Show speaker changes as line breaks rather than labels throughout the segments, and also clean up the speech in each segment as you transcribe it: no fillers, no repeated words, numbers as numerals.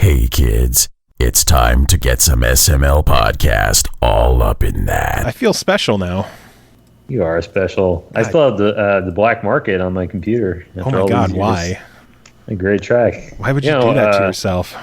Hey kids, it's time to get some SML podcast all up in that.
I feel special now.
You are special. I still have the Black Market on my computer.
Oh my god, why?
A great track.
Why would you do that to yourself?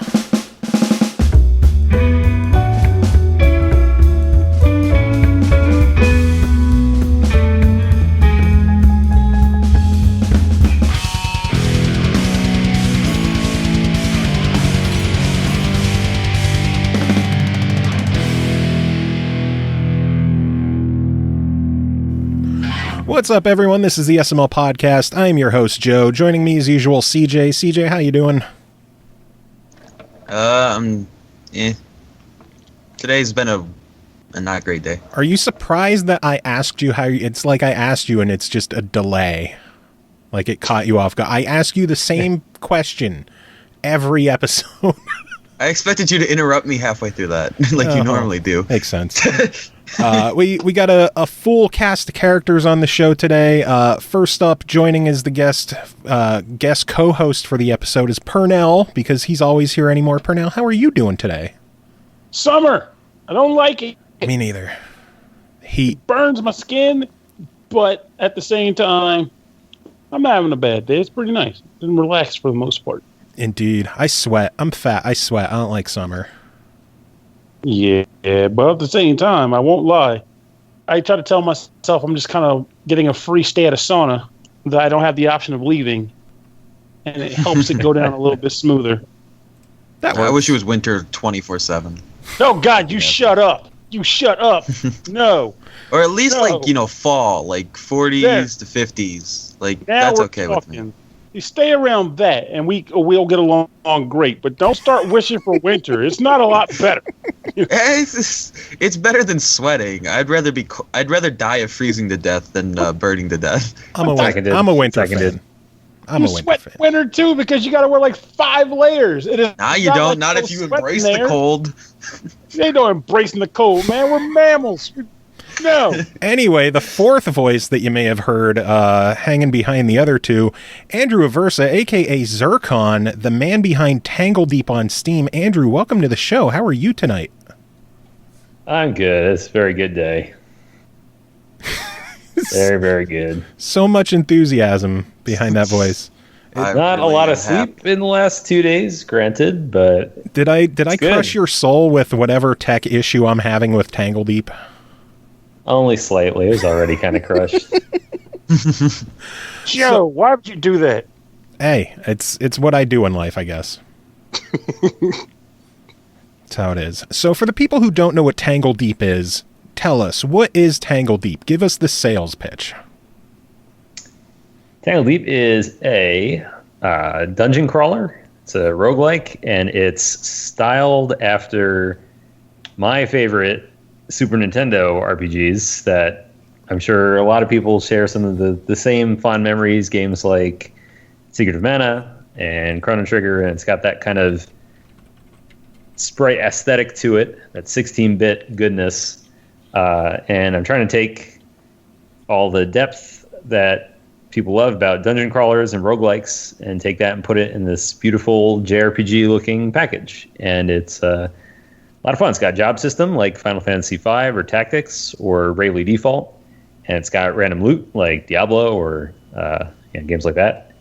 What's up, everyone? This is the SML Podcast. I am your host, Joe. Joining me, as usual, CJ. CJ, how you doing?
Today's been a not great day.
Are you surprised that I asked you how you... It's like I asked you and it's just a delay. Like it caught you off guard. I ask you the same question every episode.
I expected you to interrupt me halfway through that, like you normally do.
Makes sense. We got a full cast of characters on the show today. First up, joining as the guest co-host for the episode is Pernell, because he's always here anymore. Pernell, how are you doing today?
Summer. I don't like it.
Me neither. Heat
It burns my skin, but at the same time, I'm not having a bad day. It's pretty nice. And relaxed for the most part.
Indeed. I sweat. I'm fat. I sweat. I don't like summer.
Yeah, but at the same time, I won't lie. I try to tell myself I'm just kind of getting a free stay at a sauna, that I don't have the option of leaving, and it helps it go down a little bit smoother.
I wish it was winter 24/7.
Oh, God, you shut up. You shut up. No.
Or at least,
No.
fall, like 40s to 50s. Like,
Now
that's
we're
okay
talking.
with me.
You stay around that, and we'll get along great. But don't start wishing for winter. It's not a lot better.
It's better than sweating. I'd rather die of freezing to death than burning to death.
I'm a winter fan.
You sweat winter too because you got to wear like 5 layers.
Nah, you don't. Not if you embrace the cold.
They don't embracing the cold, man. We're mammals. No.
Anyway, the fourth voice that you may have heard hanging behind the other two, Andrew Aversa, a.k.a. Zircon, the man behind Tangledeep on Steam. Andrew, welcome to the show. How are you tonight?
I'm good. It's a very good day. Very, very good.
So much enthusiasm behind that voice.
Not a lot of sleep in the last 2 days, granted, but
Did I crush your soul with whatever tech issue I'm having with Tangledeep?
only slightly. It was already kind of crushed.
Joe, why would you do that?
Hey, it's what I do in life, I guess. That's how it is. So for the people who don't know what Tangledeep is, tell us, what is Tangledeep? Give us the sales pitch.
Tangledeep is a dungeon crawler. It's a roguelike, and it's styled after my favorite Super Nintendo RPGs that I'm sure a lot of people share some of the same fond memories, games like Secret of Mana and Chrono Trigger, and it's got that kind of sprite aesthetic to it, that 16-bit goodness. And I'm trying to take all the depth that people love about dungeon crawlers and roguelikes and take that and put it in this beautiful JRPG-looking package. And it's a lot of fun. It's got a job system like Final Fantasy V or Tactics or Bravely Default. And it's got random loot like Diablo or games like that.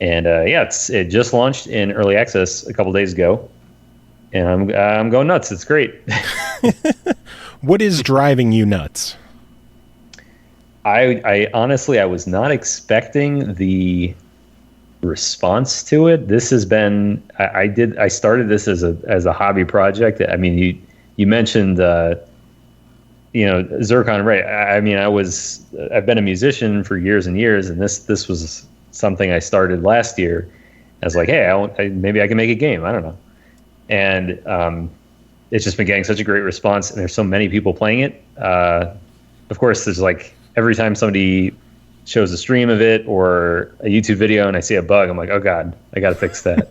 And it just launched in early access a couple days ago. And I'm going nuts. It's great.
What is driving you nuts?
I honestly, I was not expecting the response to it. This has been, I started this as a hobby project. I mean, you mentioned, Zircon, right? I mean, I've been a musician for years and years, and this was something I started last year. I was like, hey, maybe I can make a game. I don't know. And it's just been getting such a great response, and there's so many people playing it. Of course, there's like every time somebody shows a stream of it or a YouTube video and I see a bug, I'm like, oh God, I got to fix that.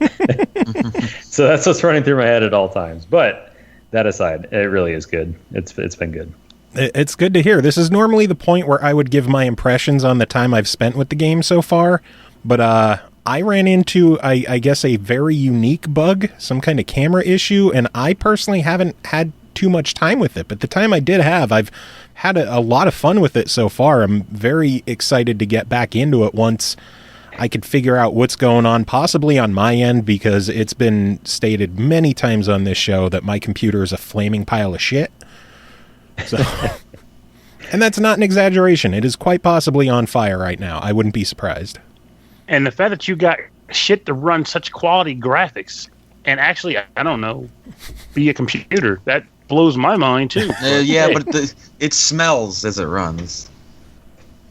So that's what's running through my head at all times. But that aside, it really is good. It's been good.
It's good to hear. This is normally the point where I would give my impressions on the time I've spent with the game so far, but I ran into, I guess, a very unique bug, some kind of camera issue, and I personally haven't had too much time with it. But the time I did have, I've had a lot of fun with it so far. I'm very excited to get back into it once I could figure out what's going on, possibly on my end, because it's been stated many times on this show that my computer is a flaming pile of shit. So, and that's not an exaggeration. It is quite possibly on fire right now. I wouldn't be surprised.
And the fact that you got shit to run such quality graphics and actually, I don't know, be a computer, that blows my mind too.
But it smells as it runs.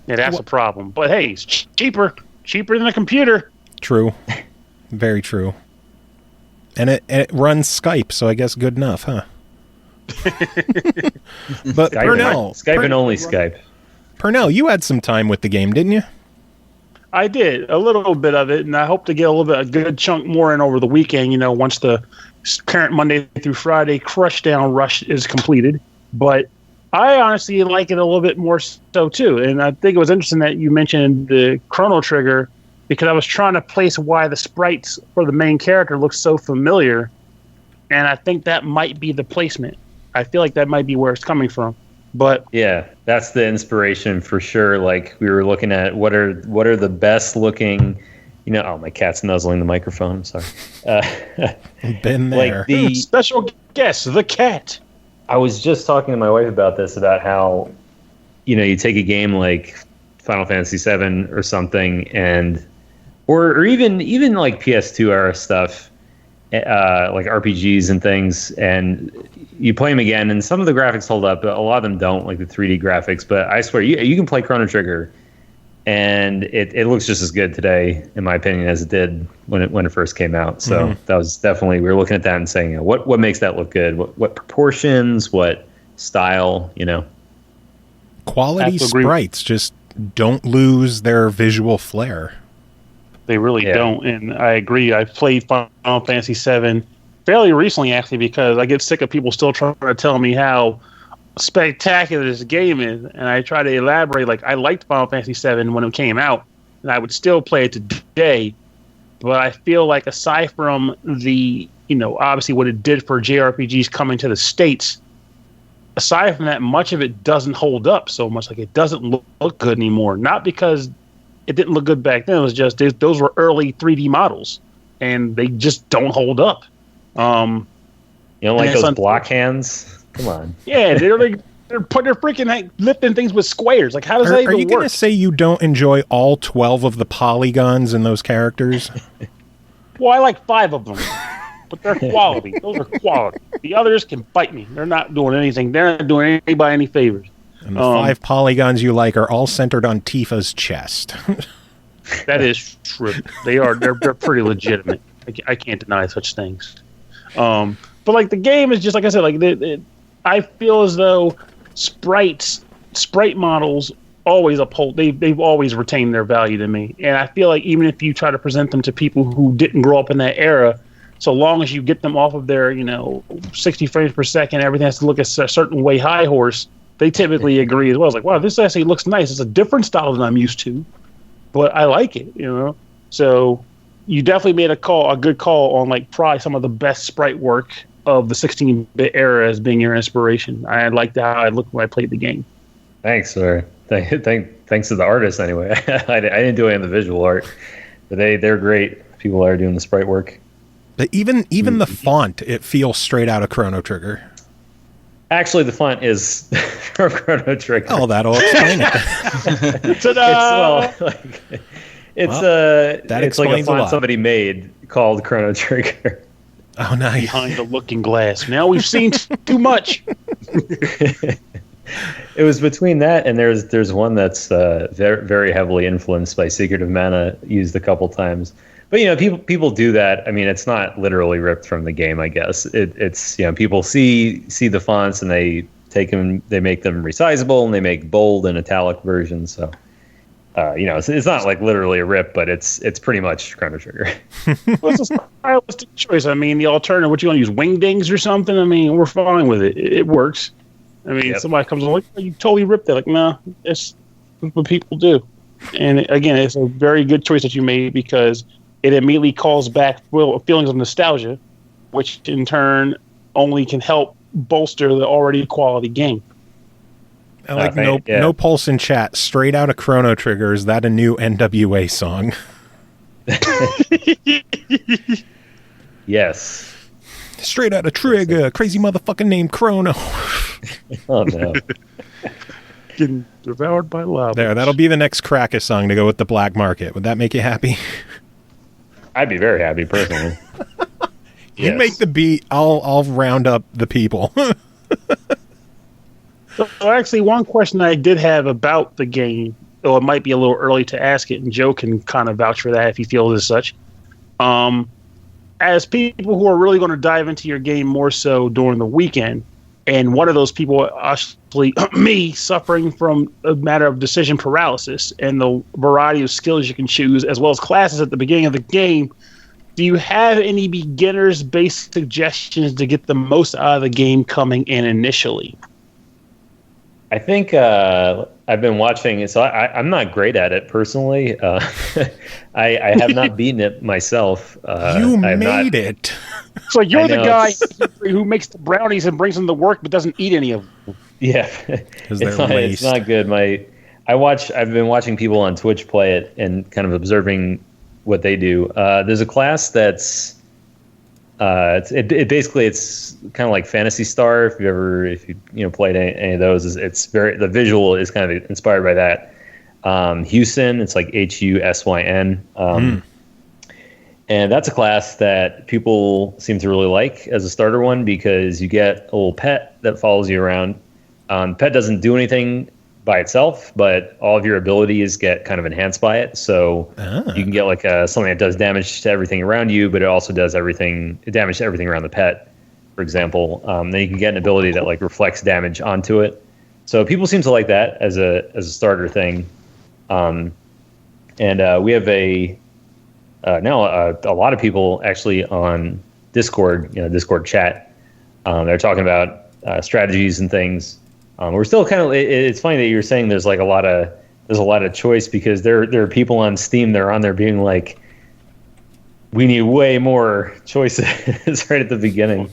Yeah, that's a problem. But hey, it's cheaper than a computer.
True. Very true. And it runs Skype, so I guess good enough, huh? But
Skype and only Skype.
Pernell, you had some time with the game, didn't you?
I did a little bit of it, and I hope to get a good chunk more in over the weekend. Once the current Monday through Friday crush down rush is completed. But I honestly like it a little bit more so too, and I think it was interesting that you mentioned the Chrono Trigger because I was trying to place why the sprites for the main character look so familiar, and I think that might be the placement. I feel like that might be where it's coming from. But
yeah, that's the inspiration for sure. Like we were looking at what are the best looking, oh, my cat's nuzzling the microphone. I'm sorry.
Been there.
Like the
special guest, the cat.
I was just talking to my wife about this, about how, you take a game like Final Fantasy VII or something, and or even like PS2 era stuff, like RPGs and things, and you play them again, and some of the graphics hold up, but a lot of them don't, like the 3D graphics. But I swear, you can play Chrono Trigger, and it looks just as good today, in my opinion, as it did when it first came out. So that was definitely, we were looking at that and saying, what makes that look good? What proportions? What style?
Quality sprites just don't lose their visual flair.
They really don't, and I agree. I played Final Fantasy VII fairly recently, actually, because I get sick of people still trying to tell me how spectacular this game is, and I try to elaborate. Like, I liked Final Fantasy VII when it came out, and I would still play it today, but I feel like aside from the, obviously what it did for JRPGs coming to the States, aside from that, much of it doesn't hold up so much. Like, it doesn't look good anymore. Not because it didn't look good back then. It was just those were early 3D models, and they just don't hold up.
You don't like those block hands? Come on.
Yeah, they're freaking like lifting things with squares. Like, how does that even work?
Are you going to say you don't enjoy all 12 of the polygons in those characters?
Well, I like 5 of them, but they're quality. Those are quality. The others can bite me. They're not doing anything. They're not doing anybody any favors.
And the 5 polygons you like are all centered on Tifa's chest.
That is true. They're pretty legitimate. I can't deny such things. But like the game is just like I said. Like I feel as though sprite models always uphold. They've always retained their value to me. And I feel like even if you try to present them to people who didn't grow up in that era, so long as you get them off of their 60 frames per second, everything has to look a certain way high horse. They typically agree as well. It's like, wow, this actually looks nice. It's a different style than I'm used to, but I like it, So you definitely made a good call on like probably some of the best sprite work of the 16-bit era as being your inspiration. I liked how I looked when I played the game.
Thanks, sir. Thanks to the artists anyway. I didn't do any of the visual art, but they're great. People are doing the sprite work.
But even the font, it feels straight out of Chrono Trigger.
Actually, the font is from Chrono Trigger.
Oh, that'll explain it.
Ta-da!
That
it's like a
explains a
font
lot.
somebody made called Chrono Trigger.
Oh, nice.
Behind the looking glass. Now we've seen too much.
It was between that and there's one that's very, very heavily influenced by Secret of Mana, used a couple times. But people do that. I mean, it's not literally ripped from the game, I guess. It's people see the fonts and they take them, they make them resizable, and they make bold and italic versions. So it's not like literally a rip, but it's pretty much Chrono Trigger.
Well, it's a stylistic choice. I mean, the alternative, what you want to use, wingdings or something? I mean, we're fine with it. It works. I mean, Somebody comes along, like, you totally ripped it. Like, no, it's what people do. And again, it's a very good choice that you made, because it immediately calls back feelings of nostalgia, which in turn only can help bolster the already quality game.
I like no pulse in chat. Straight out of Chrono Trigger. Is that a new NWA song?
Yes.
Straight out of Trigger. Crazy motherfucking name Chrono.
Oh no.
Getting devoured by lava.
There, that'll be the next Krakus song to go with the black market. Would that make you happy?
I'd be very happy personally.
You make the beat. I'll round up the people.
So actually, one question I did have about the game, though it might be a little early to ask it, and Joe can kind of vouch for that if he feels as such. As people who are really going to dive into your game more so during the weekend, and one of those people actually me, suffering from a matter of decision paralysis and the variety of skills you can choose, as well as classes at the beginning of the game, do you have any beginners-based suggestions to get the most out of the game coming in initially?
I think I've been watching, so I'm not great at it personally. I have not beaten it myself.
You made it.
So you're the guy who makes the brownies and brings them to work but doesn't eat any of them.
Yeah, it's not good. I've been watching people on Twitch play it and kind of observing what they do. There's a class that's it's kind of like Phantasy Star. If you played any of those, the visual is kind of inspired by that. Husyn, it's like Husyn, and that's a class that people seem to really like as a starter one because you get a little pet that follows you around. Pet doesn't do anything by itself, but all of your abilities get kind of enhanced by it. So you can get like something that does damage to everything around you, but it also does damage to everything around the pet, for example. Then you can get an ability that like reflects damage onto it. So people seem to like that as a starter thing. And we have now a lot of people actually on Discord, Discord chat. They're talking about strategies and things. We're still kind of. It's funny that you're saying there's a lot of choice because there are people on Steam that are on there being like, we need way more choices right at the beginning.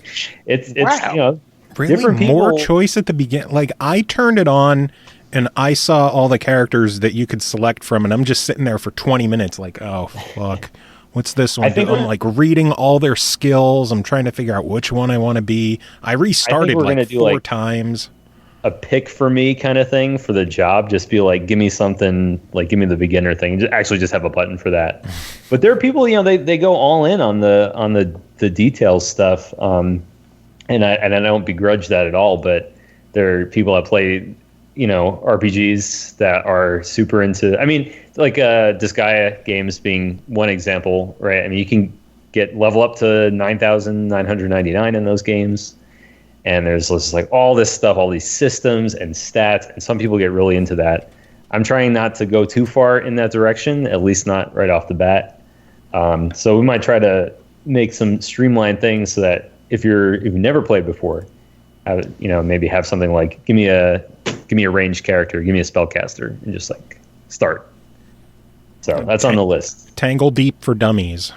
It's
wow. Really?
Different people.
More choice at the beginning. Like I turned it on and I saw all the characters that you could select from, and I'm just sitting there for 20 minutes, like, oh fuck. What's this one? I'm like reading all their skills. I'm trying to figure out which one I want to be. I restarted like 4 times.
A pick for me kind of thing for the job. Just be like, give me something, like give me the beginner thing. Just have a button for that. But there are people, they go all in on the details stuff. And I don't begrudge that at all. But there are people that play, RPGs that are super into. I mean, like Disgaea games being one example, right? I mean, you can get level up to 9,999 in those games. And there's just like all this stuff, all these systems and stats, and some people get really into that. I'm trying not to go too far in that direction, at least not right off the bat. So we might try to make some streamlined things so that if you've never played before, maybe have something like give me a ranged character, give me a spellcaster, and just like start. So that's on the list.
Tangledeep for dummies.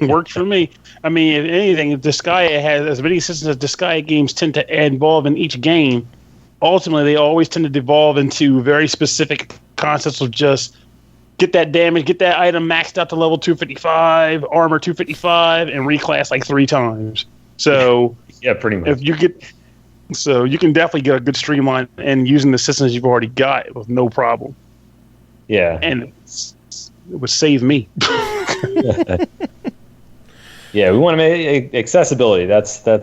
Works for me. I mean, if anything, if Disgaea has as many systems as Disgaea games tend to involve in each game, ultimately they always tend to devolve into very specific concepts of just get that damage, get that item maxed out to level 255, armor 255, and reclass like 3 times. So
yeah, pretty much.
You can definitely get a good streamline and using the systems you've already got with no problem.
Yeah,
and it would save me.
Yeah, we want to make accessibility. That's the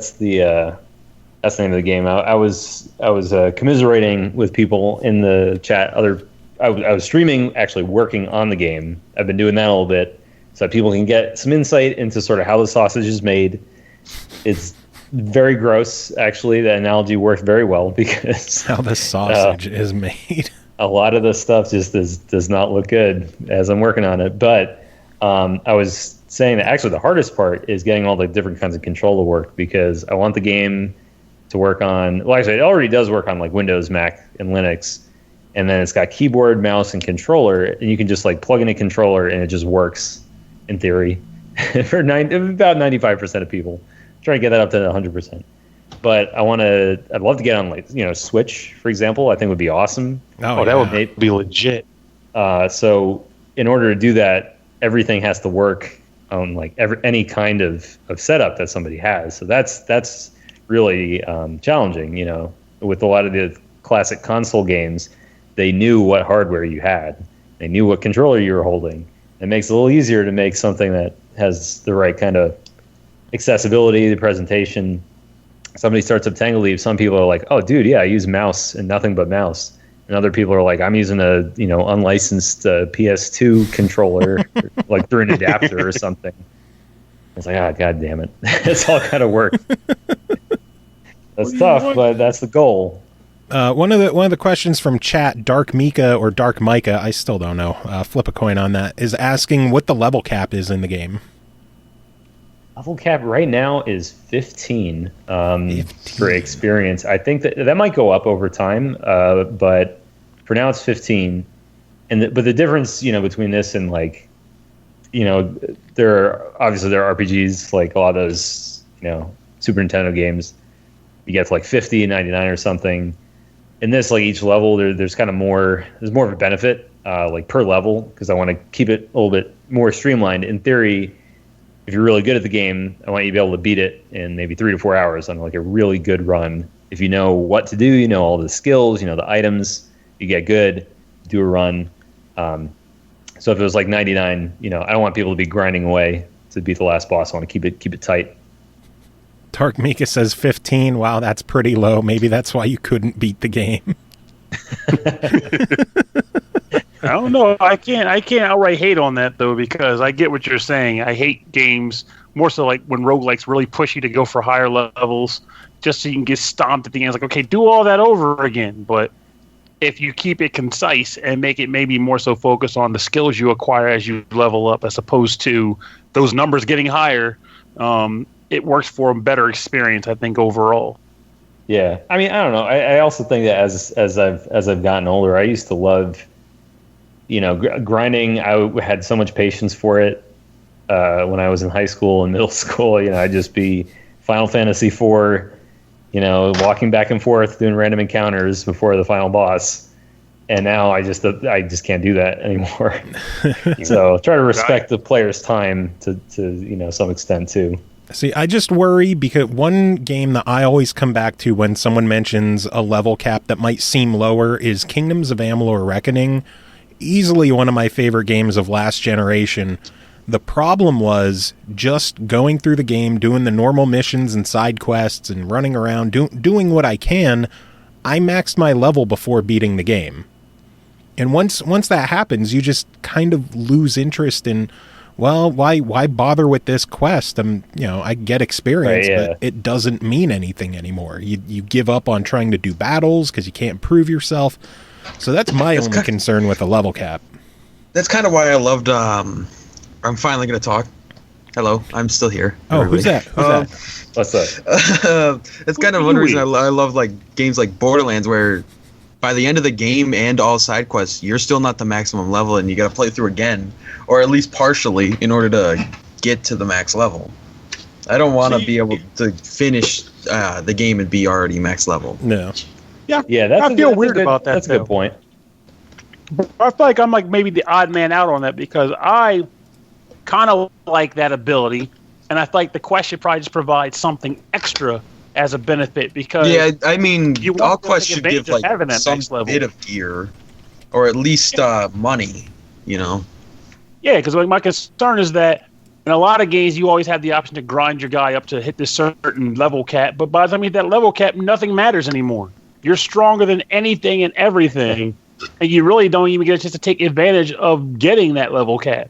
name of the game. I was commiserating with people in the chat. I was streaming, actually working on the game. I've been doing that a little bit, so that people can get some insight into sort of how the sausage is made. It's very gross, actually. The analogy worked very well because
how the sausage is made.
A lot of the stuff just does not look good as I'm working on it. But I was saying that actually the hardest part is getting all the different kinds of control to work because I want the game to work on. Well, actually, it already does work on like Windows, Mac, and Linux. And then it's got keyboard, mouse, and controller. And you can just like plug in a controller and it just works in theory, for about 95% of people. Try to get that up to 100%. But I'd love to get on, like, Switch, for example. I think would be awesome.
Oh, that would be legit.
So in order to do that, everything has to work on like any kind of setup that somebody has. So that's really challenging. With a lot of the classic console games, they knew what hardware you had. They knew what controller you were holding. It makes it a little easier to make something that has the right kind of accessibility, the presentation. Somebody starts up Tangledeep, some people are like, oh, dude, yeah, I use mouse and nothing but mouse. And other people are like, I'm using a unlicensed PS2 controller, like through an adapter or something. It's like, God damn it. It's all kind of work. That's tough, but that's the goal.
One of the questions from chat, Dark Mika or Dark Micah, I still don't know, flip a coin on that, is asking what the level cap is in the game.
Level cap right now is 15, for experience. I think that might go up over time, but for now it's 15. But the difference, between this and there are RPGs, like a lot of those, Super Nintendo games, you get to like 50, 99 or something. In this, like each level, there's kind of there's more of a benefit, like per level, because I want to keep it a little bit more streamlined. In theory, if you're really good at the game, I want you to be able to beat it in maybe 3 to 4 hours on like a really good run. If you know what to do, all the skills, the items, you get good, do a run. So if it was like 99, I don't want people to be grinding away to beat the last boss. I want to keep it tight.
Dark Mika says 15. Wow, that's pretty low. Maybe that's why you couldn't beat the game.
I don't know. I can't outright hate on that, though, because I get what you're saying. I hate games more so like when roguelikes really push you to go for higher levels just so you can get stomped at the end. It's like, okay, do all that over again. But if you keep it concise and make it maybe more so focused on the skills you acquire as you level up as opposed to those numbers getting higher, it works for a better experience, I think, overall.
Yeah. I mean, I don't know. I also think that as I've gotten older, I used to love grinding. I had so much patience for it when I was in high school and middle school. I'd just be Final Fantasy IV, walking back and forth, doing random encounters before the final boss. And now I just can't do that anymore. So try to respect the player's time to some extent too.
See, I just worry because one game that I always come back to when someone mentions a level cap that might seem lower is Kingdoms of Amalur Reckoning. Easily one of my favorite games of last generation. The problem was just going through the game, doing the normal missions and side quests and running around, doing what I can. I maxed my level before beating the game. And once that happens, you just kind of lose interest in, well, why bother with this quest? I get experience,
right, yeah.
But it doesn't mean anything anymore. You give up on trying to do battles because you can't improve yourself. So that's my only concern with a level cap.
That's kind of why I loved. I'm finally going to talk. Hello, I'm still here.
Oh, everybody. Who's that?
What's that?
That's kind of one reason I love like games like Borderlands, where by the end of the game and all side quests, you're still not the maximum level, and you got to play through again, or at least partially, in order to get to the max level. I don't want to be able to finish the game and be already max level.
No.
Yeah. I feel weird about that.
That's a good point.
I feel like I'm like maybe the odd man out on that because I kind of like that ability, and I feel like the quest should probably just provide something extra as a benefit because
I mean, all quests should give like some bit of gear, or at least money. Yeah,
because my concern is that in a lot of games you always have the option to grind your guy up to hit this certain level cap, but by the time you hit that level cap, nothing matters anymore. You're stronger than anything and everything, and you really don't even get a chance to take advantage of getting that level cap.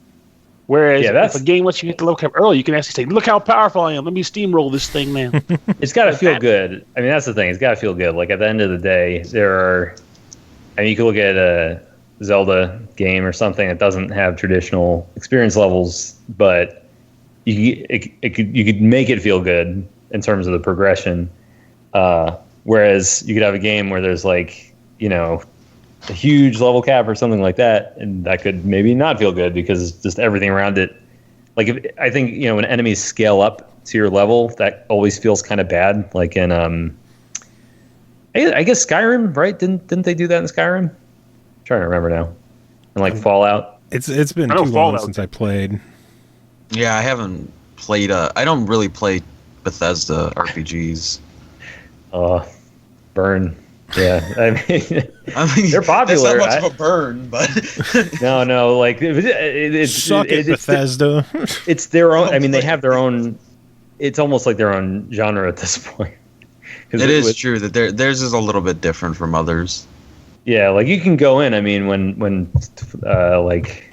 Whereas if a game lets you hit the level cap early, you can actually say, look how powerful I am. Let me steamroll this thing, man.
It's got to feel good. I mean, that's the thing. It's got to feel good. Like, at the end of the day, you could look at a Zelda game or something that doesn't have traditional experience levels, but you could make it feel good in terms of the progression. Whereas you could have a game where there's like, a huge level cap or something like that, and that could maybe not feel good because just everything around it, like I think when enemies scale up to your level, that always feels kind of bad. Like in I guess Skyrim, right? Didn't they do that in Skyrim? I'm trying to remember now. And like Fallout.
It's been too long since I played.
Yeah, I haven't played. I don't really play Bethesda RPGs.
Burn. Yeah, I mean they're popular.
That's not much of a burn, but
no, like it's
Bethesda.
It's their own. I mean, they have their own. It's almost like their own genre at this point.
It is true that theirs is a little bit different from others.
Yeah, like you can go in. I mean, when like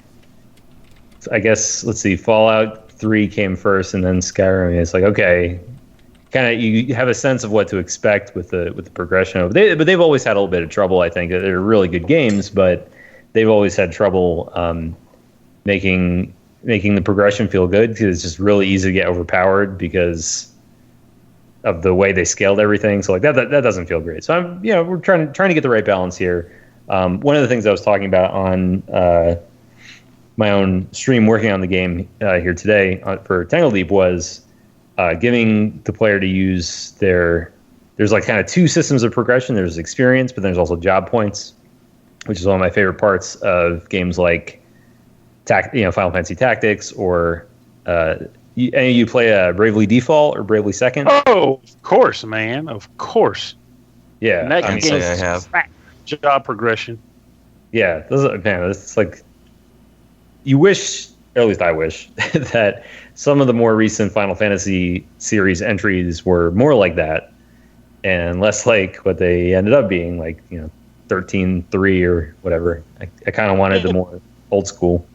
I guess let's see, Fallout 3 came first, and then Skyrim. It's like okay. Kind of, you have a sense of what to expect with the progression of but they've always had a little bit of trouble. I think they're really good games, but they've always had trouble making the progression feel good because it's just really easy to get overpowered because of the way they scaled everything. So like that doesn't feel great. So we're trying to get the right balance here. One of the things I was talking about on my own stream working on the game here today for Tangledeep was. Giving the player to use there's like kind of two systems of progression. There's experience, but there's also job points, which is one of my favorite parts of games like Final Fantasy Tactics or you play Bravely Default or Bravely Second?
Oh, of course, man. Of course.
Yeah.
And that
I say I have.
Job progression.
Yeah. It's like you wish, or at least I wish, that some of the more recent Final Fantasy series entries were more like that and less like what they ended up being, like 13.3 or whatever. I kind of wanted the more old school.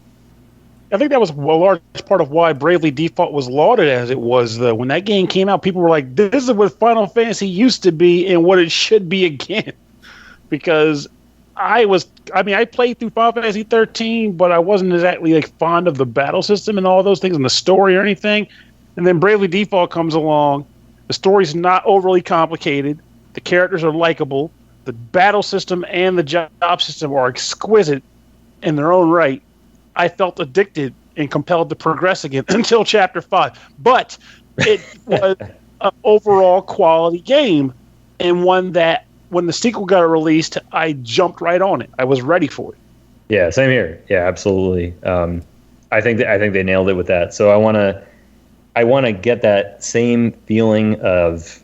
I think that was a large part of why Bravely Default was lauded as it was, though. When that game came out, people were like, this is what Final Fantasy used to be and what it should be again. Because I played through Final Fantasy 13, but I wasn't exactly fond of the battle system and all those things and the story or anything. And then Bravely Default comes along. The story's not overly complicated. The characters are likable. The battle system and the job system are exquisite in their own right. I felt addicted and compelled to progress again until Chapter 5. But it was an overall quality game and one that when the sequel got released, I jumped right on it. I was ready for it.
Yeah, same here. Yeah, absolutely. I think they nailed it with that. So I want to get that same feeling of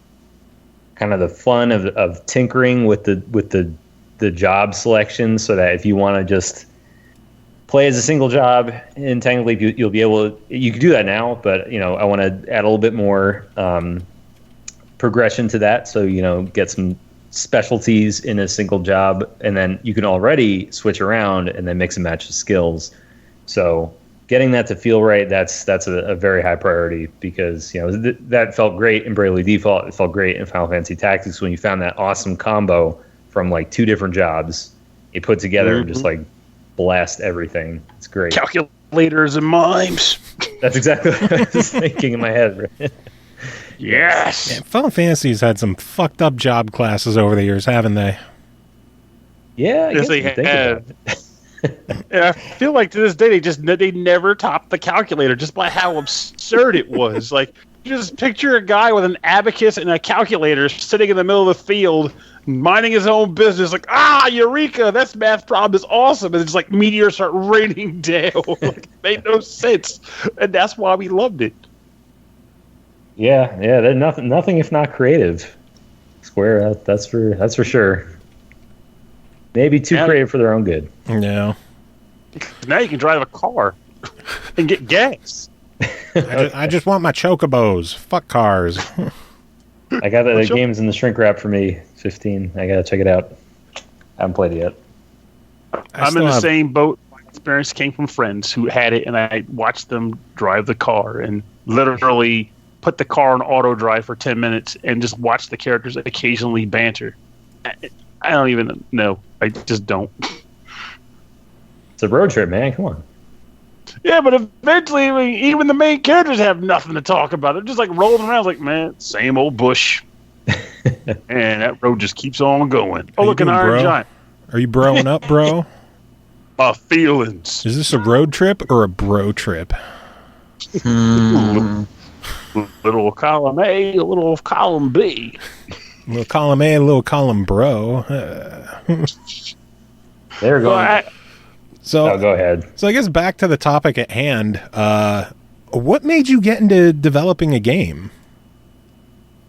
kind of the fun of tinkering with the job selection, so that if you want to just play as a single job in Tangledeep, you'll be able to. You can do that now, but I want to add a little bit more progression to that. So get some specialties in a single job, and then you can already switch around and then mix and match the skills. So getting that to feel right, that's a very high priority, because that felt great in Bravely Default. It felt great in Final Fantasy Tactics when you found that awesome combo from like two different jobs you put together and just like blast everything. It's great.
Calculators and mimes.
That's exactly what I was thinking in my head. Right?
Yes.
Yeah, Final Fantasy's had some fucked up job classes over the years, haven't they?
Yeah, I guess
they
you think
have.
about it.
Yeah, I feel like to this day they never topped the calculator just by how absurd it was. Like, you just picture a guy with an abacus and a calculator sitting in the middle of the field, minding his own business, like, eureka, this math problem is awesome. And it's like meteors start raining down. Like, it made no sense. And that's why we loved it.
Yeah, they're nothing if not creative. Square, that's for sure. Maybe too creative for their own good.
Yeah.
Now you can drive a car and get gas.
I just want my chocobos. Fuck cars.
I got the game's in the shrink wrap for me. 15. I gotta check it out. I haven't played it yet.
I'm in the same boat. My experience came from friends who had it, and I watched them drive the car and literally put the car on auto drive for 10 minutes and just watch the characters occasionally banter. I don't even know. I just don't.
It's a road trip, man. Come on.
Yeah, but eventually, even the main characters have nothing to talk about. They're just like rolling around, like, man, same old bush. And that road just keeps on going. Oh, look, an Iron Giant.
Are you broing up, bro?
My feelings.
Is this a road trip or a bro trip?
Little column A, a little column B.
A little column A, a little column bro.
They're going.
So
go ahead.
So I guess back to the topic at hand. What made you get into developing a game?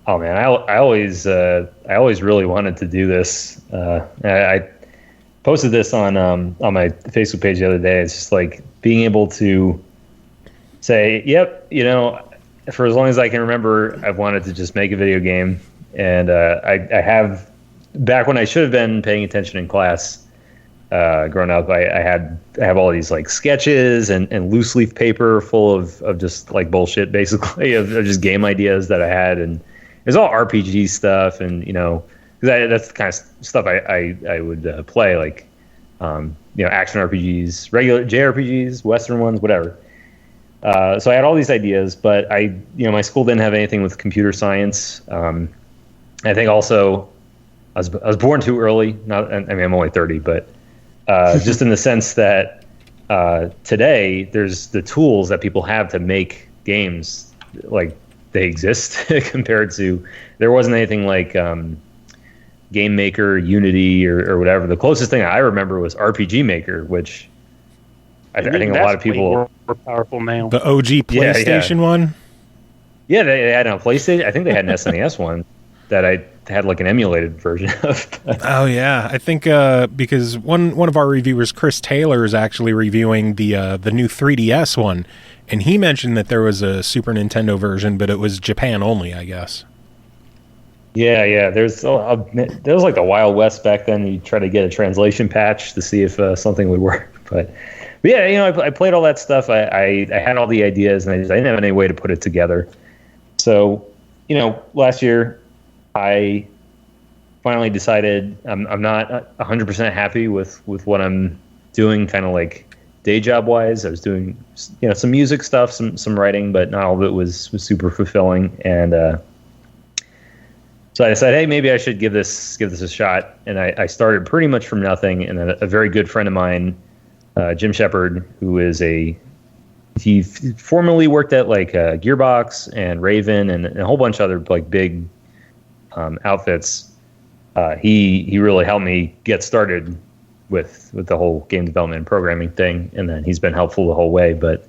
Oh man, I always really wanted to do this. I posted this on my Facebook page the other day. It's just like being able to say, yep, you know, for as long as I can remember, I've wanted to just make a video game. And I have, back when I should have been paying attention in class, growing up, I have all these like sketches and loose leaf paper full of just like bullshit, basically, of just game ideas that I had. And it was all RPG stuff, and you know, because that's the kind of stuff I would play, like you know, action RPGs, regular JRPGs, Western ones, whatever. So I had all these ideas, but my school didn't have anything with computer science. I think also I was born too early. I'm only 30, but just in the sense that today there's the tools that people have to make games, like they exist compared to, there wasn't anything like Game Maker, Unity, or whatever. The closest thing I remember was RPG Maker, which I think a lot of people
more powerful now.
The OG PlayStation one.
Yeah, they had a PlayStation. I think they had an SNES one that I had like an emulated version of.
Oh yeah, I think because one of our reviewers, Chris Taylor, is actually reviewing the new 3DS one, and he mentioned that there was a Super Nintendo version, but it was Japan only, I guess.
Yeah. There's like the Wild West back then. You try to get a translation patch to see if something would work, but yeah, you know, I played all that stuff. I had all the ideas, and I didn't have any way to put it together. So, you know, last year I finally decided I'm not 100% happy with what I'm doing, kind of like day job wise. I was doing, you know, some music stuff, some writing, but not all of it was super fulfilling. And so I decided, hey, maybe I should give this a shot. And I started pretty much from nothing. And then a very good friend of mine, Jim Shepard, who is he formerly worked at like Gearbox and Raven and a whole bunch of other like big outfits. He really helped me get started with the whole game development and programming thing, and then he's been helpful the whole way. But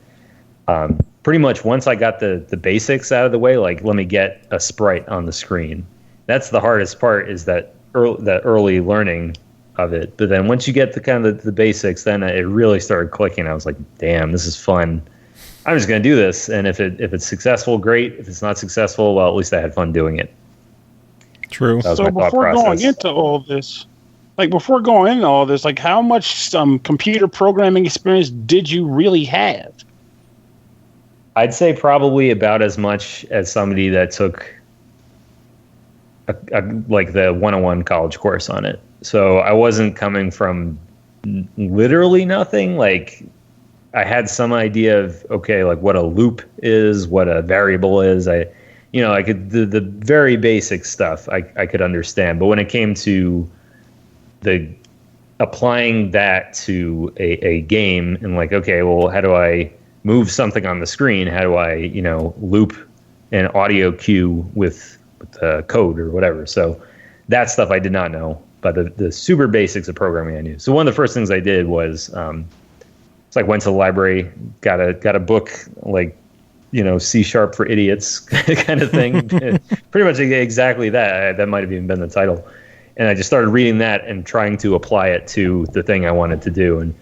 pretty much once I got the basics out of the way, like let me get a sprite on the screen. That's the hardest part, is that early learning of it. But then once you get the kind of the basics, then it really started clicking. I was like, damn, this is fun. I'm just going to do this. And if it's successful, great. If it's not successful, well, at least I had fun doing it.
True.
So before going into all this, like how much computer programming experience did you really have?
I'd say probably about as much as somebody that took like the 101 college course on it. So I wasn't coming from literally nothing. Like I had some idea of, okay, like what a loop is, what a variable is. I could, the very basic stuff I could understand. But when it came to applying that to a game and like, okay, well, how do I move something on the screen? How do I, loop an audio cue with code or whatever? So that stuff I did not know, but the super basics of programming I knew. So one of the first things I did was, it's like went to the library, got a book, like, C# for idiots kind of thing. Pretty much exactly that. That might have even been the title. And I just started reading that and trying to apply it to the thing I wanted to do. And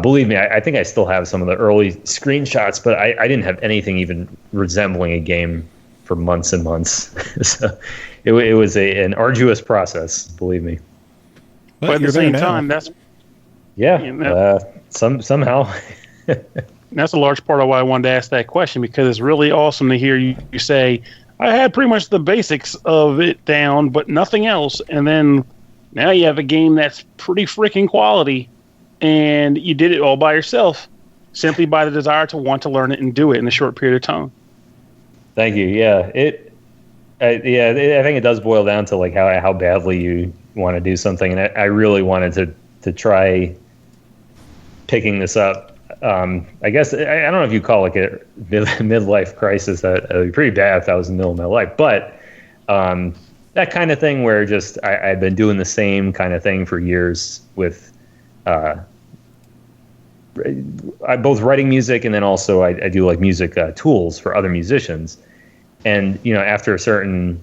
believe me, I think I still have some of the early screenshots, but I didn't have anything even resembling a game for months and months. So it was an arduous process, believe me.
But at the same time, that's...
Yeah, somehow.
That's a large part of why I wanted to ask that question, because it's really awesome to hear you say, I had pretty much the basics of it down, but nothing else. And then now you have a game that's pretty freaking quality, and you did it all by yourself, simply by the desire to want to learn it and do it in a short period of time.
Thank you. Yeah, I think it does boil down to like how badly you want to do something, and I really wanted to try picking this up I guess I don't know if you call it like a midlife crisis. That would be pretty bad if that was in the middle of my life. But that kind of thing where just I'd been doing the same kind of thing for years with both writing music and then also I do like music tools for other musicians. And after a certain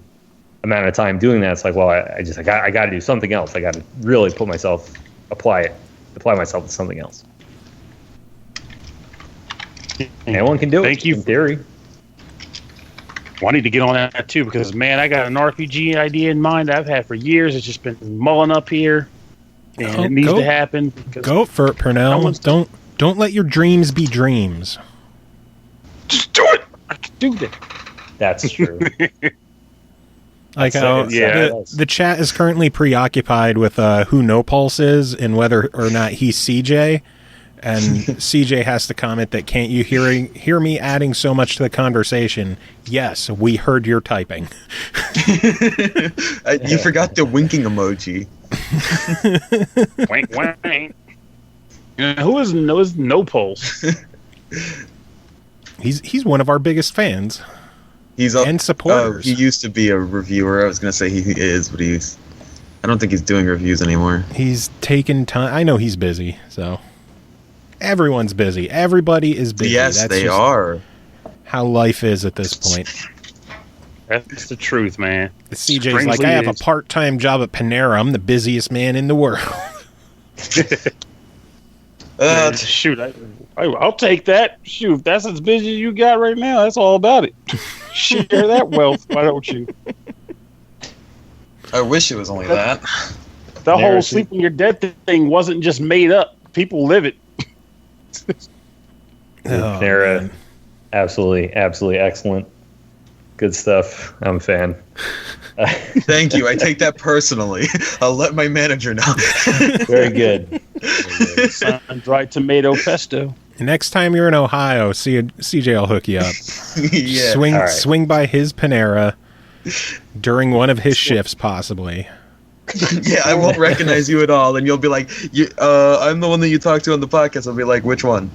amount of time doing that, it's like, well, I got to do something else. I got to really apply myself to something else. Anyone can do it.
Thank you.
In theory.
Well, I need to get on that too because, man, I got an RPG idea in mind that I've had for years. It's just been mulling up here, and it needs to happen.
Go for it, Pernell. Don't let your dreams be dreams.
Just do it. I can do that.
That's true.
The chat is currently preoccupied with who No Pulse is and whether or not he's CJ. And CJ has to comment that, can't you hear me adding so much to the conversation? Yes, we heard your typing.
You forgot the winking emoji.
Wink, wink. Who is No Pulse?
He's one of our biggest fans. And supporters.
He used to be a reviewer. I was going to say he is, but I don't think he's doing reviews anymore.
He's taken time. I know he's busy, so... Everyone's busy. Everybody is busy.
Yes, they are.
How life is at this point.
That's the truth, man.
CJ's like, I have a part-time job at Panera. I'm the busiest man in the world.
Shoot, I'll take that. Shoot, if that's as busy as you got right now, that's all about it. Share that wealth, why don't you?
I wish it was only that.
The whole sleep when you're dead thing wasn't just made up. People live it.
They're absolutely excellent. Good stuff. I'm a fan.
Thank you. I take that personally. I'll let my manager know.
Very good.
Sun-dried tomato pesto.
Next time you're in Ohio, CJ will hook you up.
Yeah.
Swing by his Panera during one of his shifts, possibly.
Yeah, I won't recognize you at all, and you'll be like, I'm the one that you talked to on the podcast. I'll be like, which one?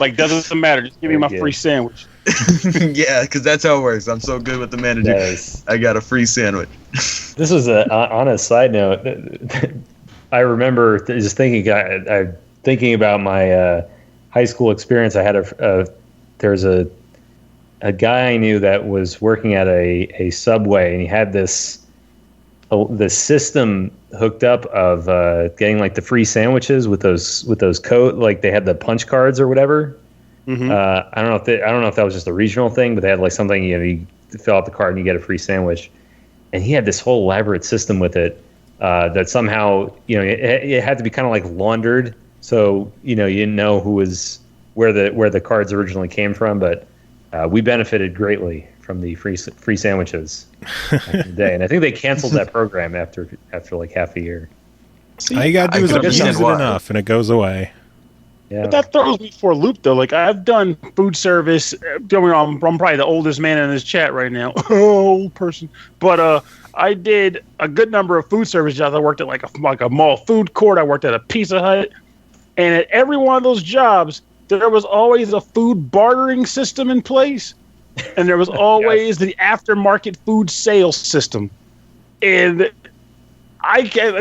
Like, doesn't matter. Just give me my free sandwich.
Yeah, because that's how it works. I'm so good with the manager. I got a free sandwich.
This was on a side note. I remember just thinking about my high school experience. I had there was a guy I knew that was working at a Subway, and he had this system hooked up of getting like the free sandwiches with those code, like they had the punch cards or whatever. Mm-hmm. I don't know if that was just a regional thing, but they had like something, you fill out the card and you get a free sandwich. And he had this whole elaborate system with it that somehow it had to be kind of like laundered, so you didn't know where the cards originally came from, but we benefited greatly from the free sandwiches back in the day, and I think they canceled that program after like half a year.
All you gotta do is abuse it enough, and it goes away.
Yeah. But that throws me for a loop, though. Like, I've done food service. I'm probably the oldest man in this chat right now. Old person. But I did a good number of food service jobs. I worked at like a mall food court. I worked at a Pizza Hut, and at every one of those jobs, there was always a food bartering system in place. And there was always the aftermarket food sales system. And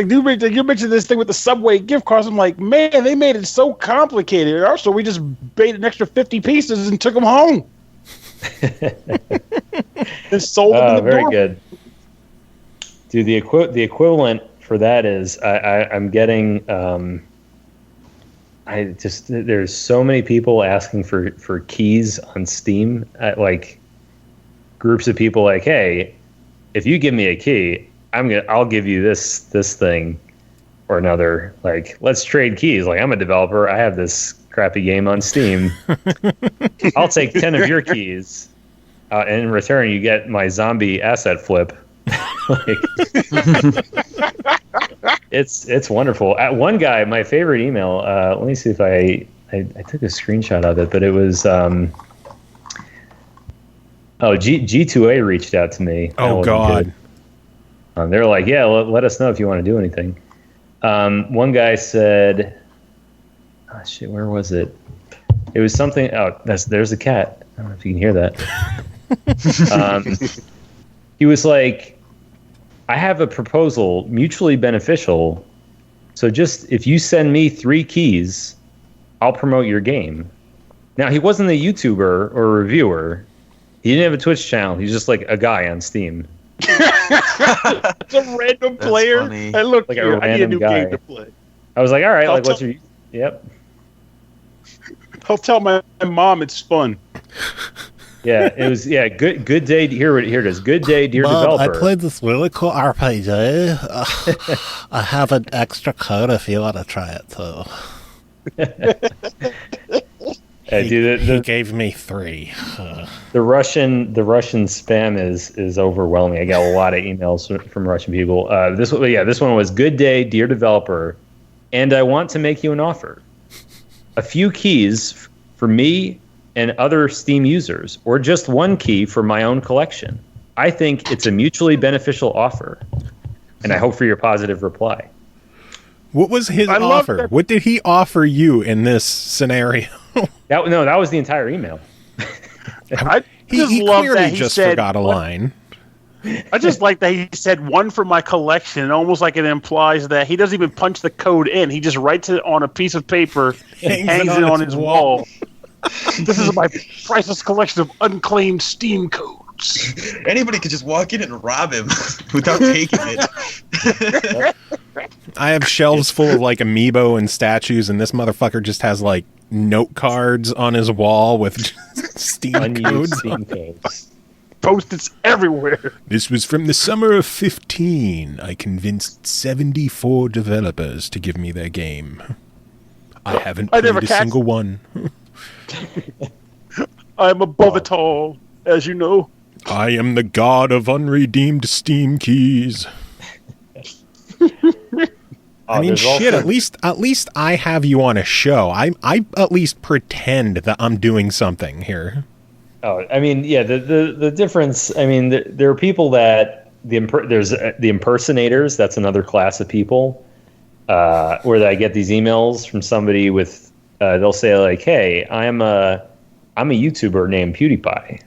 you mentioned this thing with the Subway gift cards. I'm like, man, they made it so complicated. Also, we just paid an extra 50 pieces and took them home. And sold them in the
very
door.
Good. Dude, the equivalent for that is I'm getting there's so many people asking for keys on Steam, like groups of people like, hey, if you give me a key, I'll give you this thing or another. Like, let's trade keys. Like, I'm a developer. I have this crappy game on Steam. I'll take 10 of your keys, and in return, you get my zombie asset flip. Like, it's wonderful. One guy, my favorite email. Let me see if I took a screenshot of it, but it was G2A reached out to me.
Oh God.
They're like, yeah, let us know if you want to do anything. One guy said, shit, where was it? It was something. Oh, there's a cat. I don't know if you can hear that. He was like, I have a proposal, mutually beneficial. So just if you send me 3 keys, I'll promote your game. Now, he wasn't a YouTuber or a reviewer. He didn't have a Twitch channel. He's just like a guy on Steam.
It's a random player.
Funny.
I look
Like a
here. I need a
random
new
guy.
game to play.
I was like, all right,
I'll
like, what's
tell-
your... Yep.
I'll tell my mom it's fun.
Yeah, it was, good day. Here it is. Good day, dear
Mom,
developer.
I played this really cool RPG. I have an extra code if you want to try it too.
Hey, dude,
He gave me 3.
the Russian spam is overwhelming. I got a lot of emails from Russian people. This one was, good day, dear developer, and I want to make you an offer. A few keys for me and other Steam users, or just 1 key for my own collection. I think it's a mutually beneficial offer, and I hope for your positive reply.
What was his
I love
offer?
that-
What did he offer you in this scenario?
That was the entire email.
I
He
just love
clearly
that he
just
said,
forgot a line.
I just like that he said 1 for my collection, almost like it implies that he doesn't even punch the code in. He just writes it on a piece of paper and hangs it on
its
his wall. This is my priceless collection of unclaimed Steam codes.
Anybody could just walk in and rob him without taking it.
I have shelves full of like amiibo and statues, and this motherfucker just has like note cards on his wall with Steam
Unused
codes.
Steam codes.
Post-its everywhere.
This was from the summer of 15. I convinced 74 developers to give me their game. I haven't
I
played
never
a
catch-
single one.
I'm above it all, as you know.
I am the god of unredeemed Steam keys. I mean,
there's
shit.
also-
At least I have you on a show. I at least pretend that I'm doing something here.
Oh, I mean, yeah. The difference. I mean, there are people that there's the impersonators. That's another class of people. Where I get these emails from somebody with, they'll say like, "Hey, I'm a YouTuber named PewDiePie.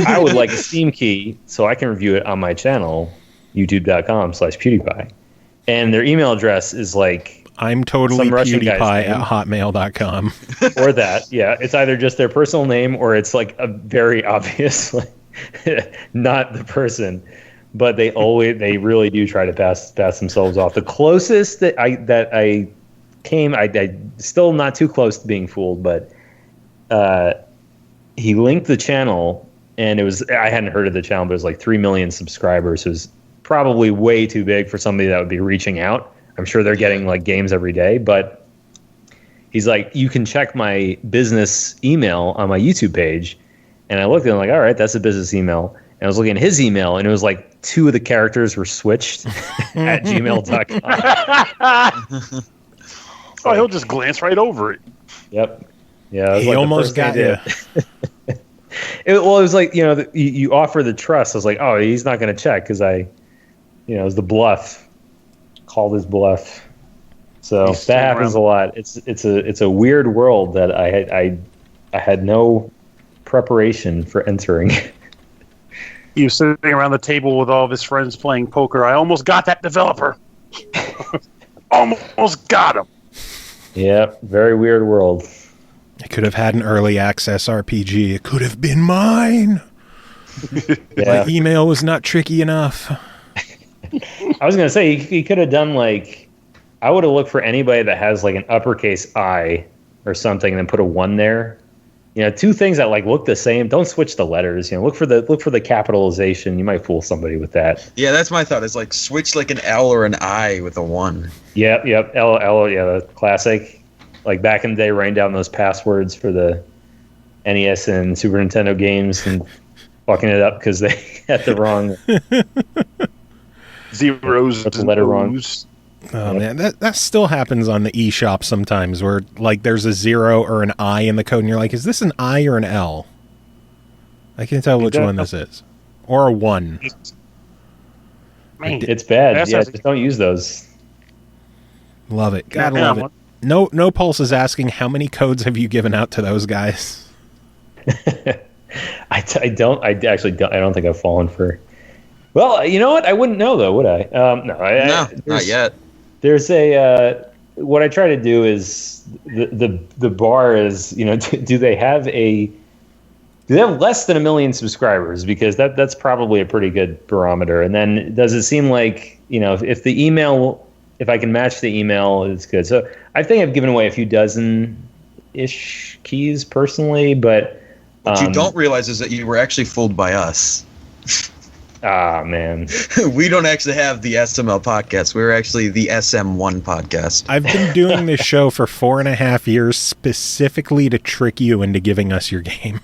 I would like a Steam key so I can review it on my channel, youtube.com/PewDiePie." And their email address is like,
I'm totally
Some Russian guy's
PewDiePie
name.
at hotmail.com.
or that, yeah. It's either just their personal name or it's like a very obvious, like, not the person. But they really do try to pass themselves off. The closest that I came, I still not too close to being fooled, but he linked the channel, and I hadn't heard of the channel, but it was like 3 million subscribers. It was probably way too big for somebody that would be reaching out. I'm sure they're getting like games every day, but he's like, you can check my business email on my YouTube page. And I looked at it, I'm like, all right, that's a business email. And I was looking at his email, and it was like 2 of the characters were switched at gmail.com.
Oh, he'll just glance right over it.
Yep. Yeah. it was
He
like the
almost
first
got
thing I
you.
did. It was like, you offer the trust. I was like, oh, he's not going to check because it was the bluff. Called his bluff. So
He's
that happens
around.
a lot. It's a weird world that I had no preparation for entering.
He was sitting around the table with all of his friends playing poker. I almost got that developer. Almost got him.
Yeah, very weird world.
I could have had an early access RPG. It could have been mine.
Yeah.
My email was not tricky enough.
I was gonna say he could have done like, I would have looked for anybody that has like an uppercase I or something, and then put a 1 there. 2 things that like look the same. Don't switch the letters. Look for the capitalization. You might fool somebody with that.
Yeah, that's my thought. Is like switch like an L or an I with a 1.
Yep. L. Yeah, the classic. Like back in the day, writing down those passwords for the NES and Super Nintendo games and fucking it up because they had the wrong.
Zeros.
That's the letter wrong.
O's.
Oh man, that still happens on the eShop sometimes, where like there's a 0 or an I in the code, and you're like, is this an I or an L? I can't tell which one this is, or a 1.
Man,
It's bad.
That
Yeah,
sounds-
just don't use those.
Love it. Gotta love it. No Pulse is asking how many codes have you given out to those guys?
I don't think I've fallen for. Well, you know what? I wouldn't know though, would I?
No, not yet.
There's a what I try to do is the bar is, do they have less than 1 million subscribers? Because that's probably a pretty good barometer. And then does it seem like, if the email, if I can match the email, it's good. So I think I've given away a few dozen-ish keys personally, but
what you don't realize is that you were actually fooled by us.
Ah, man.
We don't actually have the SML podcast. We're actually the SM1 podcast.
I've been doing this show for 4.5 years specifically to trick you into giving us your game.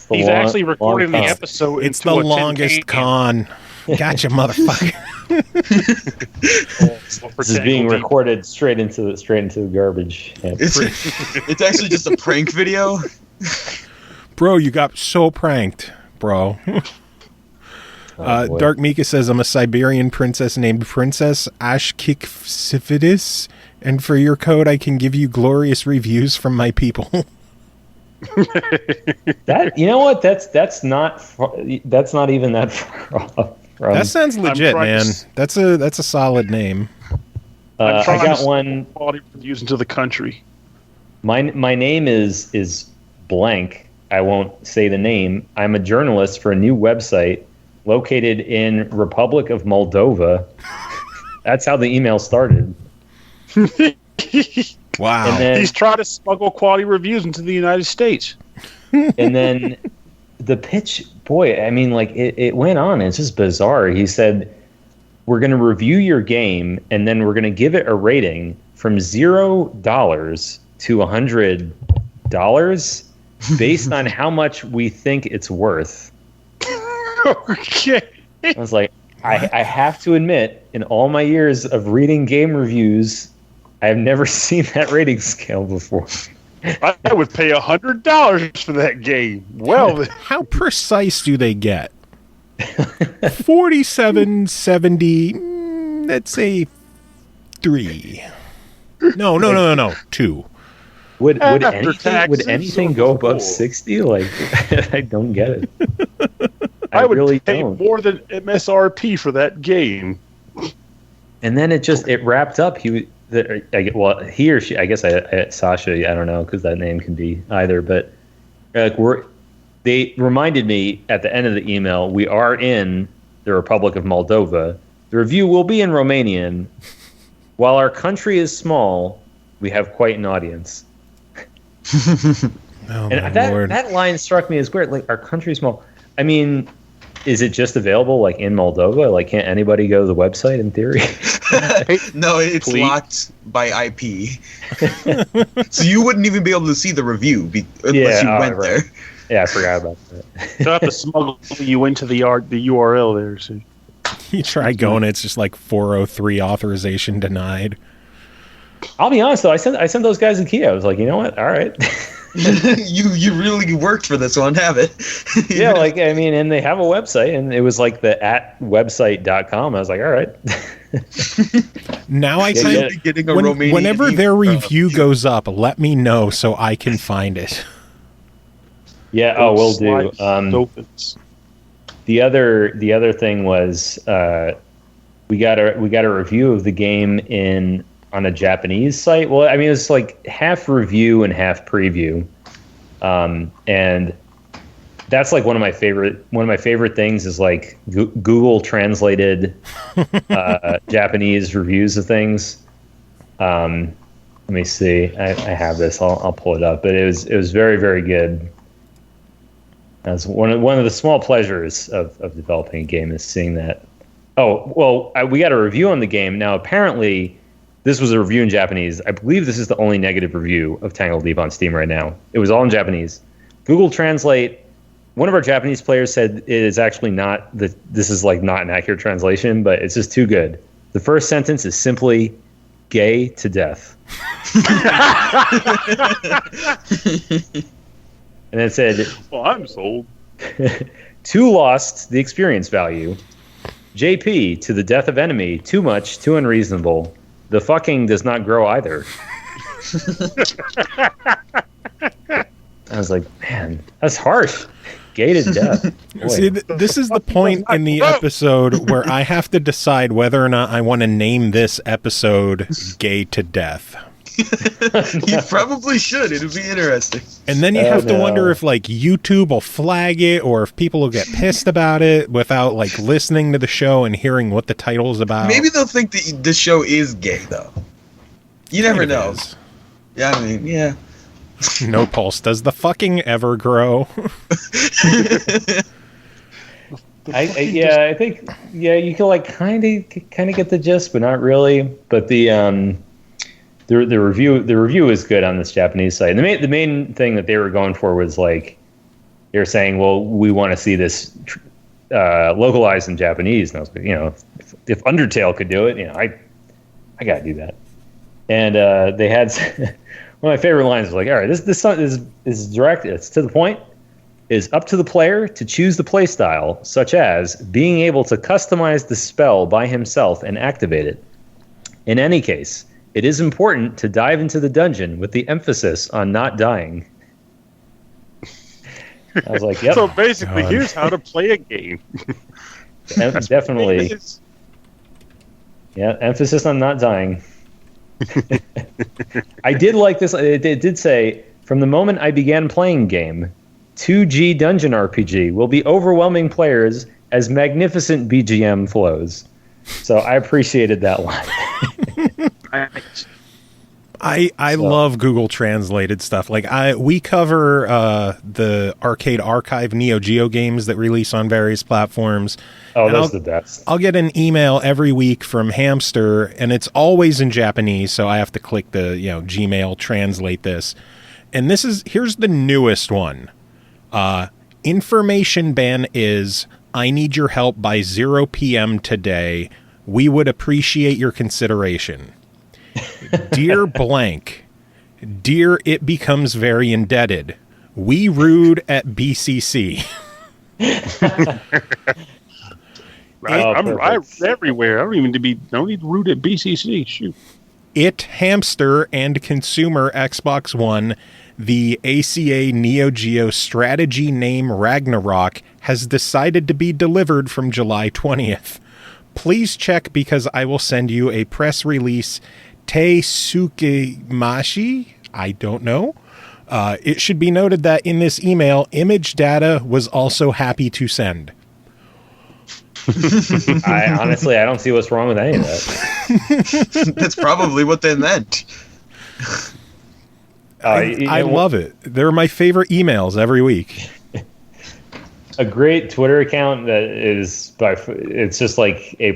He's actually recording the episode.
It's the longest con. Gotcha, motherfucker.
This is being recorded straight into the garbage. Yeah.
It's actually just a prank video.
Bro, you got so pranked, bro. Dark Mika says, I'm a Siberian princess named Princess Ashkikfsifidis, and for your code I can give you glorious reviews from my people.
That, you know what? That's not even that far off.
That sounds legit, man. That's a solid name.
I got one.
Quality reviews into the country.
My name is blank. I won't say the name. I'm a journalist for a new website located in Republic of Moldova. That's how the email started.
Wow.
And then,
he's trying to smuggle quality reviews into the United States.
And then the pitch, boy, I mean, like, it went on. It's just bizarre. He said, we're going to review your game, and then we're going to give it a rating from $0 to $100 based on how much we think it's worth.
Okay.
I was like, I have to admit, in all my years of reading game reviews, I have never seen that rating scale before.
I would pay $100 for that game. Well,
how precise do they get? 4770. Let's say 3. No. 2.
Would anything go above 60? Like, I don't get it.
I would
really
pay
don't.
more than MSRP for that game.
And then it wrapped up. He or she. I guess Sasha. I don't know, because that name can be either. But they reminded me at the end of the email, we are in the Republic of Moldova. The review will be in Romanian. While our country is small, we have quite an audience. And that line struck me as weird. Like, our country is small. I mean, is it just available like in Moldova? Like, can't anybody go to the website in theory?
No, it's locked by IP. So you wouldn't even be able to see the review unless you went there.
Yeah, I forgot about that.
They'll have to smuggle you into the URL there. So.
You try going, it's just like 403 authorization denied.
I'll be honest though, I sent those guys a key. I was like, you know what? All right.
you really worked for this one, have it?
Yeah, like, I mean, and they have a website, and it was like the @website.com. I was like, all right.
Now I kind of
getting a Romanian
whenever their review goes up, let me know so I can find it.
Yeah, we'll do. The other thing was we got a review of the game on a Japanese site. Well, I mean, it's like half review and half preview, and that's like one of my favorite things is like Google translated Japanese reviews of things. Let me see. I have this. I'll pull it up. But it was very, very good. That's one of the small pleasures of developing a game is seeing that. Oh, well, we got a review on the game. Now, apparently, this was a review in Japanese. I believe this is the only negative review of Tangledeep on Steam right now. It was all in Japanese. Google Translate, one of our Japanese players said it is actually not, this is like not an accurate translation, but it's just too good. The first sentence is simply, gay to death. And it said,
well, I'm sold.
Too lost, the experience value. JP, to the death of enemy, too much, too unreasonable. The fucking does not grow either. I was like, man, that's harsh. Gay to death. Boy.
See, this is the point in the episode where I have to decide whether or not I want to name this episode Gay to Death.
You probably should. It'd be interesting.
And then you have to wonder if like YouTube will flag it or if people will get pissed about it without like listening to the show and hearing what the title is about.
Maybe they'll think that the show is gay, though. You never know. Yeah, I mean, yeah.
No Pulse. Does the fucking ever grow?
I think you can like kind of get the gist, but not really. But the review is good on this Japanese site. And the main thing that they were going for was like they were saying, well, we want to see this localized in Japanese. And I was like, if Undertale could do it, I gotta do that. And they had one of my favorite lines was like, all right, this song is direct. It's to the point. It is up to the player to choose the play style, such as being able to customize the spell by himself and activate it. In any case, it is important to dive into the dungeon with the emphasis on not dying. I was like, yep.
So basically, here's how to play a game.
Definitely. Yeah, emphasis on not dying. I did like this. It did say, from the moment I began playing game, 2G dungeon RPG will be overwhelming players as magnificent BGM flows. So I appreciated that line.
I love Google translated stuff. Like we cover the Arcade Archive NEOGEO games that release on various platforms.
Oh, those are the best.
I'll get an email every week from Hamster, and it's always in Japanese, so I have to click the Gmail translate this. And here's the newest one. Information ban is I need your help by 0 p.m. today. We would appreciate your consideration. Dear blank, dear it becomes very indebted. We rude at BCC.
I'm everywhere. I don't need rude at BCC. Shoot.
It Hamster and consumer Xbox One, the ACA NeoGeo strategy name Ragnarok has decided to be delivered from July 20th. Please check because I will send you a press release. Te Sukemashi? I don't know. It should be noted that in this email, Image Data was also happy to send.
I don't see what's wrong with any of that.
That's probably what they meant.
I love it. They're my favorite emails every week.
A great Twitter account that is it's just like A+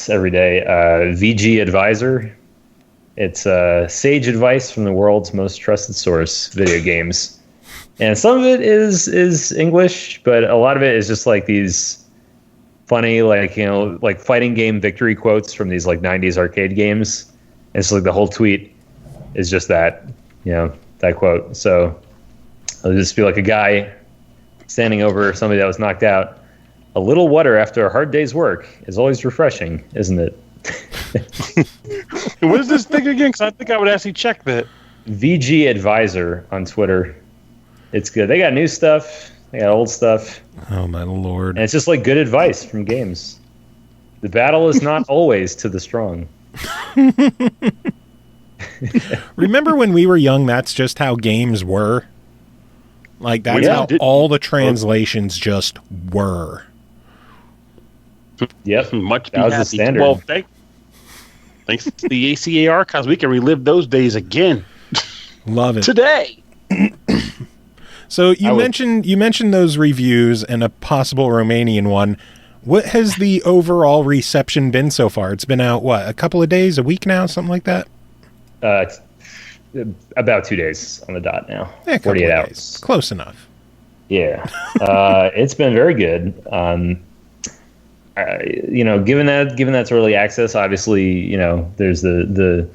every day. VG Advisor. It's sage advice from the world's most trusted source, video games. And some of it is English, but a lot of it is just like these funny, like fighting game victory quotes from these like 90s arcade games. And it's like the whole tweet is just that quote. So it'll just be like a guy standing over somebody that was knocked out. A little water after a hard day's work is always refreshing, isn't it?
What is this thing again? Because I think I would actually check that.
VG Advisor on Twitter. It's good. They got new stuff. They got old stuff.
Oh, my Lord.
And it's just like good advice from games. The battle is not always to the strong.
Remember when we were young, that's just how games were? Like, that's how all the translations just were.
Yep.
Much
that was the standard.
Well, thanks to the ACA archives, we can relive those days again.
Love it.
Today.
So you mentioned those reviews and a possible Romanian one. What has the overall reception been so far? It's been out, a couple of days, a week now, something like that?
It's about 2 days on the dot now.
48 hours. Close enough.
Yeah. It's been very good. Given that's early access, obviously, there's the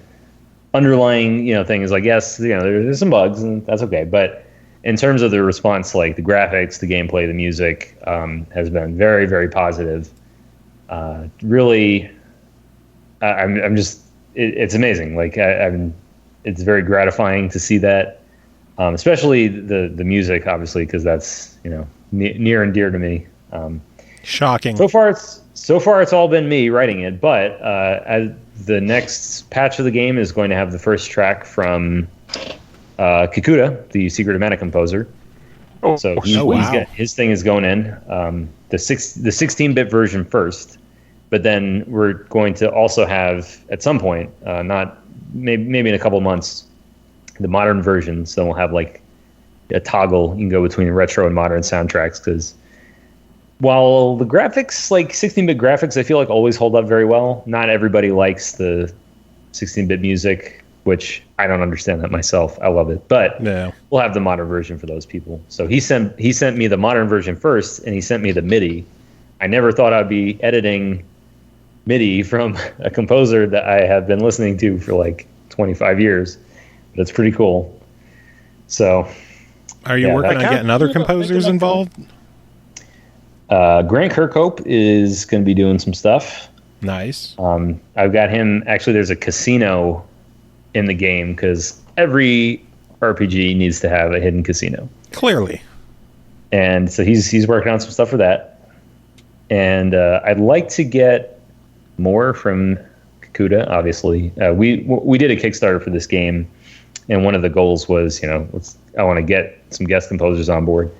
underlying, thing is like, yes, there's some bugs and that's okay. But in terms of the response, like the graphics, the gameplay, the music, has been very, very positive. Really, I'm just, it's amazing. Like it's very gratifying to see that, especially the music, obviously, because that's near and dear to me.
Shocking.
So far it's all been me writing it, but the next patch of the game is going to have the first track from Kikuta, the Secret of Mana composer. So his thing is going in the 16-bit version first, but then we're going to also have at some point, maybe in a couple of months, the modern version. So we'll have like a toggle. You can go between retro and modern soundtracks because while the graphics, like 16-bit graphics, I feel like always hold up very well. Not everybody likes the 16-bit music, which I don't understand that myself. I love it, but we'll have the modern version for those people. So he sent me the modern version first, and he sent me the MIDI. I never thought I'd be editing MIDI from a composer that I have been listening to for like 25 years, but it's pretty cool. So,
are you working on getting other composers involved?
Grant Kirkhope is going to be doing some stuff.
Nice.
I've got him. Actually, there's a casino in the game because every RPG needs to have a hidden casino.
Clearly.
And so he's working on some stuff for that. And I'd like to get more from Kikuta. Obviously, we did a Kickstarter for this game, and one of the goals was, I want to get some guest composers on board.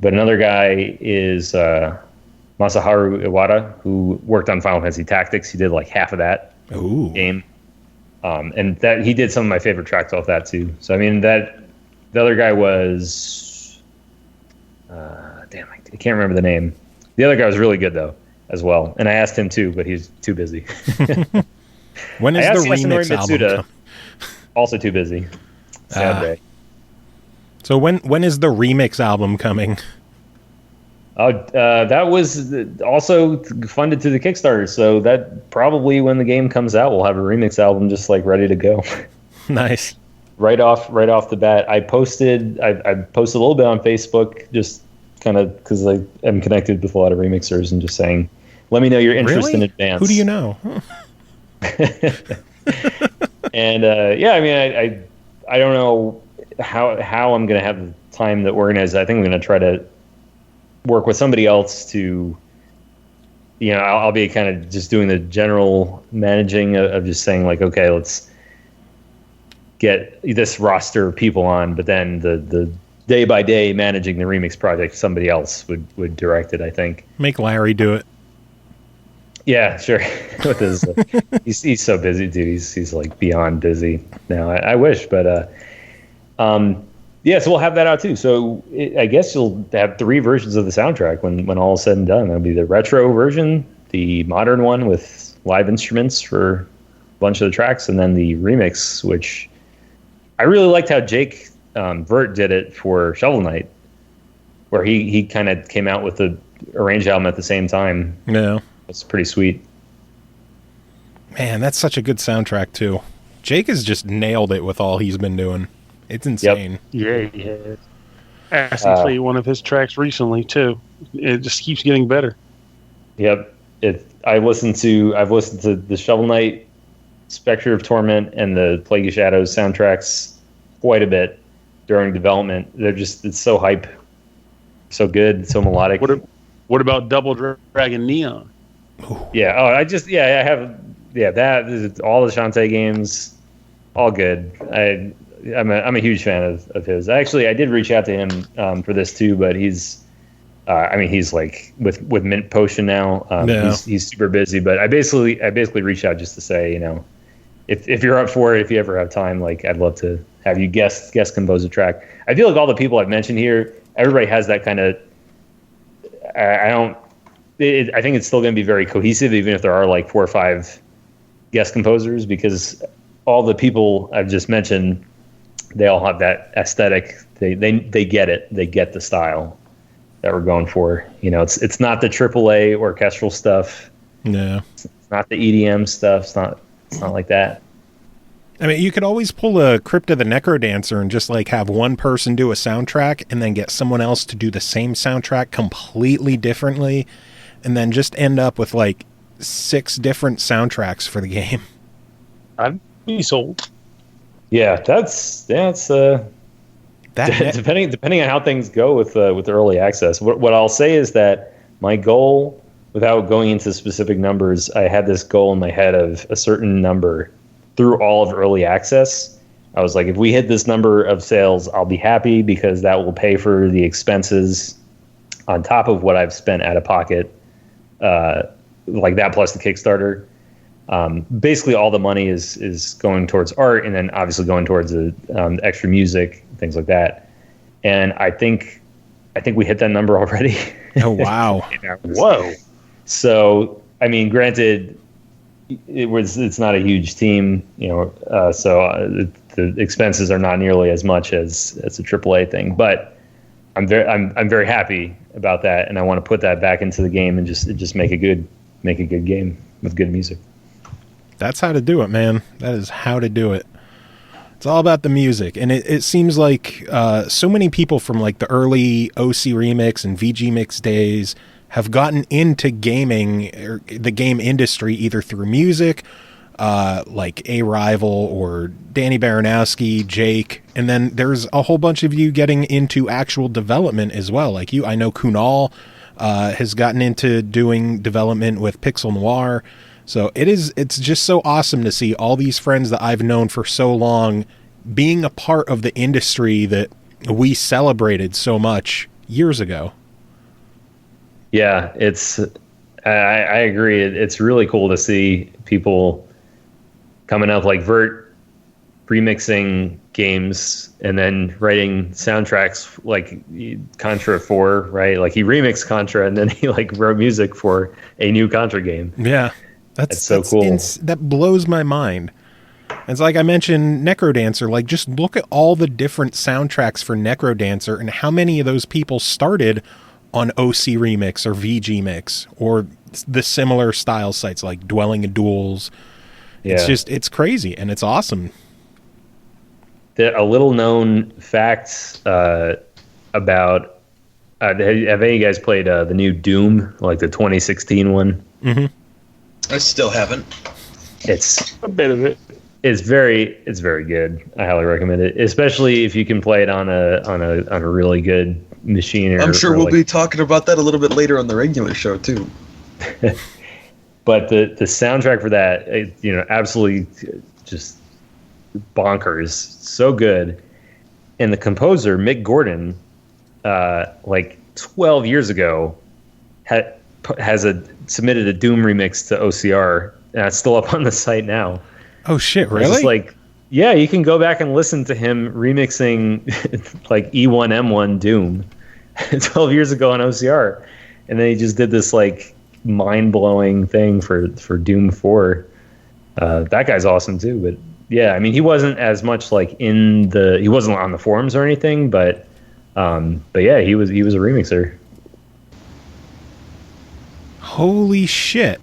But another guy is Masaharu Iwata, who worked on Final Fantasy Tactics. He did like half of that game. And that he did some of my favorite tracks off that too. So I mean, the other guy was I can't remember the name. The other guy was really good though as well. And I asked him too, but he's too busy.
When is the remix album?
Also too busy. Sad day.
So when is the remix album coming?
That was also funded through the Kickstarter, so that probably when the game comes out, we'll have a remix album just like ready to go.
Nice.
Right off the bat, I posted a little bit on Facebook, just kind of because I am connected with a lot of remixers and just saying, let me know your interest in advance.
Who do you know?
And I mean, I don't know how I'm going to have the time to organize. I think I'm going to try to work with somebody else to, I'll be kind of just doing the general managing of just saying like, okay, let's get this roster of people on, but then the day by day managing the remix project, somebody else would direct it, I think.
Make Larry do it.
Yeah, sure. With his, he's so busy, dude. He's like beyond busy now. I wish, but yeah, so we'll have that out too. So I guess you'll have 3 versions of the soundtrack when all is said and done. That'll be the retro version, the modern one with live instruments for a bunch of the tracks, and then the remix, which I really liked how Jake Vert did it for Shovel Knight, where he kind of came out with the arranged album at the same time.
Yeah.
It's pretty sweet.
Man, that's such a good soundtrack too. Jake has just nailed it with all he's been doing. It's insane.
Yep. Yeah. Asked him to play one of his tracks recently too. It just keeps getting better.
Yep. I've listened to the Shovel Knight, Spectre of Torment, and the Plague of Shadows soundtracks quite a bit during development. It's so hype, so good, so melodic.
What about Double Dragon Neon?
Yeah. Oh, I have. Yeah, that is all the Shantae games, all good. I'm a huge fan of his. Actually, I did reach out to him for this too, but he's like with Mint Potion now. He's super busy. But I basically reached out just to say, if you're up for it, if you ever have time, like I'd love to have you guest compose a track. I feel like all the people I've mentioned here, everybody has that kind of. I think it's still going to be very cohesive, even if there are like 4 or 5 guest composers, because all the people I've just mentioned, they all have that aesthetic. They get it. They get the style that we're going for. It's not the AAA orchestral stuff.
No,
it's not the EDM stuff. It's not like that.
I mean, you could always pull a Crypta the Necrodancer and just like have one person do a soundtrack and then get someone else to do the same soundtrack completely differently, and then just end up with like 6 different soundtracks for the game.
I'd Be sold.
Yeah, that's depending on how things go with early access. What I'll say is that my goal, without going into specific numbers, I had this goal in my head of a certain number through all of early access. I was like, if we hit this number of sales, I'll be happy because that will pay for the expenses on top of what I've spent out of pocket, like that plus the Kickstarter. Basically, all the money is going towards art, and then obviously going towards the extra music, things like that. And I think we hit that number already.
Oh wow!
Whoa!
So I mean, granted, it's not a huge team, so the expenses are not nearly as much as a AAA thing. But I'm very happy about that, and I want to put that back into the game and just make a good game with good music.
That's how to do it, man. That is how to do it. It's all about the music. And it seems like so many people from like the early OC Remix and VG Mix days have gotten into gaming, or the game industry, either through music, like A Rival or Danny Baranowski, Jake. And then there's a whole bunch of you getting into actual development as well. Like you, I know Kunal has gotten into doing development with Pixel Noir. So it's just so awesome to see all these friends that I've known for so long being a part of the industry that we celebrated so much years ago.
Yeah, I agree. It's really cool to see people coming up like Vert remixing games and then writing soundtracks like Contra 4, right? Like he remixed Contra and then he like wrote music for a new Contra game.
Yeah. That's
so cool.
That blows my mind. It's like I mentioned Necrodancer. Like, just look at all the different soundtracks for Necrodancer and how many of those people started on OC Remix or VG Mix or the similar style sites like Dwelling and Duels. Yeah. It's crazy and it's awesome.
A little known fact about have any of you guys played the new Doom, like the 2016 one?
Mm-hmm.
I still haven't.
It's
a bit of it.
It's very good. I highly recommend it, especially if you can play it on a really good machine.
I'm sure we'll be talking about that a little bit later on the regular show too.
But the soundtrack for that, absolutely just bonkers, so good. And the composer Mick Gordon, like 12 years ago, submitted a Doom remix to OCR, and it's still up on the site now.
Oh shit! Really?
It's like, yeah, you can go back and listen to him remixing like E1M1 Doom 12 years ago on OCR, and then he just did this like mind-blowing thing for Doom 4. That guy's awesome too. But yeah, I mean, he wasn't as much like he wasn't on the forums or anything, but yeah, he was a remixer.
Holy shit!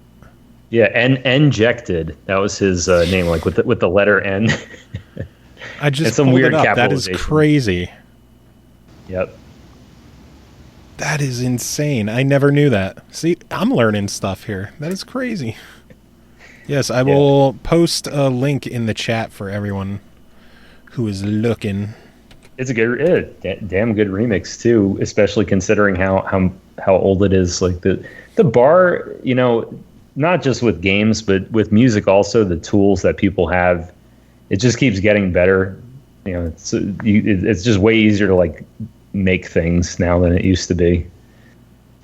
Yeah, Injected. That was his name, like with the letter N.
I just
and some weird capitalization.
That is crazy.
Yep.
That is insane. I never knew that. See, I'm learning stuff here. That is crazy. Yes, I will post a link in the chat for everyone who is looking.
It's a good, damn good remix too, especially considering how old it is. Like the bar, not just with games, but with music also, the tools that people have, it just keeps getting better. It's just way easier to like make things now than it used to be.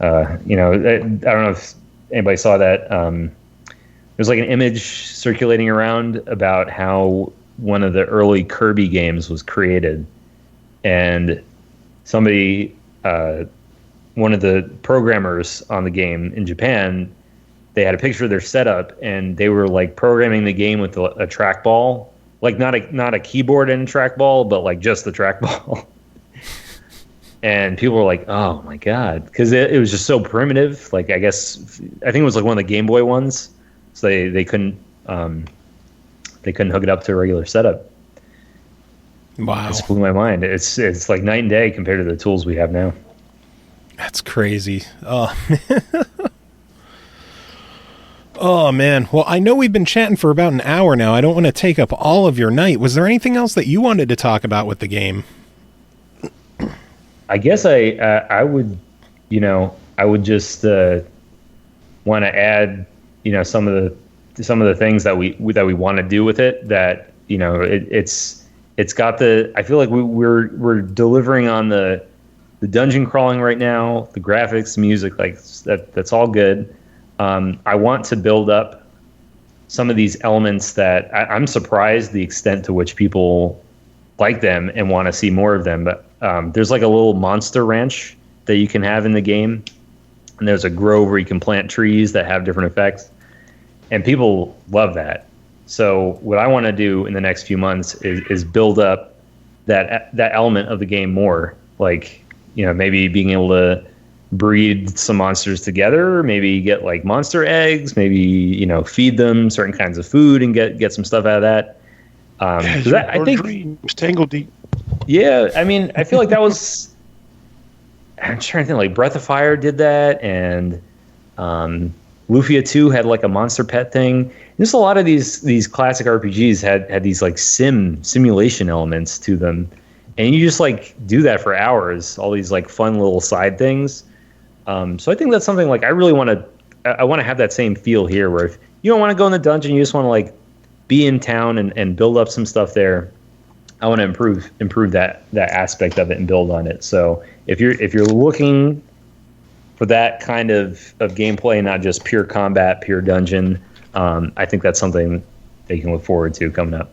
I don't know if anybody saw that. There's like an image circulating around about how one of the early Kirby games was created, and somebody, one of the programmers on the game in Japan, they had a picture of their setup, and they were like programming the game with a trackball, like not a keyboard and a trackball, but like just the trackball. And people were like, "Oh my god," because it was just so primitive. Like I think it was like one of the Game Boy ones, so they couldn't hook it up to a regular setup.
Wow,
it blew my mind. It's like night and day compared to the tools we have now.
That's crazy. Oh. Oh, man. Well, I know we've been chatting for about an hour now. I don't want to take up all of your night. Was there anything else that you wanted to talk about with the game?
I guess I would, I would just want to add, some of the things that we want to do with it. That it's got the. I feel like we're delivering on the dungeon crawling right now, the graphics, the music, like that's all good. I want to build up some of these elements that I'm surprised the extent to which people like them and want to see more of them. But there's like a little monster ranch that you can have in the game, and there's a grove where you can plant trees that have different effects, and people love that. So what I want to do in the next few months is build up that element of the game more, like maybe being able to breed some monsters together, maybe get like monster eggs, maybe feed them certain kinds of food and get some stuff out of that. I think
Tangledeep.
Yeah, I mean, I feel like that was. I'm trying to think. Like Breath of Fire did that, and Lufia 2 had like a monster pet thing. Just a lot of these classic RPGs had these like simulation elements to them, and you just like do that for hours. All these like fun little side things. So I think that's something like I really want to. I want to have that same feel here, where if you don't want to go in the dungeon, you just want to like be in town and build up some stuff there. I want to improve that aspect of it and build on it. So if you're looking for that kind of gameplay, not just pure combat, pure dungeon, I think that's something that you can look forward to coming up.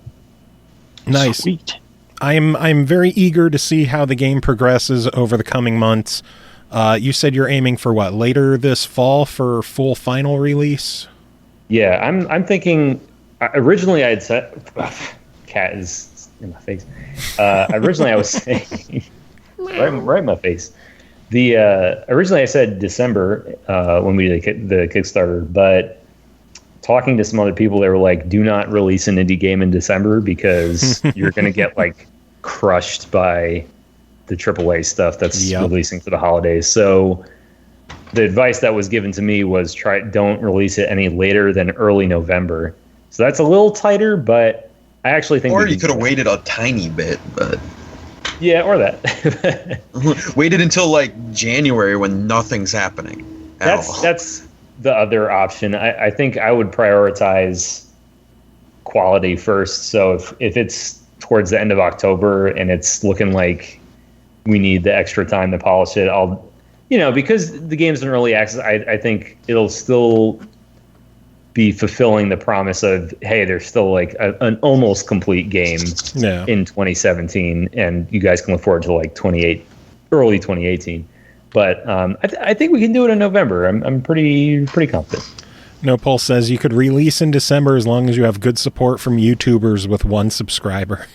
Nice.
Sweet.
I'm very eager to see how the game progresses over the coming months. You said you're aiming for what, later this fall for full final release?
Yeah, I'm thinking. Originally, I had said, cat is in my face. Originally, I was saying right in my face. Originally I said December when we did the Kickstarter, but talking to some other people, they were like, "Do not release an indie game in December because you're going to get like crushed by the AAA stuff that's releasing for the holidays." So the advice that was given to me was don't release it any later than early November. So that's a little tighter, but I actually think.
Or you could have waited a tiny bit, but.
Yeah, or that.
Waited until like January when nothing's happening.
That's the other option. I think I would prioritize quality first. So if it's towards the end of October and it's looking like we need the extra time to polish it, I'll, because the game's in early access, I think it'll still be fulfilling the promise of, hey, there's still like an almost complete game in 2017, and you guys can look forward to like early 2018. But I think we can do it in November. I'm pretty confident.
No Pulse says you could release in December as long as you have good support from YouTubers with 1 subscriber.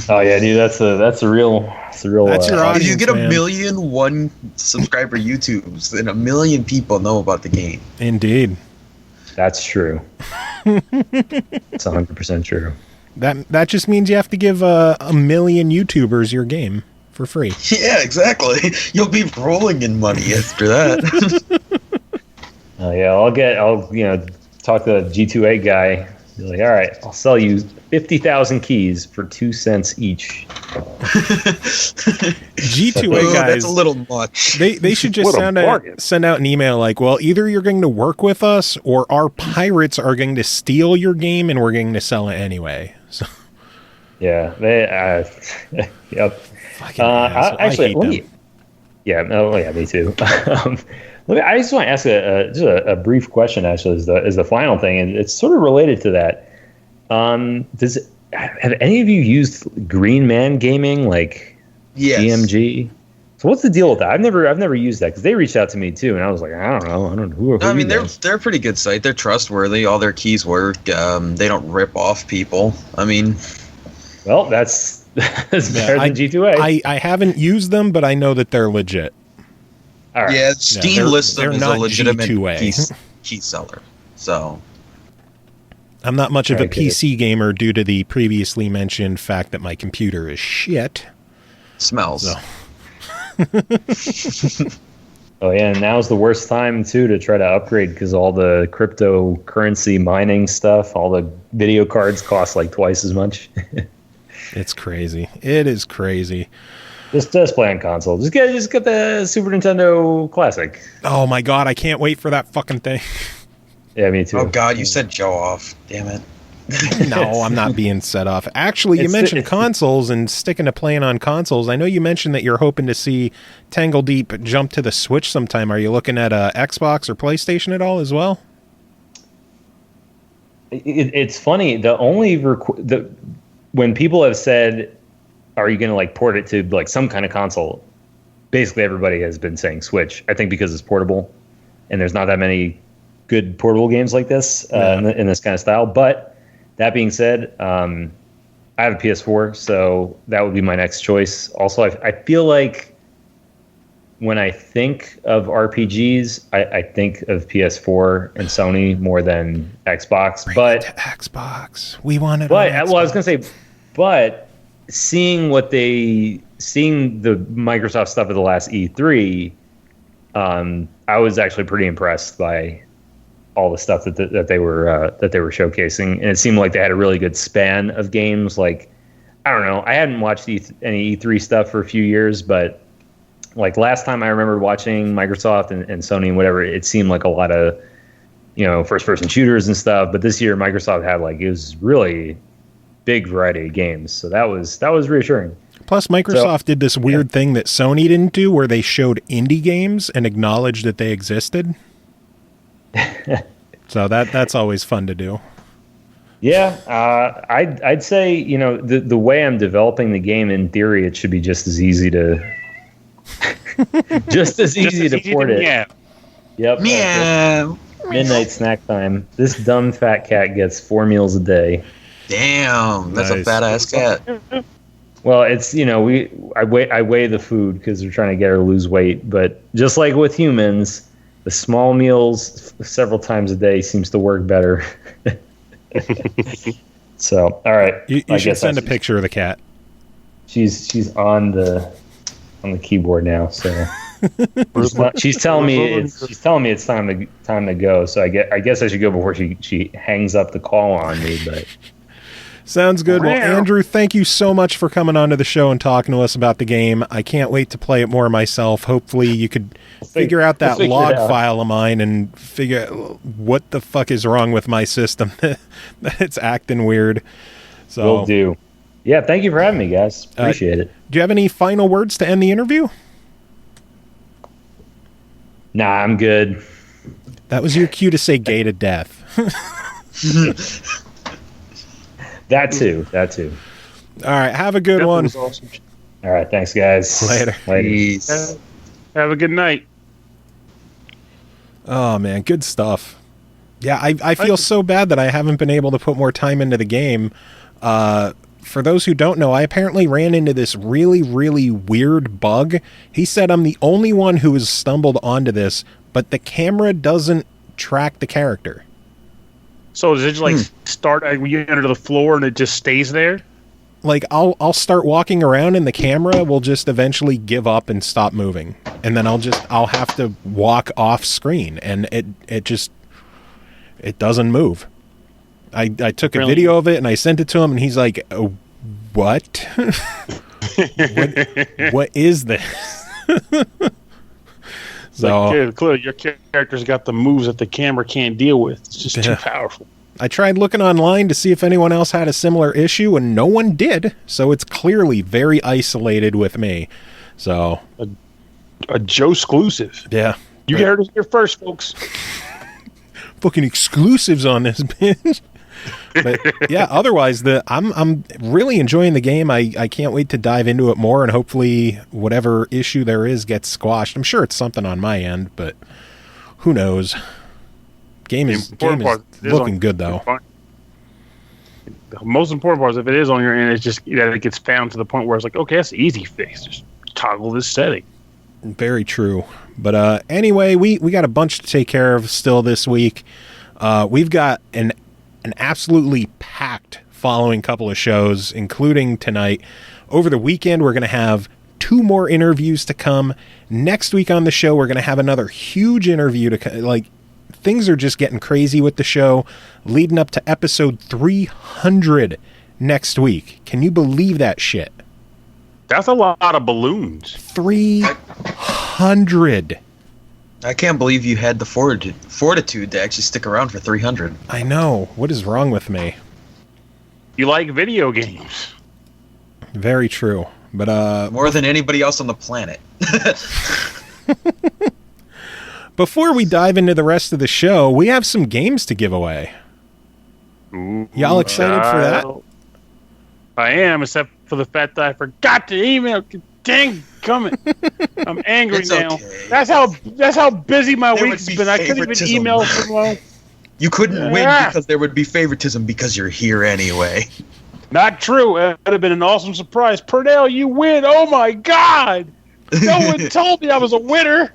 Oh yeah, dude, that's a real. That's your
audience. If you get
man.
1 million 1 subscriber YouTubes, then 1 million people know about the game.
Indeed.
That's true. It's 100% true.
That just means you have to give 1 million YouTubers your game for free.
Yeah, exactly. You'll be rolling in money after that.
Yeah, I'll talk to the G2A guy. Be like, all right, I'll sell you 50,000 keys for 2 cents each.
G2A guys,
that's a little much.
They should just send out an email like, well, either you're going to work with us or our pirates are going to steal your game and we're going to sell it anyway. So.
Yeah, they. Yep.
Actually,
me too. I just want to ask a brief question. Actually, is the final thing, and it's sort of related to that. Have any of you used Green Man Gaming, like GMG? So what's the deal with that? I've never used that because they reached out to me too, and I was like, I don't know who.
I mean, they're a pretty good site. They're trustworthy. All their keys work. They don't rip off people. I mean,
well, that's better than G2A.
I haven't used them, but I know that they're legit.
All right. Yeah, Steam lists them as a legitimate
G2A.
key seller. So
I'm not much of a PC gamer due to the previously mentioned fact that my computer is shit.
Smells.
Well, Oh yeah, and now's the worst time too to try to upgrade because all the cryptocurrency mining stuff, all the video cards cost like twice as much.
It's crazy. It is crazy.
Just play on console. Just get the Super Nintendo Classic.
Oh my god, I can't wait for that fucking thing.
Yeah, me too.
Oh god, you said Joe off. Damn it.
No, I'm not being set off. Actually, you mentioned consoles and sticking to playing on consoles. I know you mentioned that you're hoping to see Tangledeep jump to the Switch sometime. Are you looking at Xbox or PlayStation at all as well?
It's funny. The only when people have said, "Are you going to like port it to like some kind of console?" Basically, everybody has been saying Switch. I think because it's portable, and there's not that many good portable games like this in this kind of style. But that being said, I have a PS4, so that would be my next choice. Also, I feel like when I think of RPGs, I think of PS4 and Sony more than Xbox.
Bring it to Xbox. We want it.
But well, I was gonna say, but seeing the Microsoft stuff at the last E3, I was actually pretty impressed by all the stuff that they were showcasing, and it seemed like they had a really good span of games. Like, I don't know, I hadn't watched any E3 stuff for a few years, but like last time I remember watching Microsoft and Sony and whatever, it seemed like a lot of first-person shooters and stuff. But this year Microsoft had it was really big variety of games, so that was reassuring.
Plus, Microsoft did this weird thing that Sony didn't do, where they showed indie games and acknowledged that they existed. So that's always fun to do.
Yeah, I'd say the way I'm developing the game, in theory, it should be just as easy to port it.
Yeah.
Yep.
Meow.
Midnight snack time. This dumb fat cat gets 4 meals a day.
Damn, that's a
Nice.
fat ass cat.
Well, it's I weigh the food because we're trying to get her to lose weight, but just like with humans, the small meals several times a day seems to work better. So, all right.
You should send a picture of the cat.
She's on the keyboard now. So she's telling me it's time to go. So I guess I should go before she hangs up the call on me. But
Sounds good. Well, Andrew, thank you so much for coming onto the show and talking to us about the game. I can't wait to play it more myself. Hopefully you could figure out that log file of mine and figure out what the fuck is wrong with my system. It's acting weird. So
will do. Yeah, thank you for having me, guys. Appreciate it.
Do you have any final words to end the interview?
Nah, I'm good.
That was your cue to say gay to death.
That too.
All right, have a good
That
one.
was awesome.
All right, thanks, guys.
Later.
Peace.
Have a good night.
Oh, man, good stuff. Yeah, I feel so bad that I haven't been able to put more time into the game. For those who don't know, I apparently ran into this really, really weird bug. He said I'm the only one who has stumbled onto this, but the camera doesn't track the character.
So does it just start when you enter the floor and it just stays there?
Like I'll start walking around and the camera will just eventually give up and stop moving, and then I'll have to walk off screen, and it doesn't move. I took a video of it and I sent it to him, and he's like, oh, "What? what is this?" So
clearly your character's got the moves that the camera can't deal with. It's just too powerful.
I tried looking online to see if anyone else had a similar issue, and no one did. So it's clearly very isolated with me. So
A Joe exclusive.
yeah,
You heard it here first, folks.
fucking exclusives on this bitch. But yeah, otherwise I'm really enjoying the game. I can't wait to dive into it more, and hopefully whatever issue there is gets squashed. I'm sure it's something on my end, but who knows? Game is looking good though.
The most important part is if it is on your end, it's just it gets found to the point where it's like, okay, that's an easy fix. Just toggle this setting.
Very true. But anyway, we got a bunch to take care of still this week. We've got an absolutely packed following couple of shows, including tonight. Over the weekend, we're going to have 2 more interviews to come. Next week on the show, we're going to have another huge interview to things are just getting crazy with the show, leading up to episode 300 next week. Can you believe that shit?
That's a lot of balloons.
300.
I can't believe you had the fortitude to actually stick around for 300.
I know. What is wrong with me?
You like video games.
Very true. But
more than anybody else on the planet.
Before we dive into the rest of the show, we have some games to give away.
Ooh,
y'all excited for that?
I am, except for the fact that I forgot to email. Dang, coming! I'm angry now.
Okay.
That's how busy my
There
week's
would be
been. I couldn't even
favoritism.
email someone.
You couldn't win because there would be favoritism because you're here anyway.
Not true. It would have been an awesome surprise. Pernell, you win! Oh my God! No one told me I was a winner.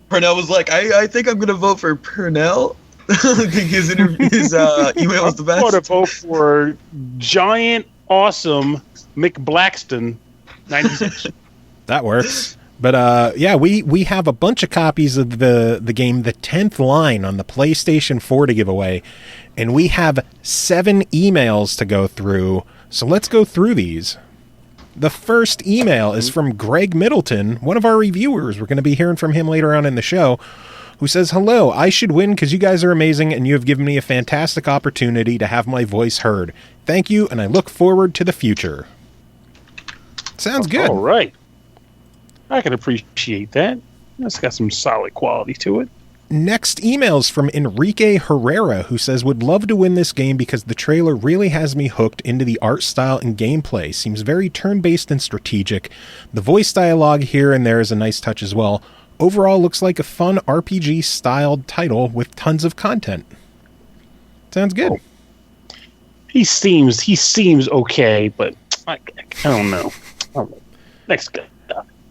Pernell was like, I think I'm going to vote for Pernell. I think his email was the best.
I'm going to vote for giant, awesome McBlackston 96.
That works. But yeah, we have a bunch of copies of the game The 10th Line on the PlayStation 4 to give away, and we have 7 emails to go through. So let's go through these. The first email is from Greg Middleton, one of our reviewers. We're going to be hearing from him later on in the show, who says, "Hello, I should win because you guys are amazing and you have given me a fantastic opportunity to have my voice heard. Thank you, and I look forward to the future." Sounds good.
All right. I can appreciate that. That's got some solid quality to it.
Next email's from Enrique Herrera, who says, "Would love to win this game because the trailer really has me hooked into the art style and gameplay. Seems very turn-based and strategic. The voice dialogue here and there is a nice touch as well. Overall, looks like a fun RPG-styled title with tons of content." Sounds good.
Oh. He seems okay, but I don't know. Next guy.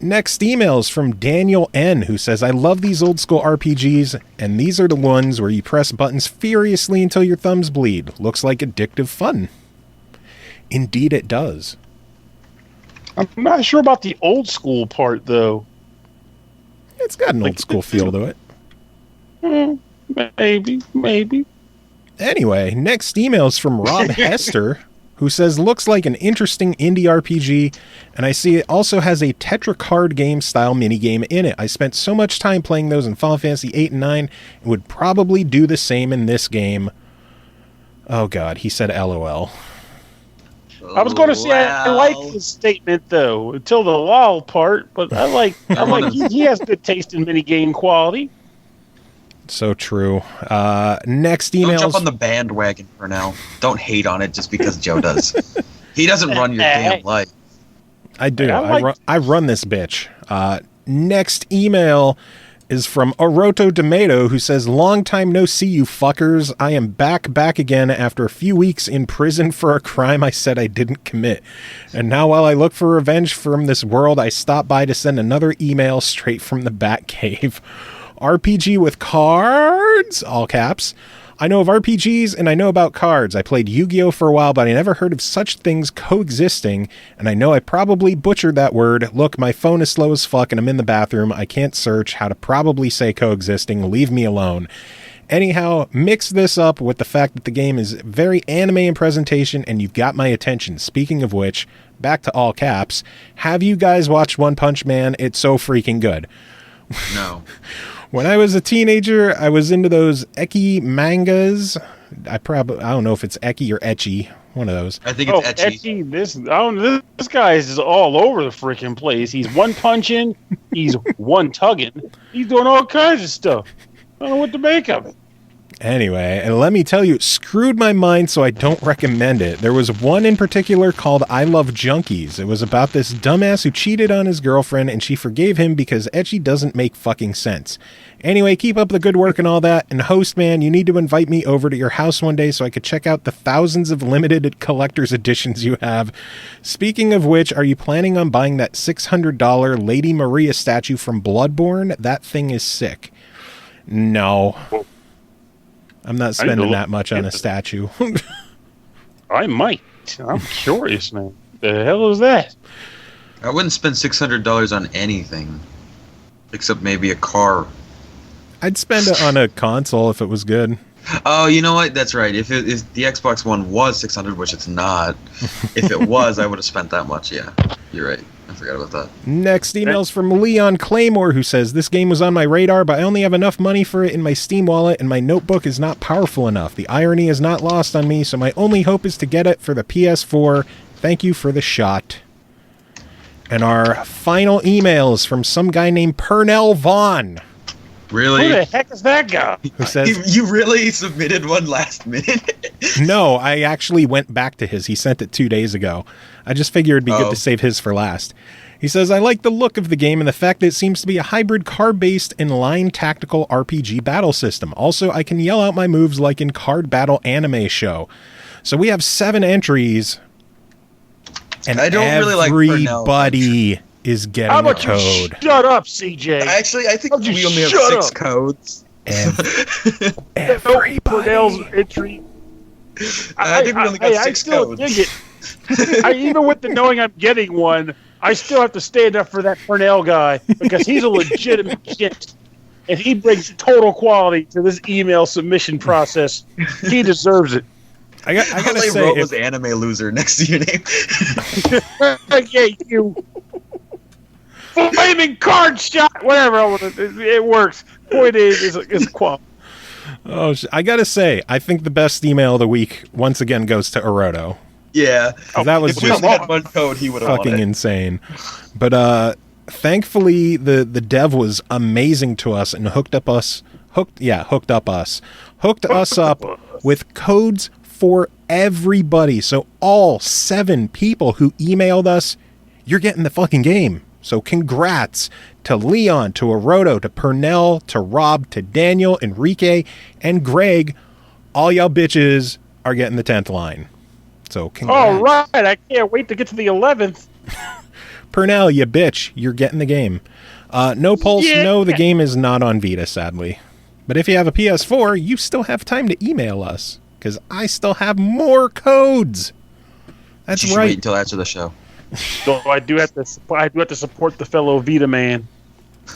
Next email is from Daniel N., who says, "I love these old school RPGs, and these are the ones where you press buttons furiously until your thumbs bleed. Looks like addictive fun." Indeed it does.
I'm not sure about the old school part, though.
It's got an old school feel to it.
Maybe.
Anyway, next email is from Rob Hester, who says, "Looks like an interesting indie RPG, and I see it also has a Tetra card game style minigame in it. I spent so much time playing those in Final Fantasy 8 and 9, and would probably do the same in this game." Oh god, he said LOL.
I was going to say I like his statement though, until the LOL part, but I like he has good taste in minigame quality.
So true. Next email.
Don't jump on the bandwagon for now. Don't hate on it just because Joe does. He doesn't run your damn life.
I do. I run this bitch. Next email is from Oroto Tomato, who says, "Long time no see, you fuckers. I am back again after a few weeks in prison for a crime I said I didn't commit. And now while I look for revenge from this world, I stop by to send another email straight from the Batcave. RPG with cards," all caps. "I know of RPGs and I know about cards. I played Yu-Gi-Oh! For a while, but I never heard of such things coexisting, and I know I probably butchered that word. Look, my phone is slow as fuck and I'm in the bathroom. I can't search how to probably say coexisting. Leave me alone. Anyhow, mix this up with the fact that the game is very anime in presentation and you've got my attention. Speaking of which, back to all caps, have you guys watched One Punch Man? It's so freaking good."
No.
When I was a teenager, I was into those ecchi mangas. I don't know if it's ecchi or ecchi, one of those.
I think it's ecchi.
This guy is all over the freaking place. He's one punching, he's one tugging, he's doing all kinds of stuff. I don't know what to make of it.
Anyway, and let me tell you, it screwed my mind, so I don't recommend it. There was one in particular called I Love Junkies. It was about this dumbass who cheated on his girlfriend, and she forgave him because ecchi doesn't make fucking sense. Anyway, keep up the good work and all that, and host man, you need to invite me over to your house one day so I could check out the thousands of limited collector's editions you have. Speaking of which, are you planning on buying that $600 Lady Maria statue from Bloodborne? That thing is sick. No. I'm not spending that much on a statue.
I might. I'm curious now. The hell is that?
I wouldn't spend $600 on anything, except maybe a car.
I'd spend it on a console if it was good.
Oh, you know what? That's right. If the Xbox One was 600, which it's not, if it was, I would have spent that much. Yeah, you're right. I forgot about that.
Next email's from Leon Claymore, who says, this game was on my radar, but I only have enough money for it in my Steam wallet, and my notebook is not powerful enough. The irony is not lost on me, so my only hope is to get it for the PS4. Thank you for the shot. And our final email is from some guy named Pernell Vaughan.
Really?
Who the heck is that guy?
Who says,
You really submitted one last minute?
no, I actually went back to his. He sent it 2 days ago. I just figured it'd be good to save his for last. He says, I like the look of the game and the fact that it seems to be a hybrid card-based inline tactical RPG battle system. Also, I can yell out my moves like in Card Battle Anime Show. So we have 7 entries, and
I don't really like
everybody is getting
How
a
about you
code.
shut up, CJ?
Actually, I think
How'd you
we only have
shut
6
up?
codes.
Everybody.
Pernell's entry.
I think we only got 6
still
codes.
dig it. Even with the knowing I'm getting one, I still have to stand up for that Pernell guy because he's a legitimate shit. And he brings total quality to this email submission process. He deserves it.
I gotta
All
say,
wrote was anime loser next to your name.
Yeah, you. Flaming card shot, whatever. It works. Point is quality.
I gotta say, I think the best email of the week once again goes to Oroto.
Yeah.
That was
If we
just
only had one code, he would have
fucking
won it.
insane. But thankfully the dev was amazing to us and hooked us up with codes for everybody. So all 7 people who emailed us, you're getting the fucking game. So congrats to Leon, to Oroto, to Pernell, to Rob, to Daniel, Enrique, and Greg. All y'all bitches are getting the 10th line. So congrats.
All right, I can't wait to get to the 11th.
Pernell, you bitch, you're getting the game. No Pulse,
Yeah.
no, the game is not on Vita, sadly. But if you have a PS4, you still have time to email us, because I still have more codes. That's
You should
right.
wait until after the show.
So I do have to support the fellow Vita man.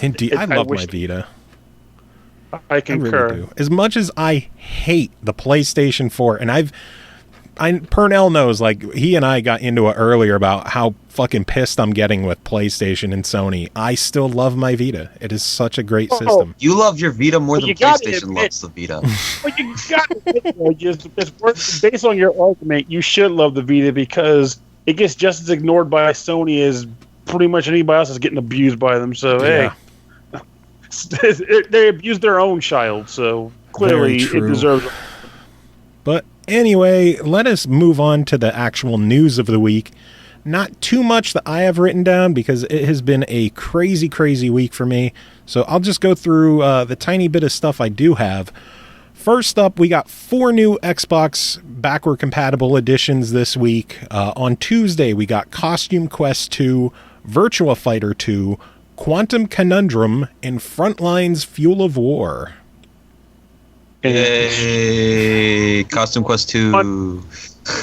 Indeed, I
I
love
wish-
my Vita.
I
I
concur.
really do. As much as I hate the PlayStation 4, and Pernell knows, like, he and I got into it earlier about how fucking pissed I'm getting with PlayStation and Sony. I still love my Vita. It is such a great system.
You love your Vita more
Well,
than
you gotta
PlayStation
admit-
loves the Vita.
Well, you got to admit, though, based on your argument, you should love the Vita because it gets just as ignored by Sony as pretty much anybody else is getting abused by them. So
Yeah.
hey, they abused their own child, so clearly
Very
it
true.
deserves.
But anyway, let us move on to the actual news of the week. Not too much that I have written down because it has been a crazy, crazy week for me. So I'll just go through the tiny bit of stuff I do have. First up, we got 4 new Xbox backward compatible editions this week. On Tuesday, we got Costume Quest 2, Virtua Fighter 2, Quantum Conundrum, and Frontlines Fuel of War.
Yay! Costume Quest 2.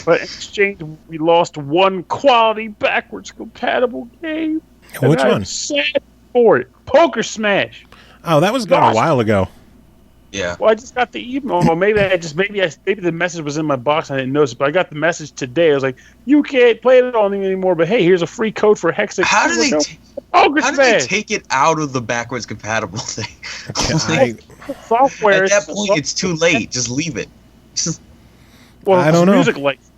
But in exchange, we lost one quality backwards compatible game.
Which
and I'm
one?
sad for it. Poker Smash.
Oh, that was gone a while ago.
Yeah.
Well, I just got the email. Well, maybe the message was in my box. And I didn't notice it, but I got the message today. I was like, "You can't play it on anymore." But hey, here's a free code for Hexa.
How do they
Poker
How did they
Smash
take it out of the backwards compatible thing?
I
software?
At that point, it's too late. Just leave it.
Well,
I don't know.
Music license.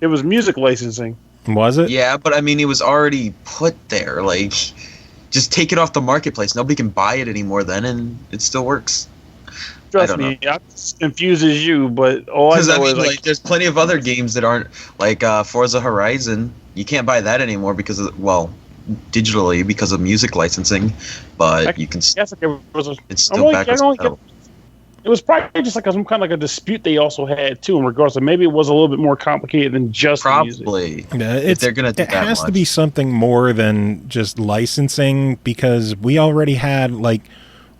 It was music licensing.
Was it?
Yeah, but I mean, it was already put there. Like, just take it off the marketplace. Nobody can buy it anymore then, and it still works.
Trust
don't
me, I'm as confused as you, but all I
Because
know
I mean,
is
like, there's plenty of other games that aren't like Forza Horizon. You can't buy that anymore because of digitally because of music licensing, but you can.
Yes, like it was.
It's still backwards compatible.
It was probably just like some kind of like a dispute they also had too in regards to maybe it was a little bit more complicated than just the music.
Probably.
Yeah,
If they're gonna do
it
that
has to
much.
be something more than just licensing because we already had like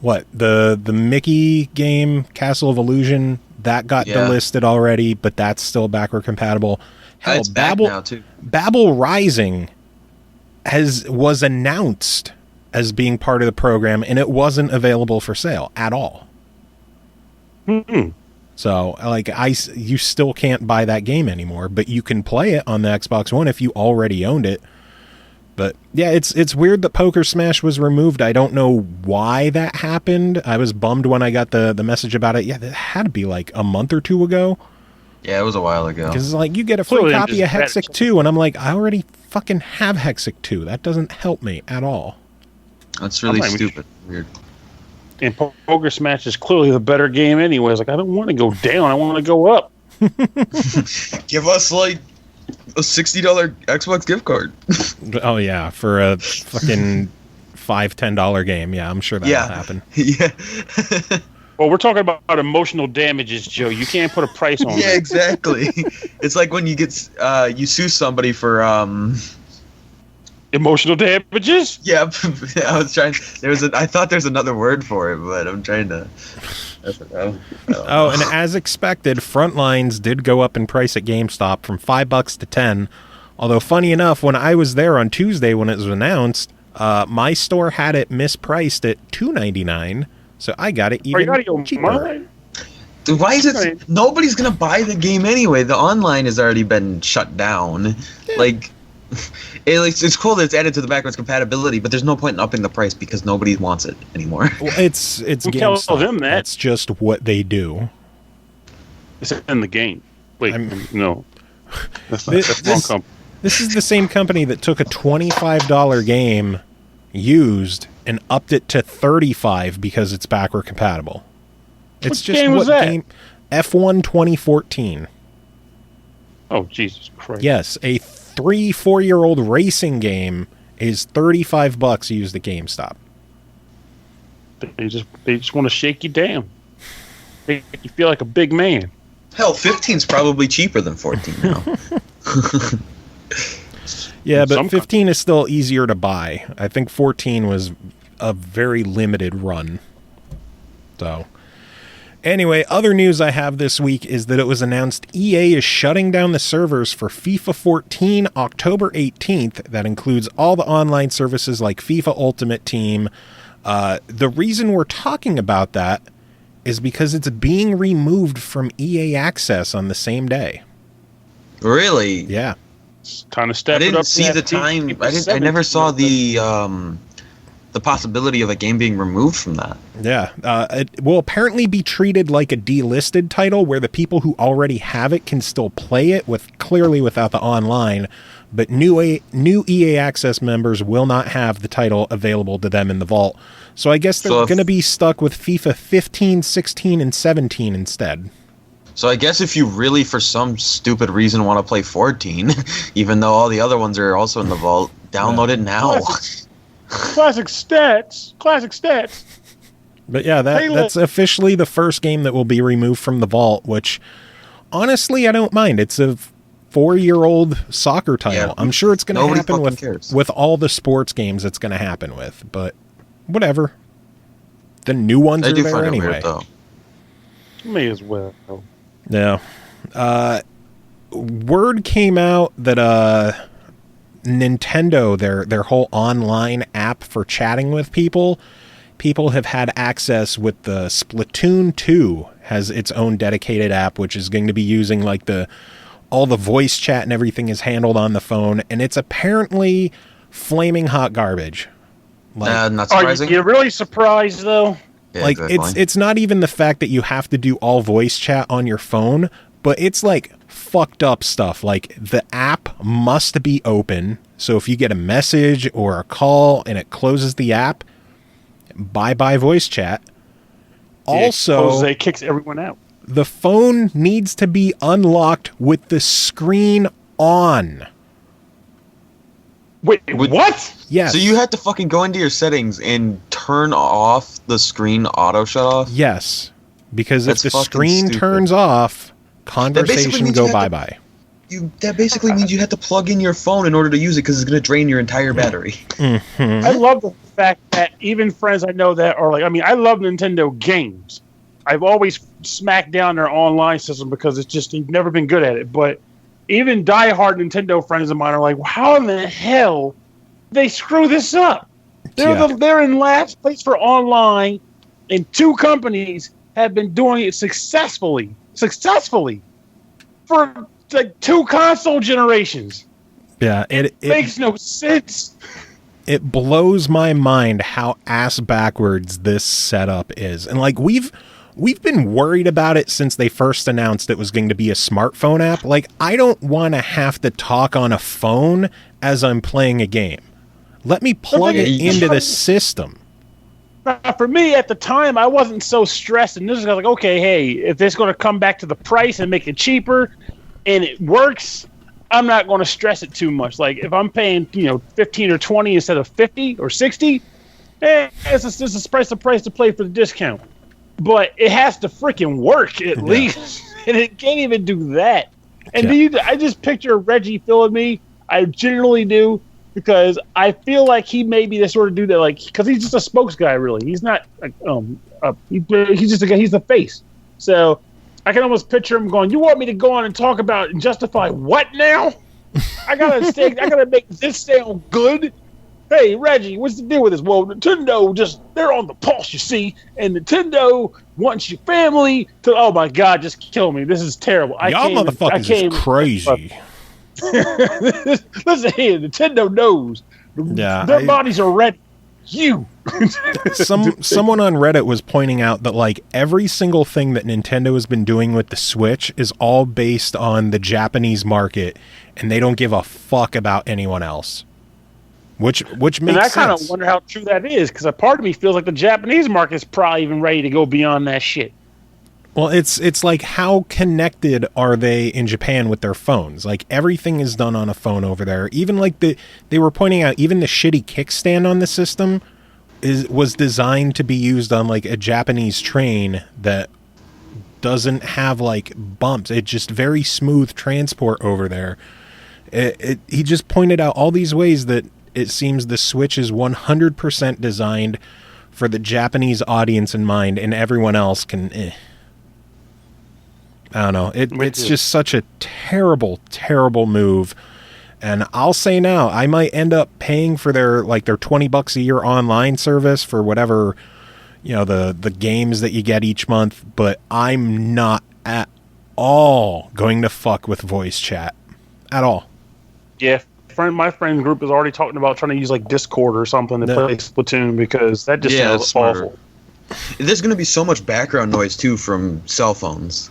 the Mickey game Castle of Illusion that got delisted already, but that's still backward compatible. Hell,
It's back now too.
Babel Rising was announced as being part of the program, and it wasn't available for sale at all. So, like, you still can't buy that game anymore, but you can play it on the Xbox One if you already owned it. But yeah, it's weird that Poker Smash was removed. I don't know why that happened. I was bummed when I got the message about it. Yeah, that had to be like a month or two ago.
Yeah, it was a while ago.
Because it's like, you get a free copy of Hexic 2, and I'm like, I already fucking have Hexic 2. That doesn't help me at all.
That's really stupid. Weird.
And Poker Smash is clearly the better game anyway. It's like, I don't want to go down. I want to go up.
Give us like a $60 Xbox gift card.
Oh, yeah, for a fucking $5-10 game. Yeah, I'm sure that'll happen.
Yeah.
Well, we're talking about emotional damages, Joe. You can't put a price on it.
Yeah, exactly. It's like when you get you sue somebody for
emotional damages?
Yeah, I was trying. I thought there's another word for it, but I'm trying to.
Oh, and as expected, Frontlines did go up in price at GameStop from $5 to $10. Although, funny enough, when I was there on Tuesday when it was announced, my store had it mispriced at $2.99, so I got it even cheaper.
Dude, why is it? Nobody's gonna buy the game anyway. The online has already been shut down. Yeah. Like. It's cool that it's added to the backwards compatibility, but there's no point in upping the price because nobody wants it anymore.
Well, it's GameStop.
Them that.
That's just what they do.
It's in the game. Wait, no. That's wrong company.
This is the same company that took a $25 game used and upped it to $35 because it's backward compatible. It's
what game was that?
F1 2014.
Oh, Jesus Christ.
Yes, a 3-4-year-old racing game is $35 used at GameStop.
They just want to shake you down. Make you feel like a big man.
Hell, 15's probably cheaper than 14 now.
Yeah, but 15 is still easier to buy. I think 14 was a very limited run. So, anyway, other news I have this week is that it was announced EA is shutting down the servers for FIFA 14 October 18th. That includes all the online services like FIFA Ultimate Team. The reason we're talking about that is because it's being removed from EA Access on the same day.
Really?
Yeah.
Kind of step
I
it
didn't
up.
see the time. I never saw the possibility of a game being removed from that.
Yeah. It will apparently be treated like a delisted title where the people who already have it can still play it clearly without the online, but new EA Access members will not have the title available to them in the vault. So I guess they're going to be stuck with FIFA 15, 16, and 17 instead.
So I guess if you really, for some stupid reason, want to play 14, even though all the other ones are also in the vault, download it now.
Classic stats.
But yeah, that's officially the first game that will be removed from the vault, which, honestly, I don't mind. It's a 4-year-old soccer title. Yeah, I'm sure it's going to happen with all the sports games it's going to happen with, but whatever. The new ones are there anyway.
Weird,
may as well.
Yeah. Word came out that Nintendo, their whole online app for chatting with people have had access with the Splatoon 2 has its own dedicated app, which is going to be using like all the voice chat and everything is handled on the phone, and it's apparently flaming hot garbage.
Not surprising.
Are you really surprised though?
Yeah,
like it's not even the fact that you have to do all voice chat on your phone, but it's like fucked up stuff. Like the app must be open, so if you get a message or a call and it closes the app, bye voice chat. Also,
it kicks everyone out.
The phone needs to be unlocked with the screen on.
Wait, what?
Yes.
So you had to fucking go into your settings and turn off the screen auto shut off?
Yes. Because if the screen turns off, conversation go bye-bye.
That basically means you have to plug in your phone in order to use it because it's going to drain your entire battery.
Mm-hmm.
I love the fact that even friends I know that are like, I mean, I love Nintendo games. I've always smacked down their online system because it's just, they've never been good at it. But even diehard Nintendo friends of mine are like, how in the hell they screw this up. They're in last place for online, and two companies have been doing it successfully for like 2 console generations.
Yeah, it
makes no sense.
It blows my mind how ass backwards this setup is. And like we've been worried about it since they first announced it was going to be a smartphone app. Like, I don't want to have to talk on a phone as I'm playing a game. Let me plug it into the system.
For me, at the time, I wasn't so stressed. And this is like, okay, hey, if this is going to come back to the price and make it cheaper and it works, I'm not going to stress it too much. Like, if I'm paying, 15 or 20 instead of 50 or 60, this is the price to play for the discount. But it has to freaking work at least, and it can't even do that. And I just picture Reggie feeling me. I generally do, because I feel like he may be the sort of dude that, like, because he's just a spokes guy, really. He's not like he's just a guy. He's the face. So I can almost picture him going, "You want me to go on and talk about and justify what now? I gotta make this sound good." Hey, Reggie, what's the deal with this? Well, Nintendo they're on the pulse, you see, and Nintendo wants your family to, oh my God, just kill me. This is terrible.
Y'all motherfuckers is crazy.
Listen here, Nintendo knows. Their bodies are ready.
Someone on Reddit was pointing out that like every single thing that Nintendo has been doing with the Switch is all based on the Japanese market, and they don't give a fuck about anyone else. Which makes sense.
And I kind of wonder how true that is, because a part of me feels like the Japanese market is probably even ready to go beyond that shit.
Well, it's like, how connected are they in Japan with their phones? Like, everything is done on a phone over there. Even like they were pointing out, even the shitty kickstand on the system was designed to be used on like a Japanese train that doesn't have like bumps. It's just very smooth transport over there. He just pointed out all these ways that it seems the Switch is 100% designed for the Japanese audience in mind, and everyone else can. I don't know. It's just such a terrible, terrible move. And I'll say now, I might end up paying for their $20 a year online service for whatever, the games that you get each month. But I'm not at all going to fuck with voice chat at all.
Yeah. My friend group is already talking about trying to use like Discord or something to play Splatoon, because that just sounds awful.
There's going to be so much background noise too from cell phones.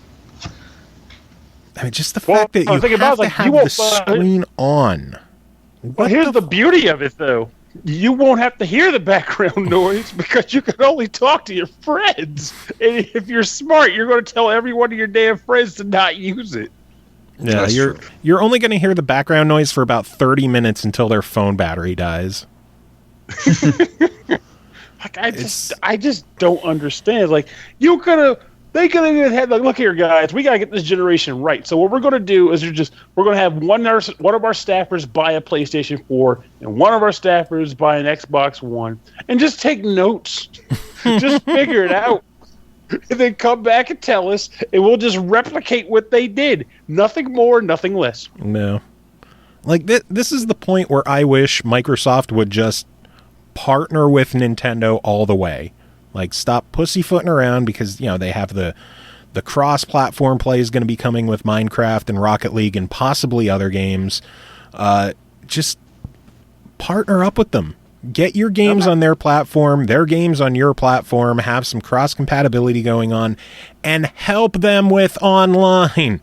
I mean, just the fact that you have to have the screen on.
Well, here's the beauty of it, though. You won't have to hear the background noise because you can only talk to your friends. And if you're smart, you're going to tell every one of your damn friends to not use it.
Yeah, you're only going to hear the background noise for about 30 minutes until their phone battery dies.
I just don't understand. Like, they could have had, like, look here, guys, we got to get this generation right. So what we're going to do is we're going to have one of our staffers buy a PlayStation 4 and one of our staffers buy an Xbox One, and just take notes. Just figure it out. And then come back and tell us, and we'll just replicate what they did. Nothing more, nothing less.
No. Like, this is the point where I wish Microsoft would just partner with Nintendo all the way. Like, stop pussyfooting around, because, they have the cross-platform play is going to be coming with Minecraft and Rocket League and possibly other games. Just partner up with them. Get your games on their platform, their games on your platform, have some cross-compatibility going on, and help them with online.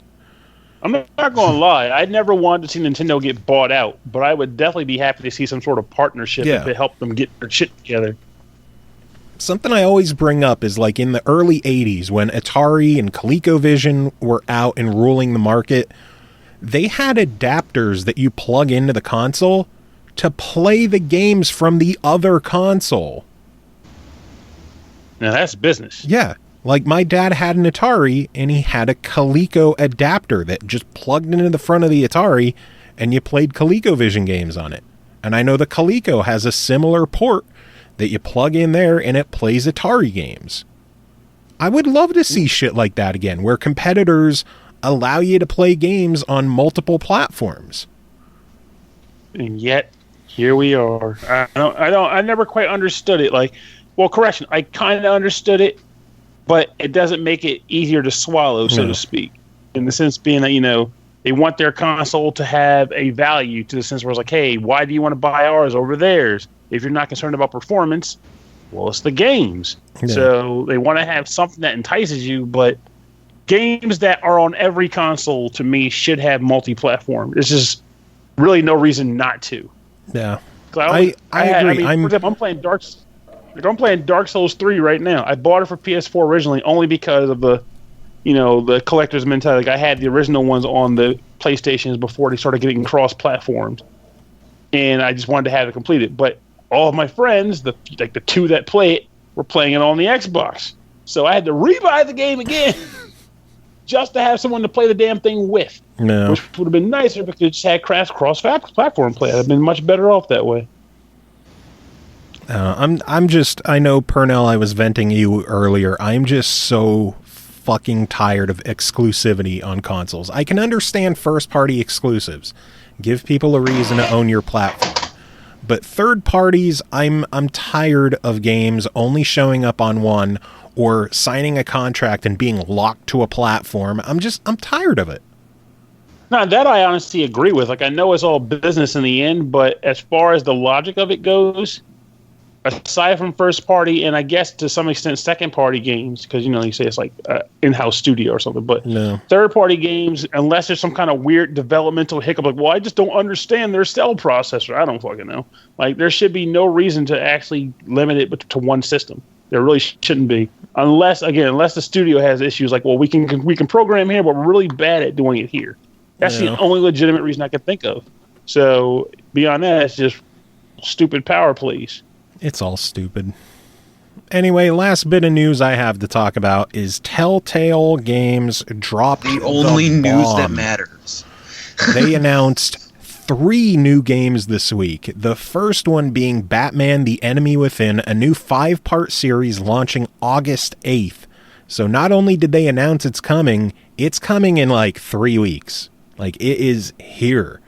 I'm not going to lie. I never wanted to see Nintendo get bought out, but I would definitely be happy to see some sort of partnership to help them get their shit together.
Something I always bring up is, like, in the early 80s, when Atari and ColecoVision were out and ruling the market, they had adapters that you plug into the console to play the games from the other console.
Now that's business.
Yeah. Like, my dad had an Atari, and he had a Coleco adapter that just plugged into the front of the Atari, and you played ColecoVision games on it. And I know the Coleco has a similar port that you plug in there, and it plays Atari games. I would love to see shit like that again, where competitors allow you to play games on multiple platforms.
And yet, Here we are. I never quite understood it. Like, well, correction, I kind of understood it, but it doesn't make it easier to swallow, so to speak. In the sense being that, they want their console to have a value, to the sense where it's like, hey, why do you want to buy ours over theirs? If you're not concerned about performance, well, it's the games. Yeah. So they want to have something that entices you, but games that are on every console, to me, should have multi-platform. There's just really no reason not to.
Yeah,
I agree. For example, I'm playing Dark Souls 3 right now. I bought it for PS4 originally only because of the collector's mentality. Like, I had the original ones on the PlayStations before they started getting cross-platformed, and I just wanted to have it completed. But all of my friends, the two that play it, were playing it on the Xbox, so I had to rebuy the game again just to have someone to play the damn thing with. No. Which would have been nicer because it just had cross-platform play. I'd have been much better off that way.
I know, Pernell, I was venting you earlier. I'm just so fucking tired of exclusivity on consoles. I can understand first-party exclusives. Give people a reason to own your platform. But third parties, I'm tired of games only showing up on one or signing a contract and being locked to a platform. I'm tired of it.
Now, that I honestly agree with. Like, I know it's all business in the end, but as far as the logic of it goes, aside from first party and I guess to some extent second party games, because you say it's like in-house studio or something, but third party games, unless there's some kind of weird developmental hiccup, like, well, I just don't understand their cell processor. I don't fucking know. Like, there should be no reason to actually limit it to one system. There really shouldn't be, unless the studio has issues like, well, we can program here, but we're really bad at doing it here. That's the only legitimate reason I can think of. So beyond that, it's just stupid power plays.
It's all stupid. Anyway, last bit of news I have to talk about is Telltale Games dropped the only news that matters. They announced 3 new games this week. The first one being Batman: The Enemy Within, a new 5-part series launching August 8th. So not only did they announce it's coming in like 3 weeks. Like, it is here.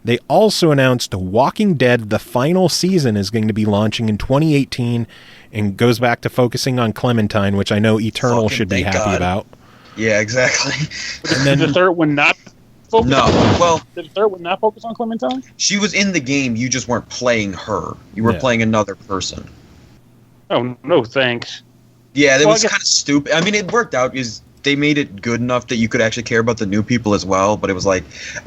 They also announced Walking Dead, the final season, is going to be launching in 2018 and goes back to focusing on Clementine, which I know Eternal should be happy about.
Yeah, exactly.
And then the third one not focus?
No. Well,
did the third one not focus on Clementine?
She was in the game. You just weren't playing her. You were playing another person.
Oh, no, thanks.
Yeah, it was kind of stupid. I mean, it worked out because they made it good enough that you could actually care about the new people as well, but it was like,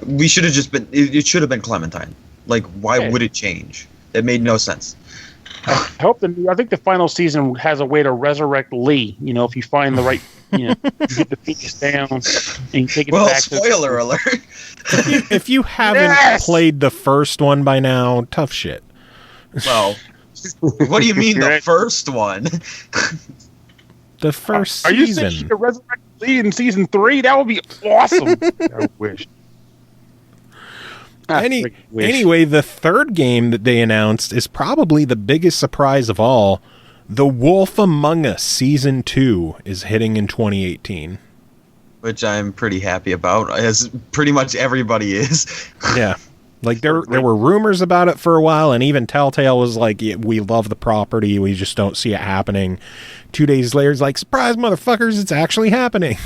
we should have just been, it should have been Clementine. Like, why would it change? It made no sense.
I think the final season has a way to resurrect Lee, if you find the right, get the Phoenix down and take it back.
Well, spoiler alert.
If you haven't played the first one by now, tough shit.
Well, what do you mean the first one?
The first season.
Are you saying you could resurrect Lee in season 3? That would be awesome. I wish.
Anyway, the third game that they announced is probably the biggest surprise of all. The Wolf Among Us Season 2 is hitting in 2018.
Which I'm pretty happy about, as pretty much everybody is.
Yeah. Like, there were rumors about it for a while, and even Telltale was like, we love the property, we just don't see it happening. 2 days later, it's like, surprise, motherfuckers, it's actually happening.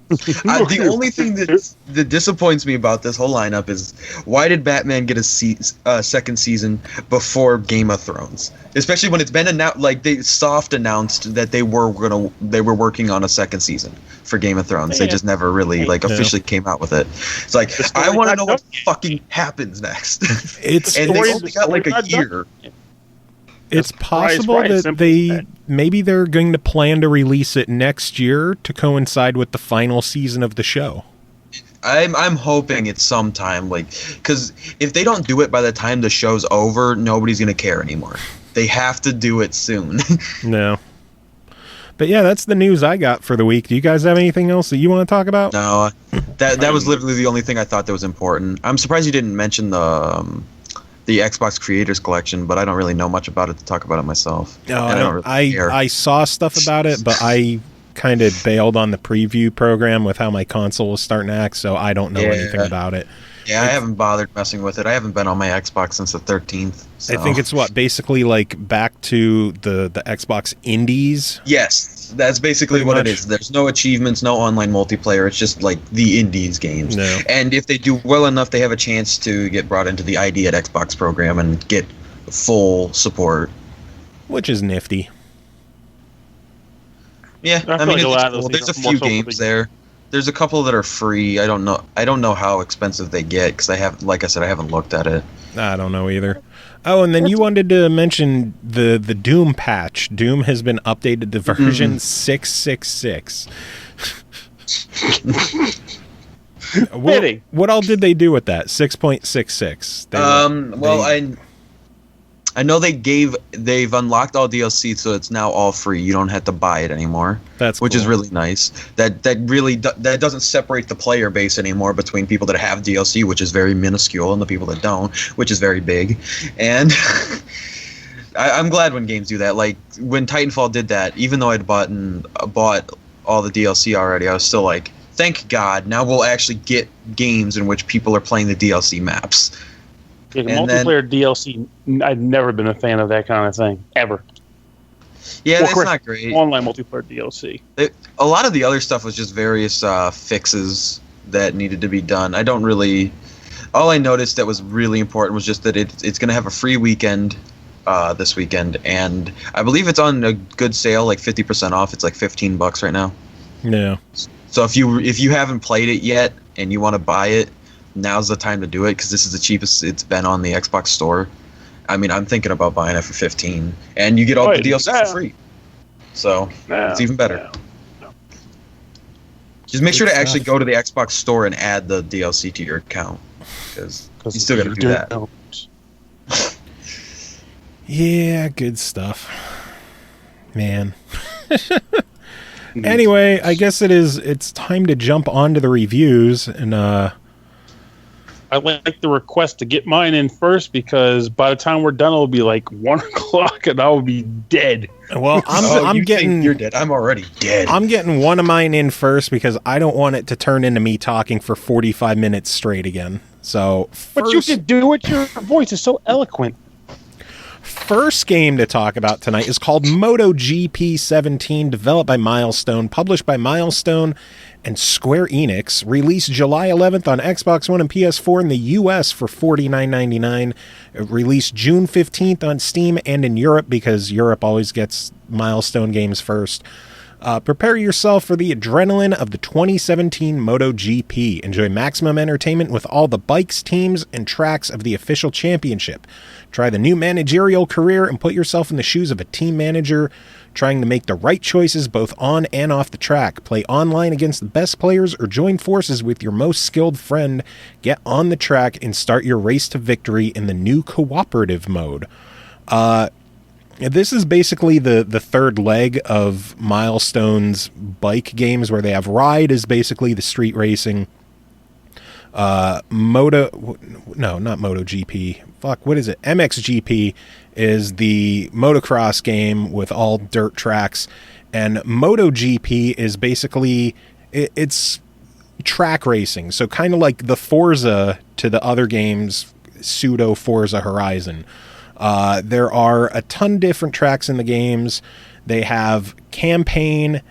The only thing that disappoints me about this whole lineup is, why did Batman get a second season before Game of Thrones? Especially when it's been announced, like, they soft announced that they were working on a second season for Game of Thrones. They just never really officially came out with it. It's like, I want to know what fucking happens next. And they only got like a year.
It's possible that maybe they're going to plan to release it next year to coincide with the final season of the show.
I'm hoping it's sometime, because if they don't do it by the time the show's over, nobody's going to care anymore. They have to do it soon.
No. But yeah, that's the news I got for the week. Do you guys have anything else that you want to talk about?
No, that was literally the only thing I thought that was important. I'm surprised you didn't mention the Xbox Creators Collection, but I don't really know much about it to talk about it myself.
No, I saw stuff about it, but I kind of bailed on the preview program with how my console was starting to act, so I don't know anything about it.
Yeah, I haven't bothered messing with it. I haven't been on my Xbox since the 13th. So.
I think it's basically like back to the Xbox Indies.
Yes, that's basically what it is. There's no achievements, no online multiplayer. It's just like the Indies games.
No.
And if they do well enough, they have a chance to get brought into the ID at Xbox program and get full support.
Which is nifty.
Yeah, I mean, there's a few games there. There's a couple that are free. I don't know how expensive they get because I haven't looked at it.
I don't know either. Oh, and then you wanted to mention the Doom patch. Doom has been updated to version 666. What all did they do with that? 6.66.
I know they've unlocked all DLC, so it's now all free. You don't have to buy it anymore. Which is really nice. That doesn't separate the player base anymore between people that have DLC, which is very minuscule, and the people that don't, which is very big. And I'm glad when games do that. Like when Titanfall did that, even though I'd bought all the DLC already, I was still like, thank God, now we'll actually get games in which people are playing the DLC maps.
Yeah, multiplayer DLC, I've never been a fan of that kind of thing, ever.
Yeah, that's not great.
Online multiplayer DLC.
A lot of the other stuff was just various fixes that needed to be done. All I noticed that was really important was just that it's going to have a free weekend this weekend, and I believe it's on a good sale, like 50% off. It's like $15 right now.
Yeah.
So if you haven't played it yet and you want to buy it, now's the time to do it because this is the cheapest it's been on the Xbox store. I mean, I'm thinking about buying it for $15, and you get all the DLC for free. So it's even better. Just make sure to actually go to the Xbox store and add the DLC to your account because you still got to do that.
Yeah, good stuff, man. Anyway, I guess it's time to jump onto the reviews, and
I'd like the request to get mine in first because by the time we're done, it'll be like 1 o'clock and I will be dead.
Well,
you're dead. I'm already dead.
I'm getting one of mine in first because I don't want it to turn into me talking for 45 minutes straight again. So,
but you can do it. Your voice is so eloquent.
First game to talk about tonight is called Moto GP 17, developed by Milestone, published by Milestone and Square Enix, released July 11th on Xbox One and PS4 in the US for $49.99, released June 15th on Steam and in Europe because Europe always gets Milestone games first. Prepare yourself for the adrenaline of the 2017 Moto GP. Enjoy maximum entertainment with all the bikes, teams, and tracks of the official championship. Try the new managerial career and put yourself in the shoes of a team manager, trying to make the right choices both on and off the track. Play online against the best players or join forces with your most skilled friend. Get on the track and start your race to victory in the new cooperative mode. This is basically the third leg of Milestone's bike games where they have Ride is basically the street racing. Not Moto GP. Fuck, what is it? MXGP is the motocross game with all dirt tracks, and Moto GP is basically it's track racing. So kind of like the Forza to the other games, pseudo Forza Horizon. There are a ton of different tracks in the games. They have campaign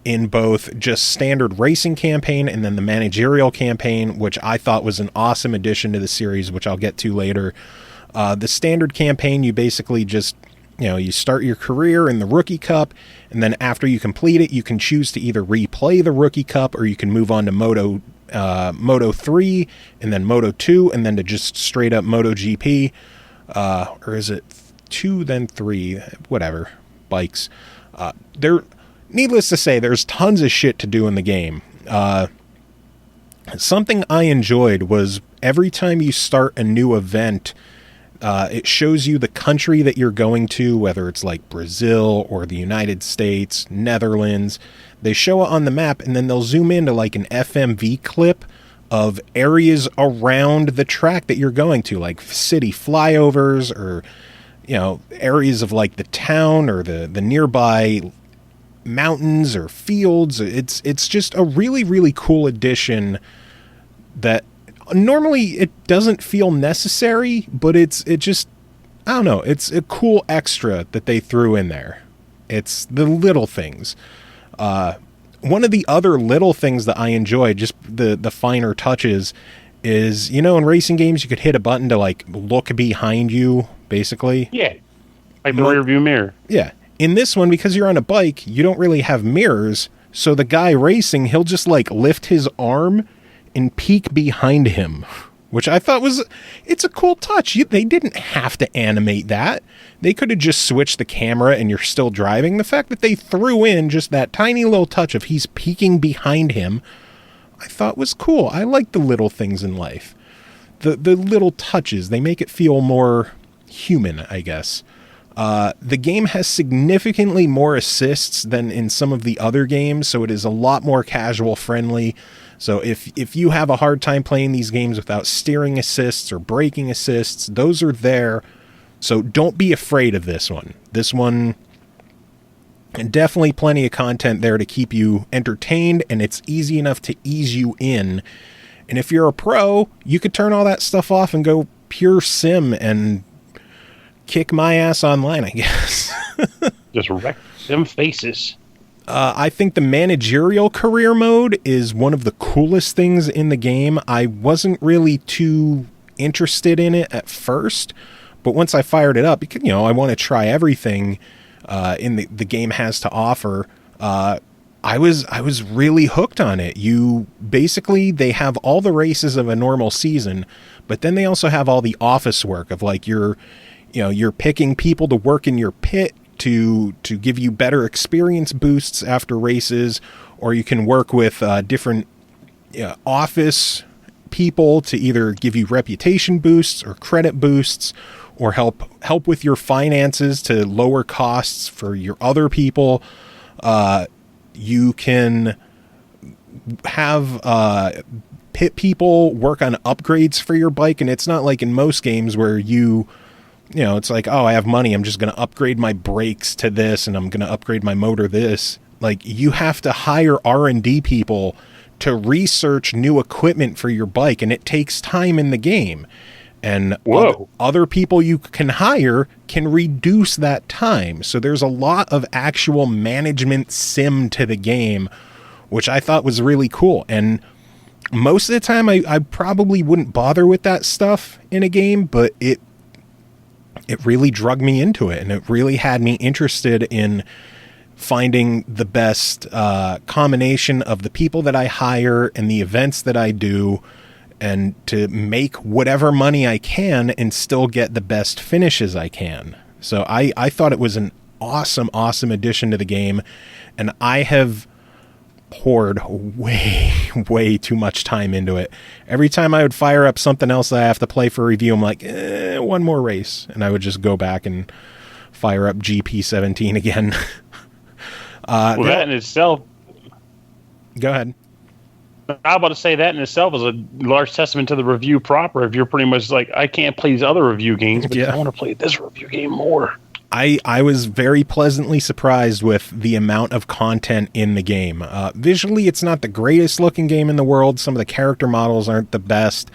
in both just standard racing campaign and then the managerial campaign, which I thought was an awesome addition to the series, which I'll get to later. The standard campaign, you basically just, you start your career in the Rookie Cup, and then after you complete it, you can choose to either replay the Rookie Cup or you can move on to Moto 3 and then Moto 2 and then to just straight up Moto GP. Or is it 2 then 3? Whatever. Bikes. Needless to say, there's tons of shit to do in the game. Something I enjoyed was every time you start a new event, it shows you the country that you're going to, whether it's like Brazil or the United States, Netherlands. They show it on the map, and then they'll zoom into like an FMV clip of areas around the track that you're going to, like city flyovers or, areas of like the town or the nearby mountains or fields. It's just a really, really cool addition that normally it doesn't feel necessary, but it just, I don't know, it's a cool extra that they threw in there. It's the little things. One of the other little things that I enjoy, just the finer touches, is, you know, in racing games you could hit a button to like look behind you, basically.
Yeah, like the rear view mirror.
Yeah. In this one, because you're on a bike, you don't really have mirrors, so the guy racing, he'll just like lift his arm and peek behind him, which I thought it's a cool touch. They didn't have to animate that. They could have just switched the camera and you're still driving. The fact that they threw in just that tiny little touch of he's peeking behind him, I thought was cool. I like the little things in life. The little touches, they make it feel more human, I guess. The game has significantly more assists than in some of the other games, so it is a lot more casual friendly. So if you have a hard time playing these games without steering assists or braking assists, those are there. So don't be afraid of this one. This one, and definitely plenty of content there to keep you entertained, and it's easy enough to ease you in. And if you're a pro, you could turn all that stuff off and go pure sim and kick my ass online, I guess.
Just wreck them faces.
I think the managerial career mode is one of the coolest things in the game. I wasn't really too interested in it at first, but once I fired it up, because, you know, I want to try everything in the game has to offer. I was really hooked on it. They have all the races of a normal season, but then they also have all the office work of like you're picking people to work in your pit to give you better experience boosts after races, or you can work with different office people to either give you reputation boosts or credit boosts, or help with your finances to lower costs for your other people. You can have pit people work on upgrades for your bike, and it's not like in most games where it's like, oh, I have money, I'm just going to upgrade my brakes to this, and I'm going to upgrade my motor this. Like, you have to hire R&D people to research new equipment for your bike, and it takes time in the game. And other people you can hire can reduce that time. So there's a lot of actual management sim to the game, which I thought was really cool. And most of the time I probably wouldn't bother with that stuff in a game, but it really drug me into it, and it really had me interested in finding the best combination of the people that I hire and the events that I do, and to make whatever money I can and still get the best finishes I can. So I thought it was an awesome, awesome addition to the game, and I have poured way too much time into it. Every time I would fire up something else that I have to play for review, I'm like, one more race, and I would just go back and fire up GP17 again.
That in itself...
Go ahead.
I'm about to say that in itself is a large testament to the review proper. If you're pretty much like, I can't play these other review games, but I want to play this review game more.
I was very pleasantly surprised with the amount of content in the game. Visually, it's not the greatest looking game in the world. Some of the character models aren't the best,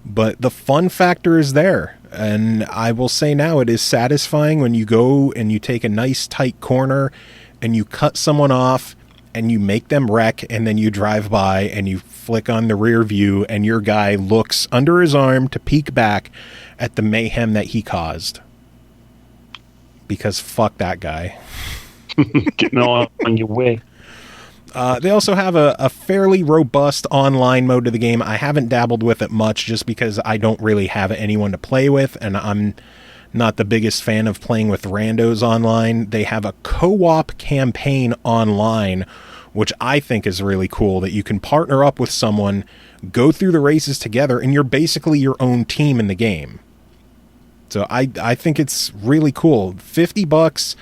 but the fun factor is there. And I will say now, it is satisfying when you go and you take a nice tight corner and you cut someone off and you make them wreck, and then you drive by and you flick on the rear view and your guy looks under his arm to peek back at the mayhem that he caused. Because fuck that guy.
Getting on your way.
They also have a fairly robust online mode to the game. I haven't dabbled with it much just because I don't really have anyone to play with, and I'm not the biggest fan of playing with randos online. They have a co-op campaign online, which I think is really cool, that you can partner up with someone, go through the races together, and you're basically your own team in the game. So I think it's really cool. $50.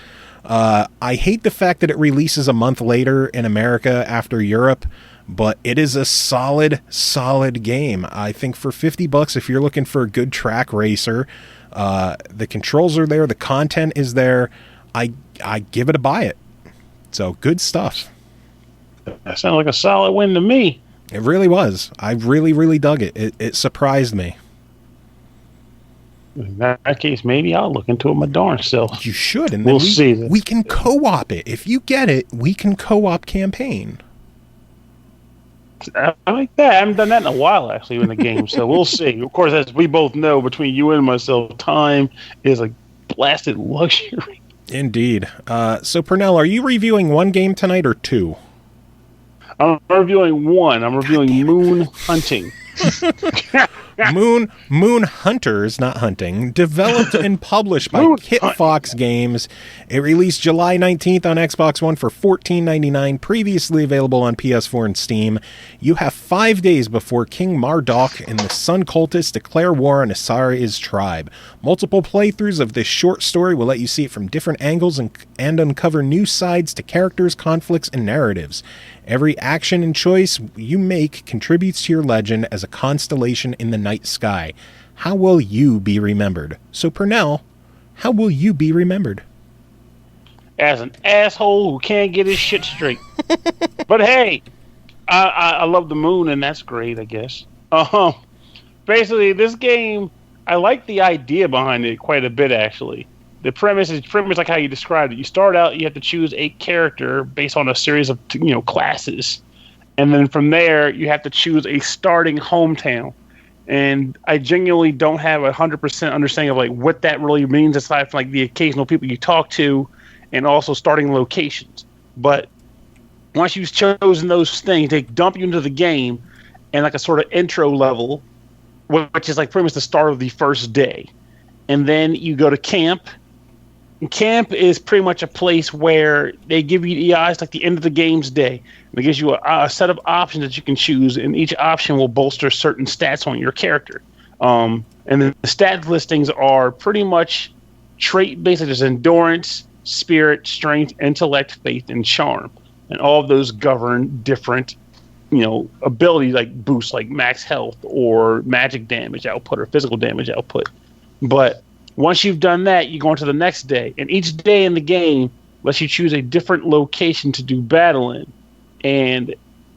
I hate the fact that it releases a month later in America after Europe, but it is a solid game. I think for $50, if you're looking for a good track racer, the controls are there, the content is there, I give it a buy it. So good stuff.
That sounds like a solid win to me.
It really was. I really, really dug it. It surprised me.
In that case, maybe I'll look into it my darn self.
You should, and then
we'll see.
We can co-op it. If you get it, we can co-op campaign.
I like that. I haven't done that in a while, actually, in the game, so we'll see. Of course, as we both know, between you and myself, time is a blasted luxury.
Indeed. So, Pernell, are you reviewing one game tonight or two?
I'm reviewing one. I'm reviewing Moon Hunting.
Moon Hunters, not hunting, developed and published by Kitfox Games. It released July 19th on Xbox One for $14.99, previously available on PS4 and Steam. You have 5 days before King Marduk and the Sun Cultists declare war on Asari's tribe. Multiple playthroughs of this short story will let you see it from different angles and uncover new sides to characters, conflicts, and narratives. Every action and choice you make contributes to your legend as a constellation in the night sky. How will you be remembered? So, Pernell, how will you be remembered?
As an asshole who can't get his shit straight. But hey, I love the moon, and that's great, I guess. Basically, this game, I like the idea behind it quite a bit, actually. The premise is pretty much like how you described it. You start out, you have to choose a character based on a series of classes. And then from there, you have to choose a starting hometown. And I genuinely don't have 100% understanding of like what that really means, aside from like the occasional people you talk to and also starting locations. But once you've chosen those things, they dump you into the game and like a sort of intro level, which is like pretty much the start of the first day. And then you go to camp. And camp is pretty much a place where they give you the eyes like the end of the game's day. And it gives you a set of options that you can choose, and each option will bolster certain stats on your character. And the stat listings are pretty much trait-based. There's endurance, spirit, strength, intellect, faith, and charm. And all of those govern different, abilities like boosts, like max health or magic damage output or physical damage output. But once you've done that, you go on to the next day. And each day in the game lets you choose a different location to do battle in. And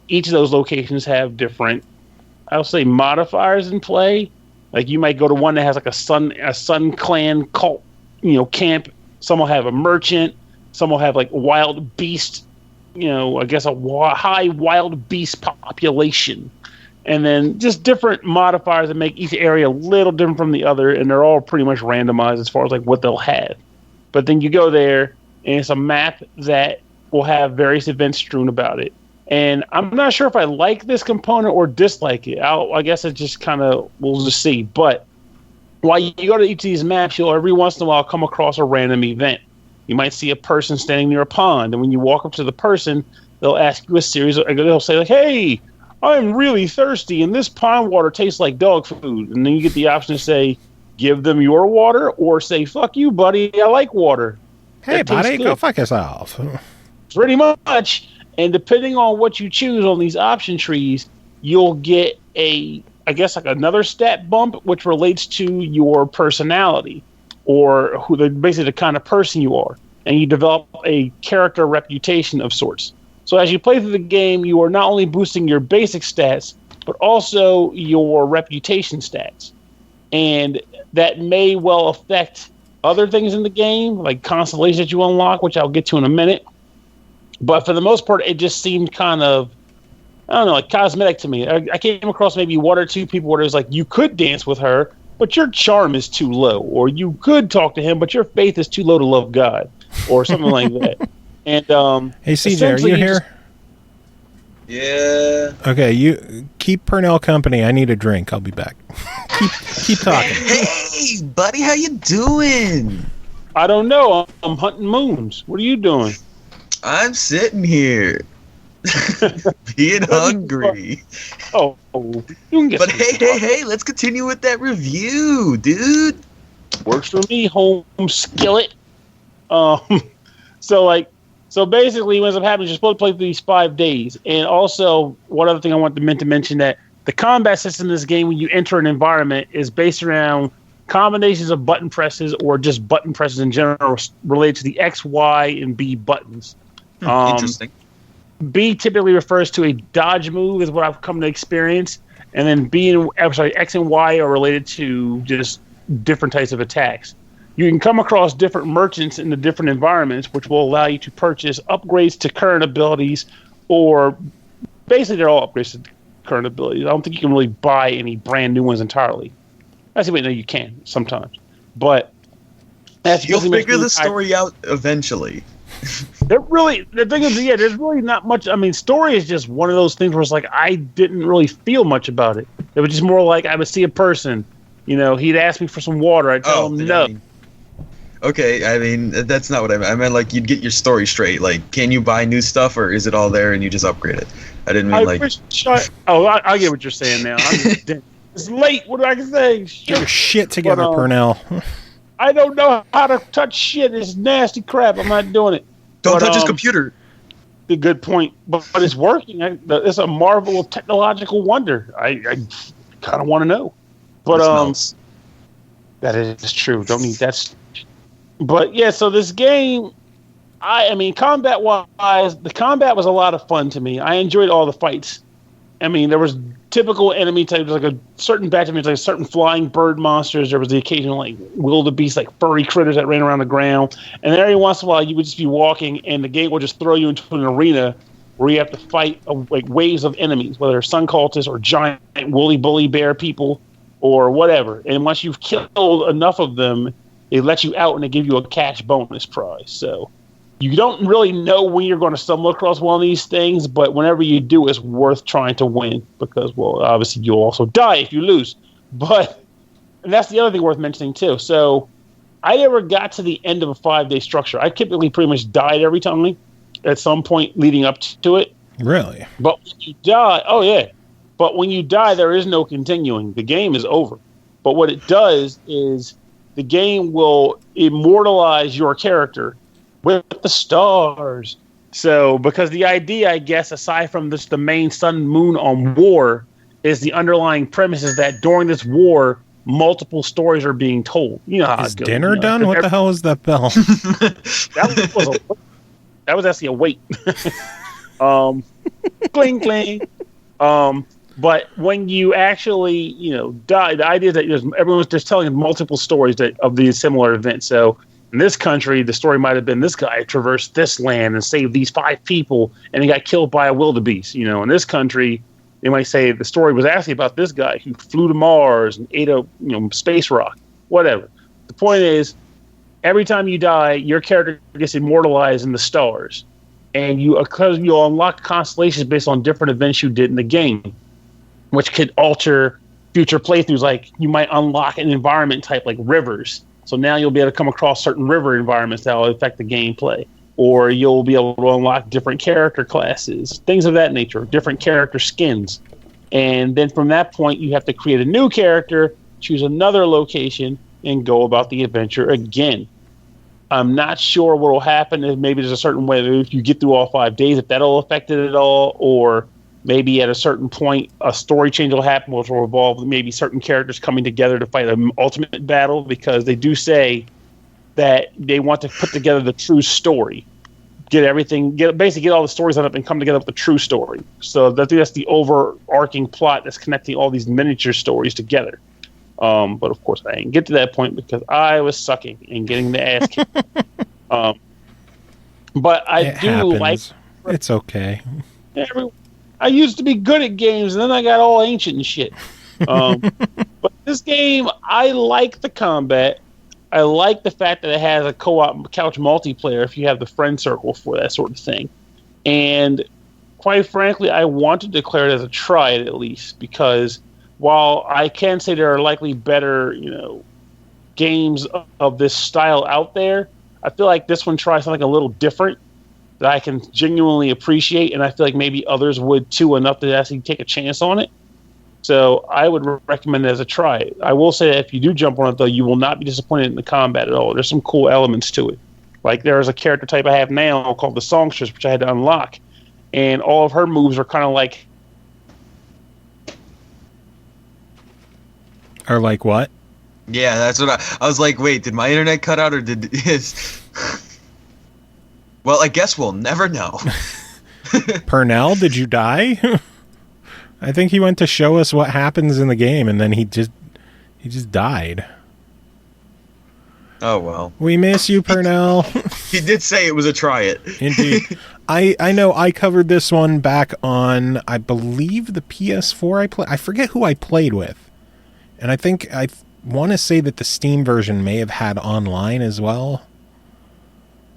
each of those locations have different, I'll say, modifiers in play. Like you might go to one that has like a Sun Clan cult, camp. Some will have a merchant. Some will have like wild beast, I guess a high wild beast population. And then just different modifiers that make each area a little different from the other, and they're all pretty much randomized as far as like what they'll have. But then you go there, and it's a map that will have various events strewn about it. And I'm not sure if I like this component or dislike it. I guess it just kind of, we'll just see. But while you go to each of these maps, you'll every once in a while come across a random event. You might see a person standing near a pond, and when you walk up to the person, they'll ask you a series of, they'll say like, "Hey, I'm really thirsty, and this pond water tastes like dog food." And then you get the option to say, give them your water, or say, "Fuck you, buddy, I like water."
Hey, buddy, go fuck yourself.
Pretty much. And depending on what you choose on these option trees, you'll get like another stat bump, which relates to your personality, or basically the kind of person you are. And you develop a character reputation of sorts. So as you play through the game, you are not only boosting your basic stats, but also your reputation stats. And that may well affect other things in the game, like constellations that you unlock, which I'll get to in a minute. But for the most part, it just seemed kind of, I don't know, like cosmetic to me. I came across maybe one or two people where it was like, you could dance with her, but your charm is too low. Or you could talk to him, but your faith is too low to love God. Or something like that. And
hey, CJ, are you here?
Yeah.
Okay, you keep Pernell company. I need a drink. I'll be back. keep talking.
Hey, buddy, how you doing?
I don't know. I'm hunting moons. What are you doing?
I'm sitting here, being hungry.
Oh, you can get.
But hey, let's continue with that review, dude.
Works for me, home skillet. So basically, what ends up happening is you're supposed to play for these 5 days. And also, one other thing I want to mention that the combat system in this game, when you enter an environment, is based around combinations of button presses or just button presses in general related to the X, Y, and B buttons.
Interesting.
B typically refers to a dodge move, is what I've come to experience, and then X and Y are related to just different types of attacks. You can come across different merchants in the different environments, which will allow you to purchase upgrades to current abilities, or basically they're all upgrades to current abilities. I don't think you can really buy any brand new ones entirely. Actually, wait, no, you can sometimes, but
you'll figure the story out eventually.
The thing is, there's really not much. I mean, story is just one of those things where it's like I didn't really feel much about it. It was just more like I would see a person, he'd ask me for some water, I'd tell him no.
Okay, I mean, that's not what I meant. I meant like you'd get your story straight. Like, can you buy new stuff, or is it all there and you just upgrade it? I didn't mean like.
I get what you're saying now. It's late. What do I say?
Get your shit together, Pernell.
I don't know how to touch shit. It's nasty crap. I'm not doing it.
Don't touch his computer.
A good point, but it's working. It's a marvel of technological wonder. I kind of want to know, but that is true. Don't need that. But yeah, so this game, I mean, combat-wise, the combat was a lot of fun to me. I enjoyed all the fights. I mean, there was typical enemy types, like a certain batch of enemies, like certain flying bird monsters. There was the occasional, like, wildebeest, like furry critters that ran around the ground. And then every once in a while, you would just be walking, and the game would just throw you into an arena where you have to fight, like, waves of enemies, whether they're sun cultists or giant woolly bully bear people or whatever. And once you've killed enough of them, they let you out and they give you a cash bonus prize. So you don't really know when you're going to stumble across one of these things, but whenever you do, it's worth trying to win because, well, obviously you'll also die if you lose. And that's the other thing worth mentioning too. So I never got to the end of a 5-day structure. I typically pretty much died every time at some point leading up to it.
Really?
But when you die, but when you die, there is no continuing. The game is over. But what it does is the game will immortalize your character with the stars. So, because the idea, I guess, aside from the main sun moon on war, is the underlying premise is that during this war, multiple stories are being told. You know how
is dinner done? What the hell is that bell?
That was actually a wait. Cling, cling. But when you actually, die, the idea is that everyone's just telling multiple stories of these similar events. So in this country, the story might have been this guy traversed this land and saved these 5 people, and he got killed by a wildebeest. In this country, they might say the story was actually about this guy who flew to Mars and ate a space rock, whatever. The point is, every time you die, your character gets immortalized in the stars, and you'll unlock constellations based on different events you did in the game, which could alter future playthroughs. Like you might unlock an environment type like rivers. So now you'll be able to come across certain river environments that will affect the gameplay. Or you'll be able to unlock different character classes, things of that nature, different character skins. And then from that point, you have to create a new character, choose another location, and go about the adventure again. I'm not sure what will happen. If maybe there's a certain way that if you get through all 5 days, if that'll affect it at all, or maybe at a certain point, a story change will happen, which will involve maybe certain characters coming together to fight an ultimate battle, because they do say that they want to put together the true story. Basically get all the stories up and come together with the true story. So I think that's the overarching plot that's connecting all these miniature stories together. But of course, I didn't get to that point because I was sucking and getting the ass kicked. But I do like.
It's okay.
I used to be good at games, and then I got all ancient and shit. But this game, I like the combat. I like the fact that it has a co-op couch multiplayer if you have the friend circle for that sort of thing. And quite frankly, I want to declare it as a try at least, because while I can say there are likely better, games of this style out there, I feel like this one tries something a little different that I can genuinely appreciate, and I feel like maybe others would too, enough to actually take a chance on it. So I would recommend it as a try. I will say that if you do jump on it, though, you will not be disappointed in the combat at all. There's some cool elements to it. Like there's a character type I have now called the Songstress, which I had to unlock, and all of her moves are kind of like...
Or like what?
Yeah, that's what I was like, wait, did my internet cut out or did his... Well, I guess we'll never know.
Pernell, did you die? I think he went to show us what happens in the game, and then he just died.
Oh, well.
We miss you, Pernell.
He did say it was a try it.
Indeed. I know I covered this one back on, I believe, the PS4 I forget who I played with. And I want to say that the Steam version may have had online as well.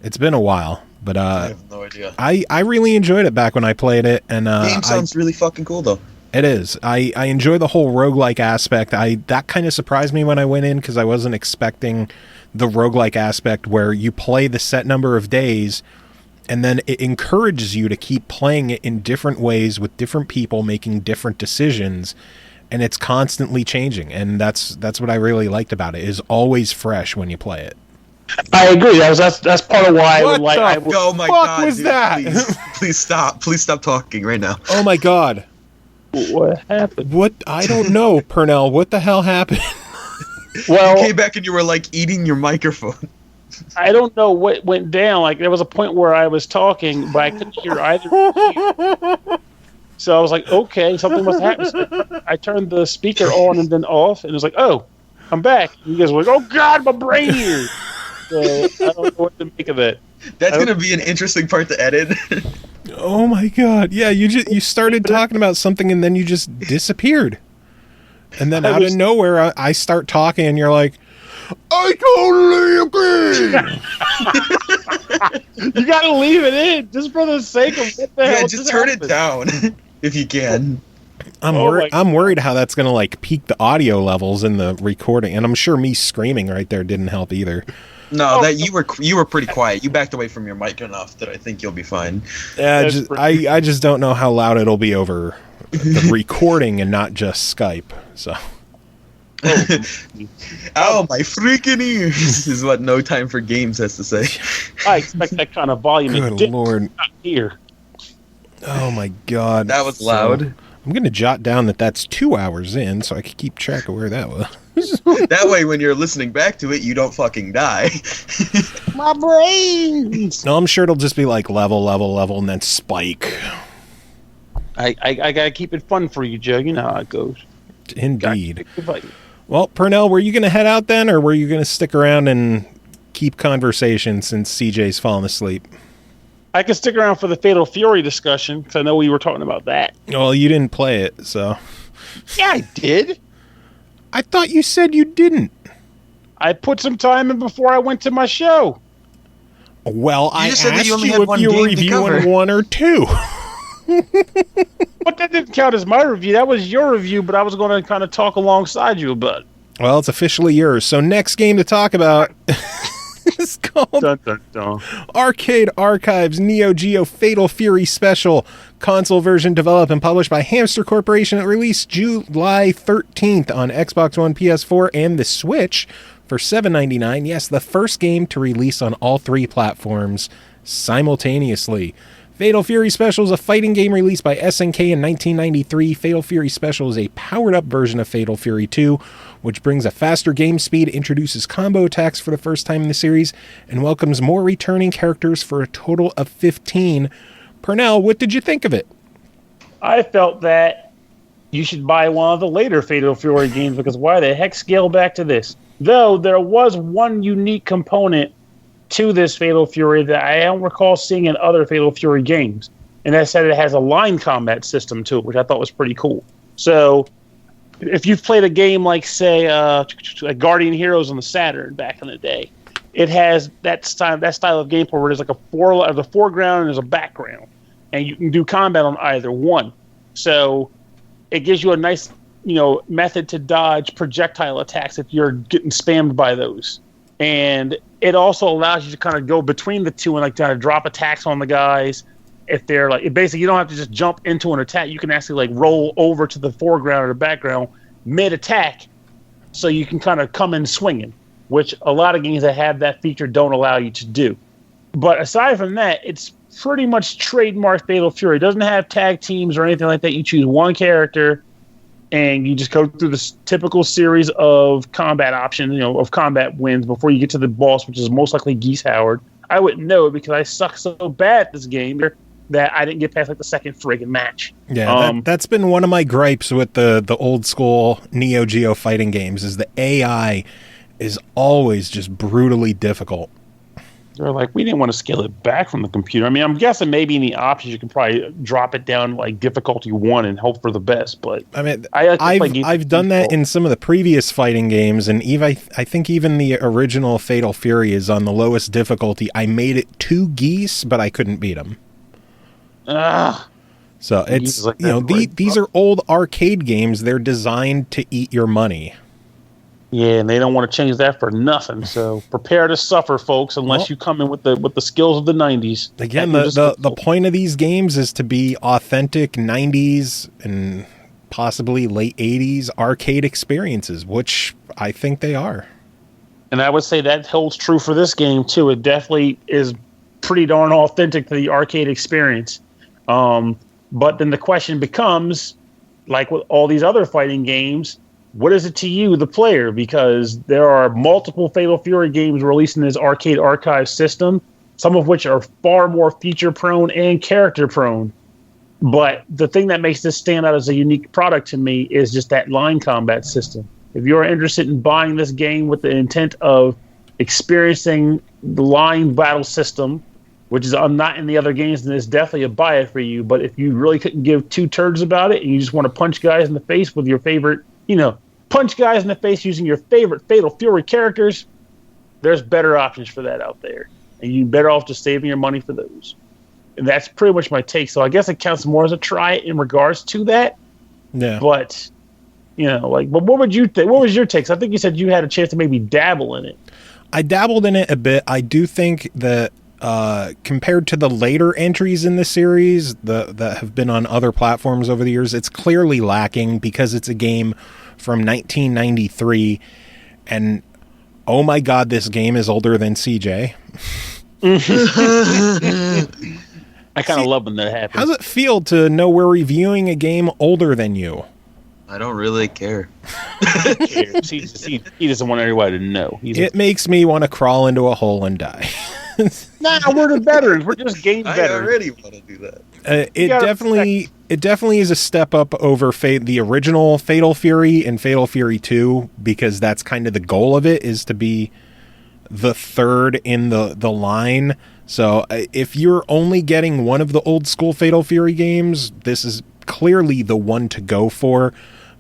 It's been a while, but
I have no idea.
I really enjoyed it back when I played it, and
The game sounds really fucking cool, though.
it is. I enjoy the whole roguelike aspect. That kind of surprised me when I went in because I wasn't expecting the roguelike aspect where you play the set number of days and then it encourages you to keep playing it in different ways with different people making different decisions, and it's constantly changing, and that's what I really liked about it. Is always fresh when you play it.
I agree. That's part of why
What
I
the
would like.
Oh my
fuck
god,
was
dude,
that?
Please stop. Please stop talking right now.
Oh my god.
What happened?
What? I don't know, Pernell. What the hell happened?
Well,
You came back and you were like eating your microphone.
I don't know what went down. Like there was a point where I was talking, but I couldn't hear either of you. So I was like, okay, something must happen. So I turned the speaker on and then off, and it was like, oh, I'm back. You guys were like, oh god, my brain here. So I don't know what to make of it.
That's gonna be an interesting part to edit.
Oh my god. Yeah, you started talking about something and then you just disappeared. And then out of nowhere I start talking and you're like, I totally agree.
You gotta leave it in, just for the sake of what the hell.
Yeah, just turn it down if you can.
I'm worried how that's going to like peak the audio levels in the recording, and I'm sure me screaming right there didn't help either.
No, that you were pretty quiet. You backed away from your mic enough that I think you'll be fine.
Yeah, I just don't know how loud it'll be over the recording and not just Skype. So.
Oh, my freaking ears is what No Time for Games has to say.
I expect that kind of volume.
Good lord.
Not here.
Oh my god.
That was loud.
I'm going to jot down that that's 2 hours in so I can keep track of where that was.
That way, when you're listening back to it, you don't fucking die.
My brains.
No, I'm sure it'll just be like level, and then spike.
I gotta keep it fun for you, Joe. You know how it goes.
Indeed. Well, Pernell, were you going to head out then, or were you going to stick around and keep conversation since CJ's fallen asleep?
I can stick around for the Fatal Fury discussion, because I know we were talking about that.
Well, you didn't play it, so...
Yeah, I did.
I thought you said you didn't.
I put some time in before I went to my show.
Well, I
just said that
asked
you only
you
had
if
one
you were
game to
reviewing
cover.
one or two.
But that didn't count as my review. That was your review, but I was going to kind of talk alongside you about it.
Well, it's officially yours. So next game to talk about is called
Dun, dun, dun.
Arcade Archives NEOGEO Fatal Fury Special. Console version developed and published by Hamster Corporation. It released July 13th on Xbox One, PS4, and the Switch for $7.99. Yes, the first game to release on all three platforms simultaneously. Fatal Fury Special is a fighting game released by SNK in 1993. Fatal Fury Special is a powered-up version of Fatal Fury 2, which brings a faster game speed, introduces combo attacks for the first time in the series, and welcomes more returning characters for a total of 15. Pernell, what did you think of it?
I felt that you should buy one of the later Fatal Fury games, because why the heck scale back to this? Though there was one unique component to this Fatal Fury that I don't recall seeing in other Fatal Fury games, and that's that it has a line combat system to it, which I thought was pretty cool. So if you've played a game like, say, like Guardian Heroes on the Saturn back in the day, it has that style of gameplay where there's like a foreground and there's a background, and you can do combat on either one. So it gives you a nice, method to dodge projectile attacks if you're getting spammed by those. And it also allows you to kind of go between the two and like kind of drop attacks on the guys. If they're like, basically, you don't have to just jump into an attack. You can actually like roll over to the foreground or the background mid attack, so you can kind of come in swinging, which a lot of games that have that feature don't allow you to do. But aside from that, it's pretty much trademark Fatal Fury. It doesn't have tag teams or anything like that. You choose one character, and you just go through this typical series of combat options, of combat wins before you get to the boss, which is most likely Geese Howard. I wouldn't know because I suck so bad at this game that I didn't get past like the second friggin' match.
Yeah, that's been one of my gripes with the old school NEOGEO fighting games is the AI is always just brutally difficult.
They're like, we didn't want to scale it back from the computer. I mean, I'm guessing maybe in the options you can probably drop it down like difficulty 1 and hope for the best. But
I mean, I've done that in some of the previous fighting games, and I think even the original Fatal Fury is on the lowest difficulty. I made it 2 geese, but I couldn't beat them. So it's like these are old arcade games. They're designed to eat your money.
Yeah, and they don't want to change that for nothing. So prepare to suffer, folks, unless you come in with the skills of the 90s.
Again, the point of these games is to be authentic 90s and possibly late 80s arcade experiences, which I think they are.
And I would say that holds true for this game, too. It definitely is pretty darn authentic to the arcade experience. But then the question becomes, like with all these other fighting games, what is it to you, the player? Because there are multiple Fatal Fury games released in this arcade archive system, some of which are far more feature-prone and character-prone. But the thing that makes this stand out as a unique product to me is just that line combat system. If you're interested in buying this game with the intent of experiencing the line battle system, which is not in the other games, then it's definitely a buy it for you. But if you really couldn't give 2 turds about it and you just want to punch guys in the face with your favorite, punch guys in the face using your favorite Fatal Fury characters, there's better options for that out there. And you're better off just saving your money for those. And that's pretty much my take. So I guess it counts more as a try in regards to that. Yeah. But, but what would you think? What was your take? I think you said you had a chance to maybe dabble in it.
I dabbled in it a bit. I do think that compared to the later entries in the series that have been on other platforms over the years, it's clearly lacking because it's a game from 1993, and oh my god, this game is older than CJ.
I kind of love when that happens.
How's it feel to know we're reviewing a game older than you?
I don't really care.
He doesn't want everybody to know.
It makes me want to crawl into a hole and die.
Nah, we're the veterans. We're just game veterans.
I already want to do that.
It definitely is a step up over the original Fatal Fury and Fatal Fury 2, because that's kind of the goal of it, is to be the third in the line. So if you're only getting one of the old school Fatal Fury games, this is clearly the one to go for.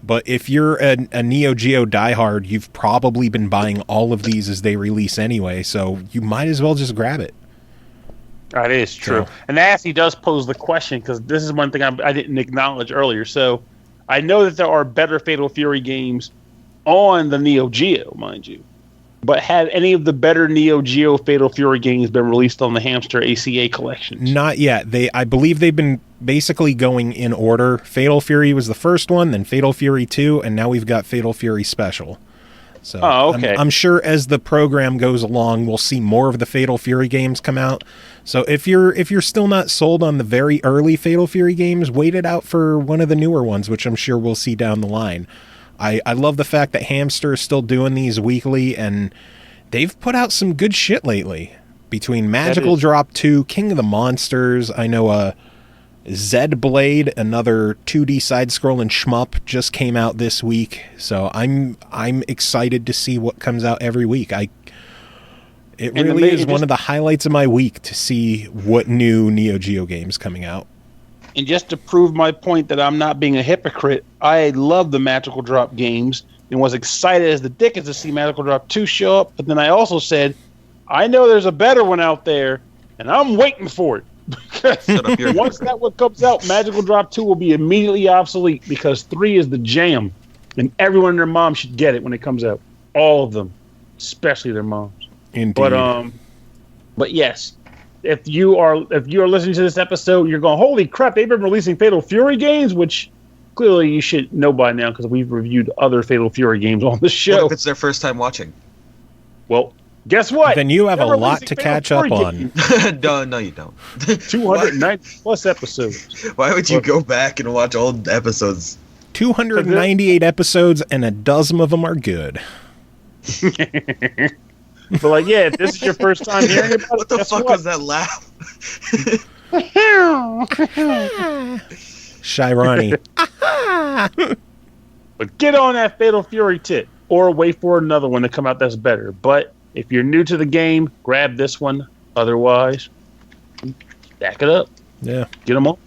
But if you're a NEOGEO diehard, you've probably been buying all of these as they release anyway, so you might as well just grab it.
That is true. So, and that actually does pose the question, because this is one thing I didn't acknowledge earlier. So I know that there are better Fatal Fury games on the NEOGEO, mind you. But have any of the better NEOGEO Fatal Fury games been released on the Hamster ACA collections? Not yet. I believe they've been basically going in order. Fatal Fury was the first one, then Fatal Fury 2, and now we've got Fatal Fury Special. So okay. I'm sure as the program goes along, we'll see more of the Fatal Fury games come out. So if you're still not sold on the very early Fatal Fury games, wait it out for one of the newer ones, which I'm sure we'll see down the line. I love the fact that Hamster is still doing these weekly, and they've put out some good shit lately. Between Magical Drop 2, King of the Monsters, I know Zed Blade, another 2D side-scrolling shmup, just came out this week. So I'm excited to see what comes out every week. It really is one of the highlights of my week to see what new NEOGEO games coming out. And just to prove my point that I'm not being a hypocrite, I love the Magical Drop games and was excited as the dickens to see Magical Drop 2 show up. But then I also said, I know there's a better one out there, and I'm waiting for it. Because once that one comes out, Magical Drop 2 will be immediately obsolete, because 3 is the jam. And everyone and their mom should get it when it comes out. All of them. Especially their moms. Indeed. But yes. If you are listening to this episode, you're going, holy crap, they've been releasing Fatal Fury games, which clearly you should know by now because we've reviewed other Fatal Fury games on the show.
What if it's their first time watching?
Well, guess what?
Then you have a lot to catch up on.
No, you don't.
290 plus episodes.
Why would you go back and watch old episodes?
298 episodes, and a dozen of them are good.
But like, yeah, if this is your first time hearing about it,
What the
guess
fuck
what?
was that laugh?
Shirani.
But get on that Fatal Fury tip, or wait for another one to come out that's better. But if you're new to the game, grab this one. Otherwise, back it up.
Yeah.
Get them all.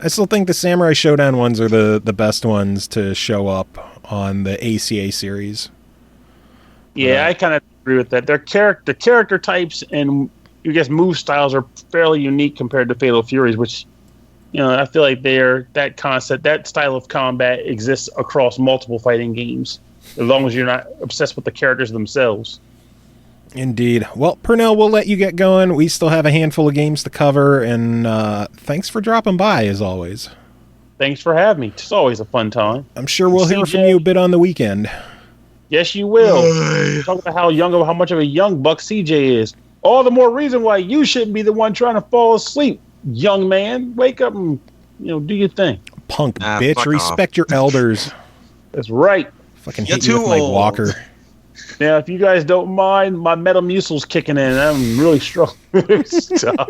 I still think the Samurai Showdown ones are the best ones to show up on the ACA series.
Yeah, I kind of agree with that. Their character types and I guess move styles are fairly unique compared to Fatal Furies, which, you know, I feel like that style of combat exists across multiple fighting games, as long as you're not obsessed with the characters themselves.
Indeed. Well, Pernell, we'll let you get going. We still have a handful of games to cover, and thanks for dropping by, as always.
Thanks for having me. It's always a fun time.
I'm sure we'll hear from you a bit on the weekend.
Yes, you will. Talk about how much of a young buck CJ is. All the more reason why you shouldn't be the one trying to fall asleep, young man. Wake up and do your thing.
Punk bitch, respect your elders.
That's right.
Fucking hit you with my walker.
Now, if you guys don't mind, my Metamucil's kicking in. I'm really strong. Stop.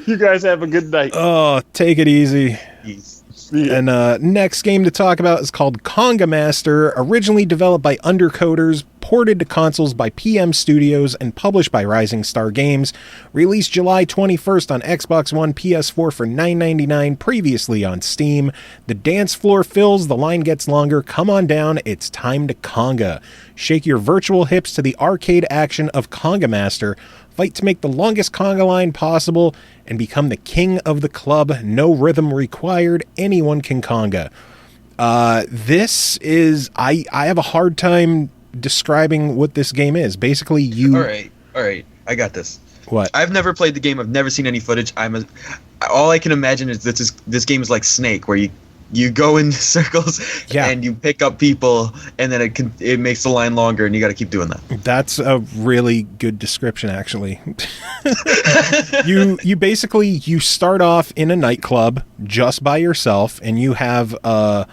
You guys have a good night.
Oh, take it easy.
Peace.
And next game to talk about is called Conga Master, originally developed by Undercoders, ported to consoles by PM Studios, and published by Rising Star Games. Released July 21st on Xbox One, PS4 for $9.99, previously on Steam. The dance floor fills, the line gets longer. Come on down, it's time to conga. Shake your virtual hips to the arcade action of Conga Master. Fight to make the longest conga line possible and become the king of the club. No rhythm required. Anyone can conga. This is... I have a hard time describing what this game is. Basically, you...
All right. I got this.
What?
I've never played the game. I've never seen any footage. All I can imagine is this game is like Snake, where you go in circles and you pick up people, and then it makes the line longer, and you got to keep doing that. That's
a really good description, actually. You basically start off in a nightclub just by yourself, and you have a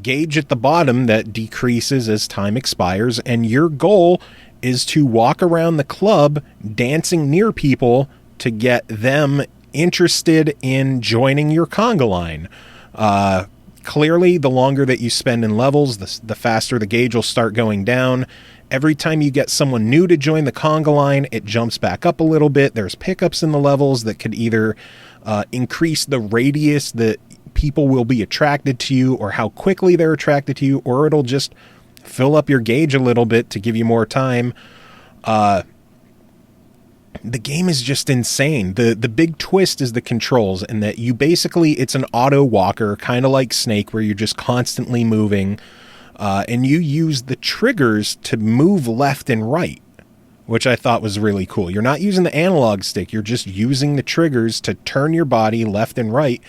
gauge at the bottom that decreases as time expires, and your goal is to walk around the club dancing near people to get them interested in joining your conga line. Clearly, the longer that you spend in levels, the faster the gauge will start going down. Every time you get someone new to join the conga line, it jumps back up a little bit. There's pickups in the levels that could either increase the radius that people will be attracted to you, or how quickly they're attracted to you, or it'll just fill up your gauge a little bit to give you more time. The game is just insane. The big twist is the controls, and that it's an auto walker, kind of like Snake, where you're just constantly moving, and you use the triggers to move left and right, which I thought was really cool. You're not using the analog stick, you're just using the triggers to turn your body left and right,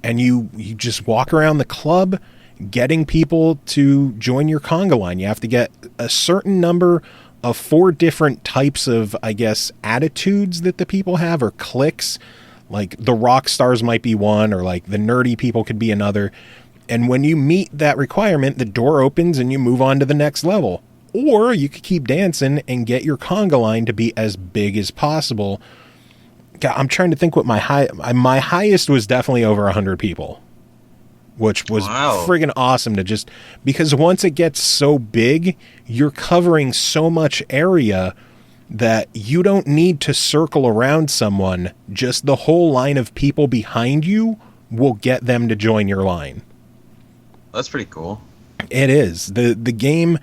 and you just walk around the club getting people to join your conga line. You have to get a certain number of 4 different types of, I guess, attitudes that the people have, or cliques. Like the rock stars might be one, or like the nerdy people could be another. And when you meet that requirement, the door opens and you move on to the next level. Or you could keep dancing and get your conga line to be as big as possible. God, I'm trying to think what my highest was definitely over 100 people, which was friggin' awesome because once it gets so big, you're covering so much area that you don't need to circle around someone. Just the whole line of people behind you will get them to join your line.
That's pretty cool.
It is. The game,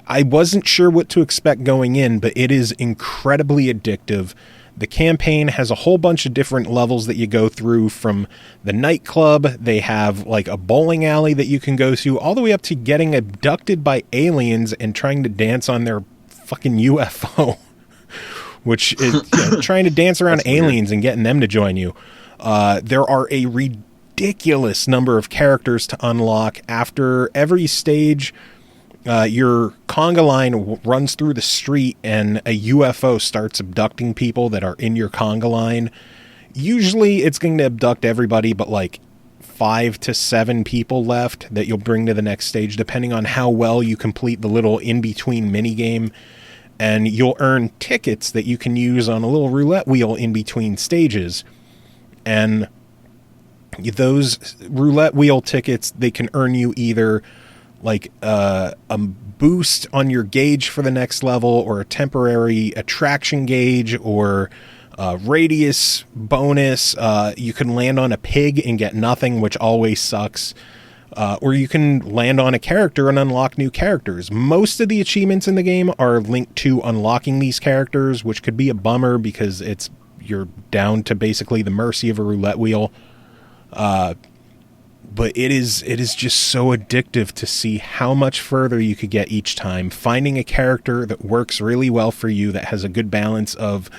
I wasn't sure what to expect going in, but it is incredibly addictive. The campaign has a whole bunch of different levels that you go through, from the nightclub. They have like a bowling alley that you can go to, all the way up to getting abducted by aliens and trying to dance on their fucking UFO, which is trying to dance around aliens and getting them to join you. There are a ridiculous number of characters to unlock. After every stage, your conga line runs through the street and a UFO starts abducting people that are in your conga line. Usually it's going to abduct everybody but like 5 to 7 people left that you'll bring to the next stage, depending on how well you complete the little in-between minigame. and you'll earn tickets that you can use on a little roulette wheel in between stages. And those roulette wheel tickets, they can earn you either like a boost on your gauge for the next level, or a temporary attraction gauge, or radius bonus. You can land on a pig and get nothing, which always sucks. Or you can land on a character and unlock new characters. Most of the achievements in the game are linked to unlocking these characters, which could be a bummer because you're down to basically the mercy of a roulette wheel. But it is just so addictive to see how much further you could get each time. Finding a character that works really well for you, that has a good balance of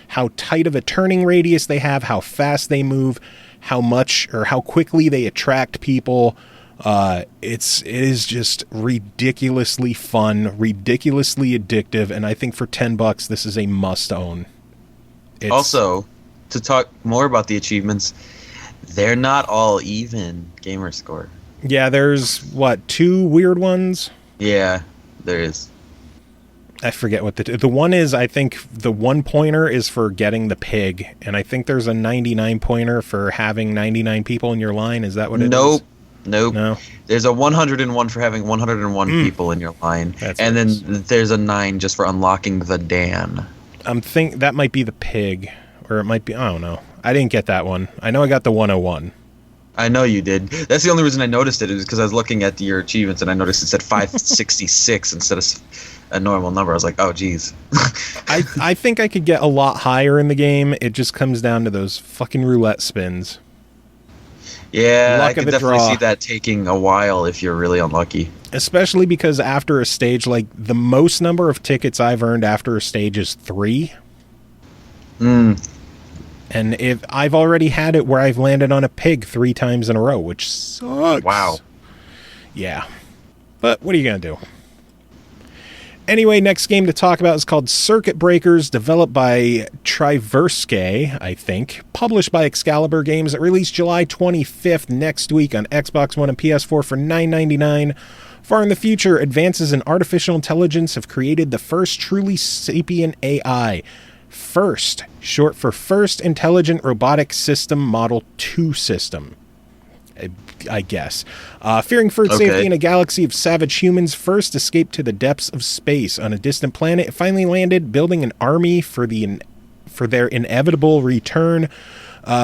how tight of a turning radius they have, how fast they move, how much or how quickly they attract people. It is just ridiculously fun, ridiculously addictive, and I think for $10 this is a must own.
Also, to talk more about the achievements, they're not all even gamer score.
Yeah, there's two weird ones?
Yeah, there is.
I forget what the one is. I think the 1 pointer is for getting the pig, and I think there's a 99 pointer for having 99 people in your line. Is that what it is?
Nope.
No.
There's a 101 for having 101 people in your line. And then there's a 9 just for unlocking the Dan.
That might be the pig, or it might be, I don't know. I didn't get that one. I know I got the 101.
I know you did. That's the only reason I noticed it, is because I was looking at your achievements and I noticed it said 566 instead of a normal number. I was like, oh, geez.
I think I could get a lot higher in the game. It just comes down to those fucking roulette spins.
Yeah,
Luck
I could definitely see that taking a while if you're really unlucky.
Especially because after a stage, like the most number of tickets I've earned after a stage is 3. And if I've already had it where I've landed on a pig 3 times in a row, which sucks.
Wow.
Yeah. But what are you going to do? Anyway, next game to talk about is called Circuit Breakers, developed by Triverske, I think, published by Excalibur Games. It released July 25th next week on Xbox One and PS4 for $9.99. Far in the future, advances in artificial intelligence have created the first truly sapient AI. FIRST, short for First Intelligent Robotic System Model 2 System, I guess. Fearing for its safety in a galaxy of savage humans, FIRST escaped to the depths of space. On a distant planet, it finally landed, building an army for their inevitable return.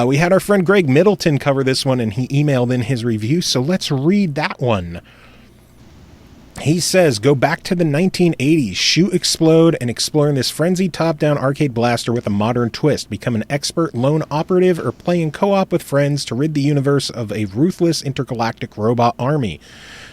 We had our friend Greg Middleton cover this one, and he emailed in his review, so let's read that one. He says, go back to the 1980s, shoot, explode, and explore in this frenzied top-down arcade blaster with a modern twist. Become an expert lone operative or play in co-op with friends to rid the universe of a ruthless intergalactic robot army.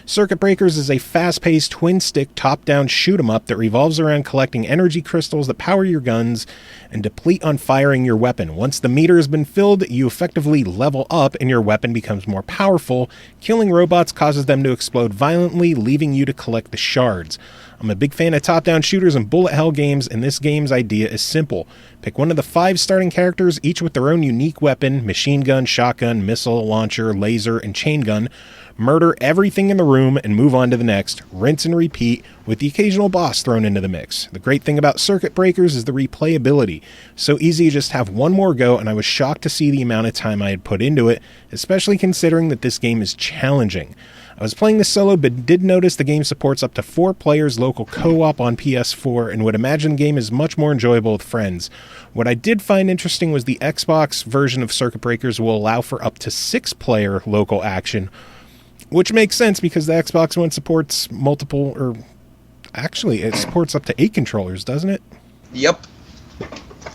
Circuit Breakers is a fast-paced, twin-stick, top-down shoot-'em-up that revolves around collecting energy crystals that power your guns and deplete on firing your weapon. Once the meter has been filled, you effectively level up and your weapon becomes more powerful. Killing robots causes them to explode violently, leaving you to collect the shards. I'm a big fan of top-down shooters and bullet hell games, and this game's idea is simple. Pick one of the 5 starting characters, each with their own unique weapon: machine gun, shotgun, missile launcher, laser, and chain gun. Murder everything in the room and move on to the next. Rinse and repeat, with the occasional boss thrown into the mix. The great thing about Circuit Breakers is the replayability. So easy to just have one more go, and I was shocked to see the amount of time I had put into it, especially considering that this game is challenging. I was playing this solo, but did notice the game supports up to 4 players local co-op on PS4, and would imagine the game is much more enjoyable with friends. What I did find interesting was the Xbox version of Circuit Breakers will allow for up to 6-player local action, which makes sense because the Xbox One supports multiple, or actually it supports up to 8 controllers, doesn't it?
Yep.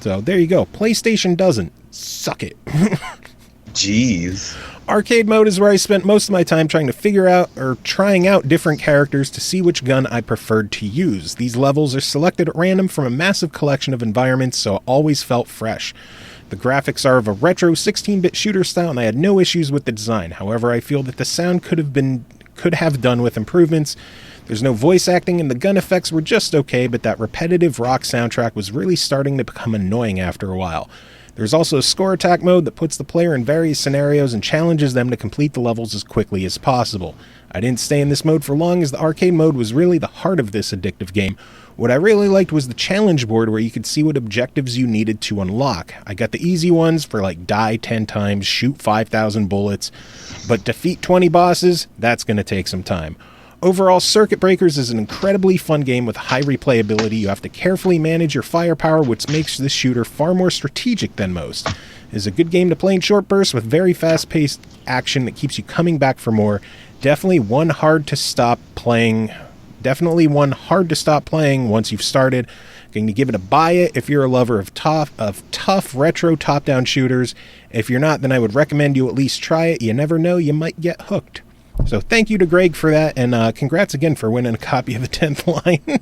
So there you go. PlayStation doesn't. Suck it.
Jeez.
Arcade mode is where I spent most of my time trying to figure out or trying out different characters to see which gun I preferred to use. These levels are selected at random from a massive collection of environments, so it always felt fresh. The graphics are of a retro 16-bit shooter style, and I had no issues with the design. However, I feel that the sound could have done with improvements. There's no voice acting, and the gun effects were just okay, but that repetitive rock soundtrack was really starting to become annoying after a while. There's also a score attack mode that puts the player in various scenarios and challenges them to complete the levels as quickly as possible. I didn't stay in this mode for long, as the arcade mode was really the heart of this addictive game. What I really liked was the challenge board, where you could see what objectives you needed to unlock. I got the easy ones for like die 10 times, shoot 5,000 bullets, but defeat 20 bosses, that's going to take some time. Overall, Circuit Breakers is an incredibly fun game with high replayability. You have to carefully manage your firepower, which makes this shooter far more strategic than most. It is a good game to play in short bursts with very fast-paced action that keeps you coming back for more. Definitely one hard to stop playing once you've started. Going to give it a buy it if you're a lover of tough retro top-down shooters. If you're not, then I would recommend you at least try it. You never know, you might get hooked. So thank you to Greg for that, and congrats again for winning a copy of The 10th Line.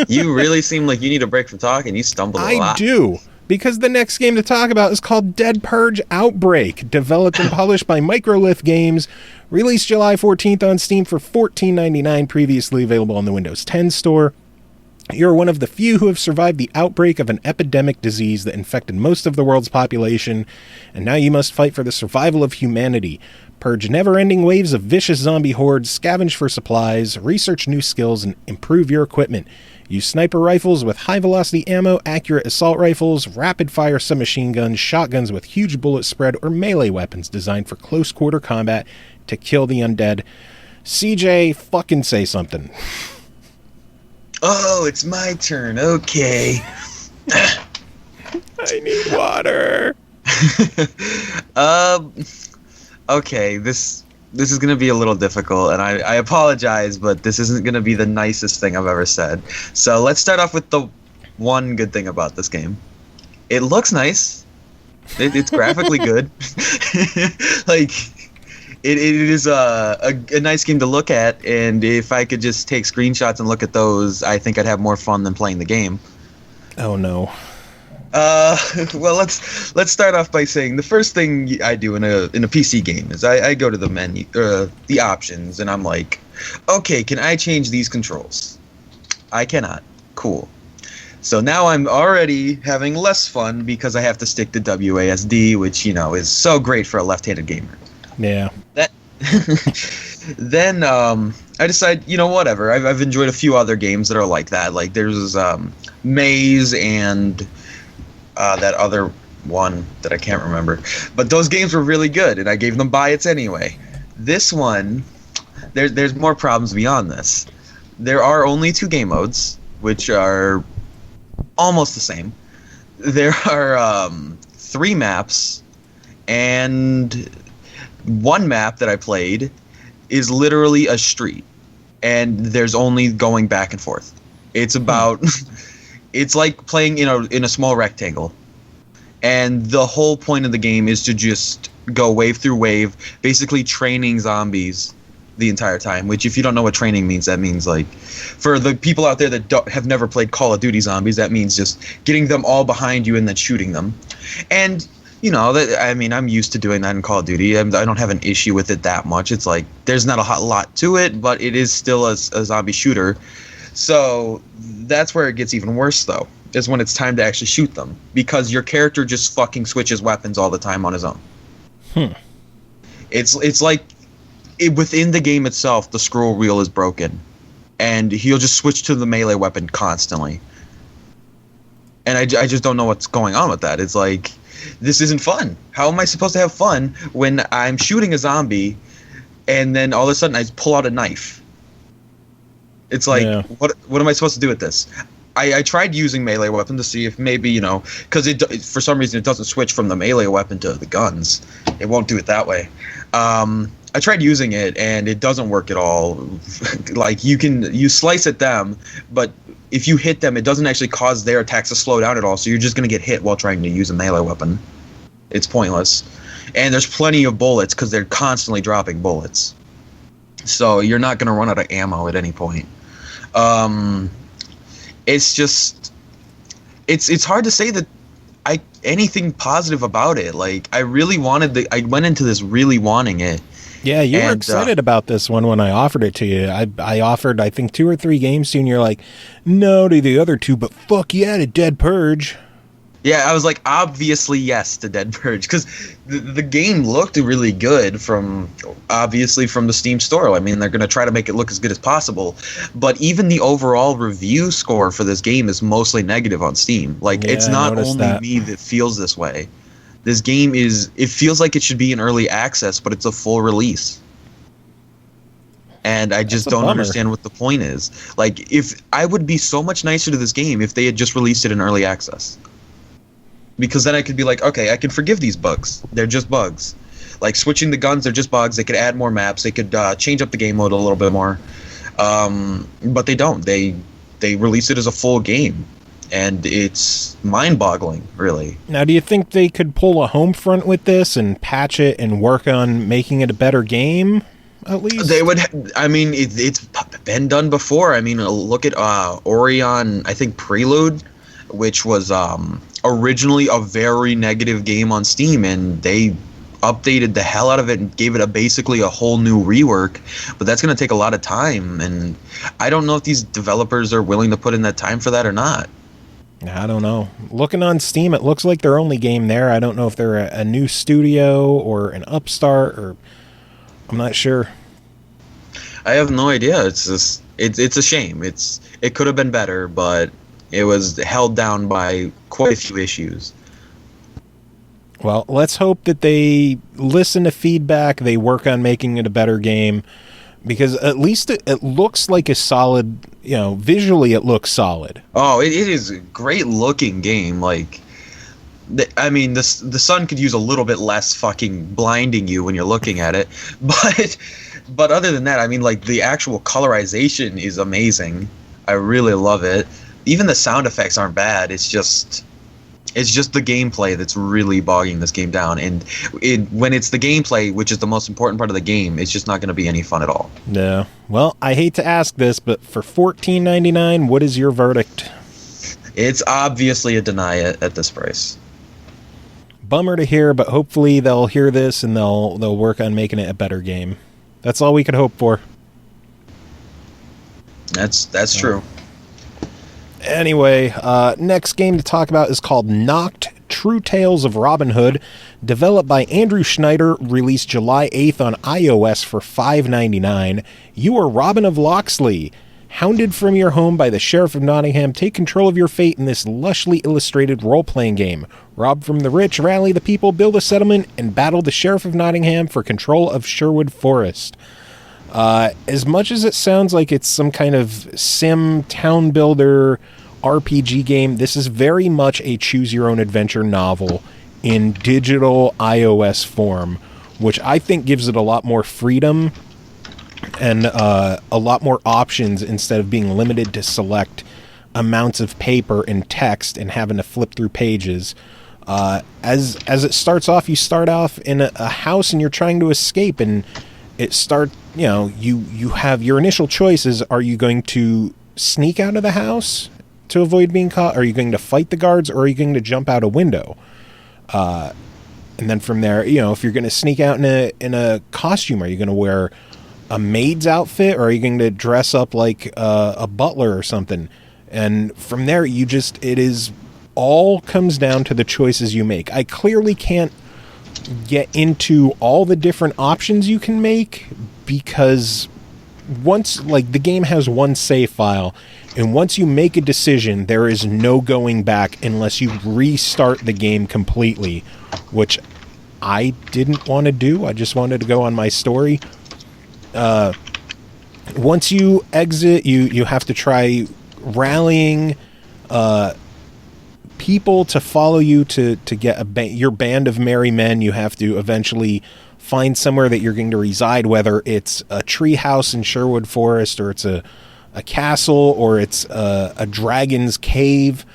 You really seem like you need a break from talking. You stumbled a lot.
I do, because the next game to talk about is called Dead Purge Outbreak, developed and published by Microlith Games, released July 14th on Steam for $14.99, previously available on the Windows 10 store. You're one of the few who have survived the outbreak of an epidemic disease that infected most of the world's population, and now you must fight for the survival of humanity. Purge never-ending waves of vicious zombie hordes, scavenge for supplies, research new skills, and improve your equipment. Use sniper rifles with high-velocity ammo, accurate assault rifles, rapid-fire submachine guns, shotguns with huge bullet spread, or melee weapons designed for close-quarter combat to kill the undead. CJ, fucking say something.
Oh, it's my turn. Okay.
I need water.
Okay, this is going to be a little difficult, and I apologize, but this isn't going to be the nicest thing I've ever said. So let's start off with the one good thing about this game. It looks nice. It's graphically good. Like, it is a nice game to look at, and if I could just take screenshots and look at those, I think I'd have more fun than playing the game.
Oh, no.
Well, let's start off by saying the first thing I do in a PC game is I go to the menu, the options, and I'm like, okay, can I change these controls? I cannot. Cool. So now I'm already having less fun because I have to stick to WASD, which, you know, is so great for a left-handed gamer.
Yeah.
Then I decide, you know, whatever. I've enjoyed a few other games that are like that. Like there's Maze and that other one that I can't remember. But those games were really good, and I gave them buy-its anyway. This one, there's more problems beyond this. There are only 2 game modes, which are almost the same. There are 3 maps, and one map that I played is literally a street, and there's only going back and forth. It's about... It's like playing in a small rectangle. And the whole point of the game is to just go wave through wave, basically training zombies the entire time, which if you don't know what training means, that means like, for the people out there that have never played Call of Duty Zombies, that means just getting them all behind you and then shooting them. And, you know, I'm used to doing that in Call of Duty. I don't have an issue with it that much. It's like, there's not a lot to it, but it is still a zombie shooter. So that's where it gets even worse, though, is when it's time to actually shoot them, because your character just fucking switches weapons all the time on his own. It's like within the game itself, the scroll wheel is broken, and he'll just switch to the melee weapon constantly. And I just don't know what's going on with that. It's like, this isn't fun. How am I supposed to have fun when I'm shooting a zombie, and then all of a sudden I pull out a knife? It's like, yeah. What am I supposed to do with this? I tried using melee weapon to see if maybe, you know, because for some reason it doesn't switch from the melee weapon to the guns. It won't do it that way. I tried using it, and it doesn't work at all. Like, you slice at them, but if you hit them, it doesn't actually cause their attacks to slow down at all, so you're just going to get hit while trying to use a melee weapon. It's pointless. And there's plenty of bullets because they're constantly dropping bullets. So you're not going to run out of ammo at any point. It's just, it's hard to say that anything positive about it. Like, I went into this really wanting it.
Yeah, you were excited about this one when I offered it to you. I offered, I think, 2 or 3 games to you, and you're like, no to the other 2, but fuck yeah to Dead Purge.
Yeah, I was like, obviously yes to Dead Purge, because the game looked really good obviously from the Steam store. I mean, they're going to try to make it look as good as possible, but even the overall review score for this game is mostly negative on Steam. Like, it's not only me that feels this way. This game it feels like it should be in early access, but it's a full release. And I just don't understand what the point is. Like, if I would be so much nicer to this game if they had just released it in early access. Because then I could be like, okay, I can forgive these bugs. They're just bugs. Like, switching the guns, they're just bugs. They could add more maps. They could change up the game mode a little bit more. But they don't. They release it as a full game. And it's mind-boggling, really.
Now, do you think they could pull a home front with this and patch it and work on making it a better game, at least?
They would. I mean, it's been done before. I mean, look at Orion, I think, Prelude, which was originally a very negative game on Steam, and they updated the hell out of it and gave it basically a whole new rework. But that's going to take a lot of time, and I don't know if these developers are willing to put in that time for that or not.
I don't know. Looking on Steam, it looks like their only game there. I don't know if they're a new studio or an upstart, or I'm not sure.
I have no idea. It's just it's a shame. It could have been better, but it was held down by quite a few issues.
Well, let's hope that they listen to feedback, they work on making it a better game, because at least it looks like a solid, visually it looks solid.
Oh, it is a great looking game. Like, I mean, the sun could use a little bit less fucking blinding you when you're looking at it, but other than that, I mean, like, the actual colorization is amazing. I really love it. Even the sound effects aren't bad. It's just the gameplay that's really bogging this game down. And when it's the gameplay, which is the most important part of the game, it's just not going to be any fun at all.
No. Well, I hate to ask this, but for $14.99, what is your verdict?
It's obviously a deny it at this price.
Bummer to hear, but hopefully they'll hear this and they'll work on making it a better game. That's all we could hope for.
That's true.
Anyway, next game to talk about is called Knocked: True Tales of Robin Hood, developed by Andrew Schneider, released July 8th on iOS for $5.99. You are Robin of Locksley. Hounded from your home by the Sheriff of Nottingham, take control of your fate in this lushly illustrated role-playing game. Rob from the rich, rally the people, build a settlement, and battle the Sheriff of Nottingham for control of Sherwood Forest. As much as it sounds like it's some kind of sim town builder RPG game, this is very much a choose-your-own-adventure novel in digital iOS form, which I think gives it a lot more freedom and a lot more options instead of being limited to select amounts of paper and text and having to flip through pages. As it starts off, you start off in a house and you're trying to escape, and you have your initial choices. Are you going to sneak out of the house to avoid being caught? Are you going to fight the guards, or are you going to jump out a window? And then from there, if you're going to sneak out in a costume, are you going to wear a maid's outfit, or are you going to dress up like a butler or something? And from there, all comes down to the choices you make. I clearly can't get into all the different options you can make, because the game has one save file, and once you make a decision, there is no going back unless you restart the game completely, which I didn't want to do. I just wanted to go on my story. Once you exit, you have to try rallying people to follow you to get your band of merry men. You have to eventually find somewhere that you're going to reside, whether it's a tree house in Sherwood Forest, or it's a castle, or it's a dragon's cave.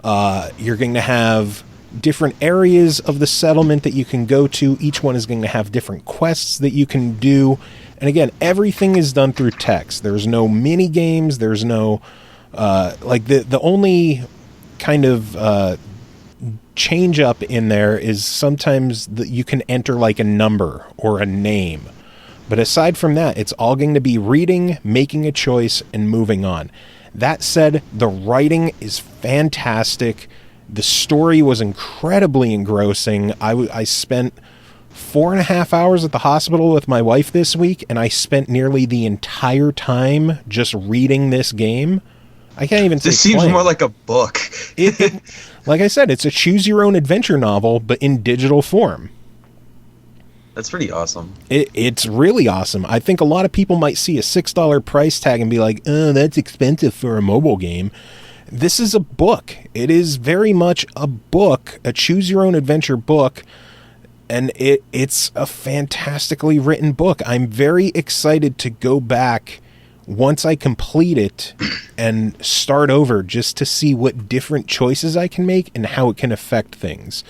You're going to have different areas of the settlement that you can go to. Each one is going to have different quests that you can do. And again, everything is done through text. There's no mini games. There's no the only kind of change up in there is sometimes that you can enter like a number or a name. But aside from that, it's all going to be reading, making a choice, and moving on. That said, the writing is fantastic. The story was incredibly engrossing. I spent 4.5 hours at the hospital with my wife this week, and I spent nearly the entire time just reading this game. I can't even say
This seems
playing.
more like a book.
It, like I said, it's a choose-your-own-adventure novel, but in digital form.
That's pretty awesome.
It's really awesome. I think a lot of people might see a $6 price tag and be like, oh, that's expensive for a mobile game. This is a book. It is very much a book, a choose-your-own-adventure book, and it's a fantastically written book. I'm very excited to go back once I complete it and start over just to see what different choices I can make and how it can affect things.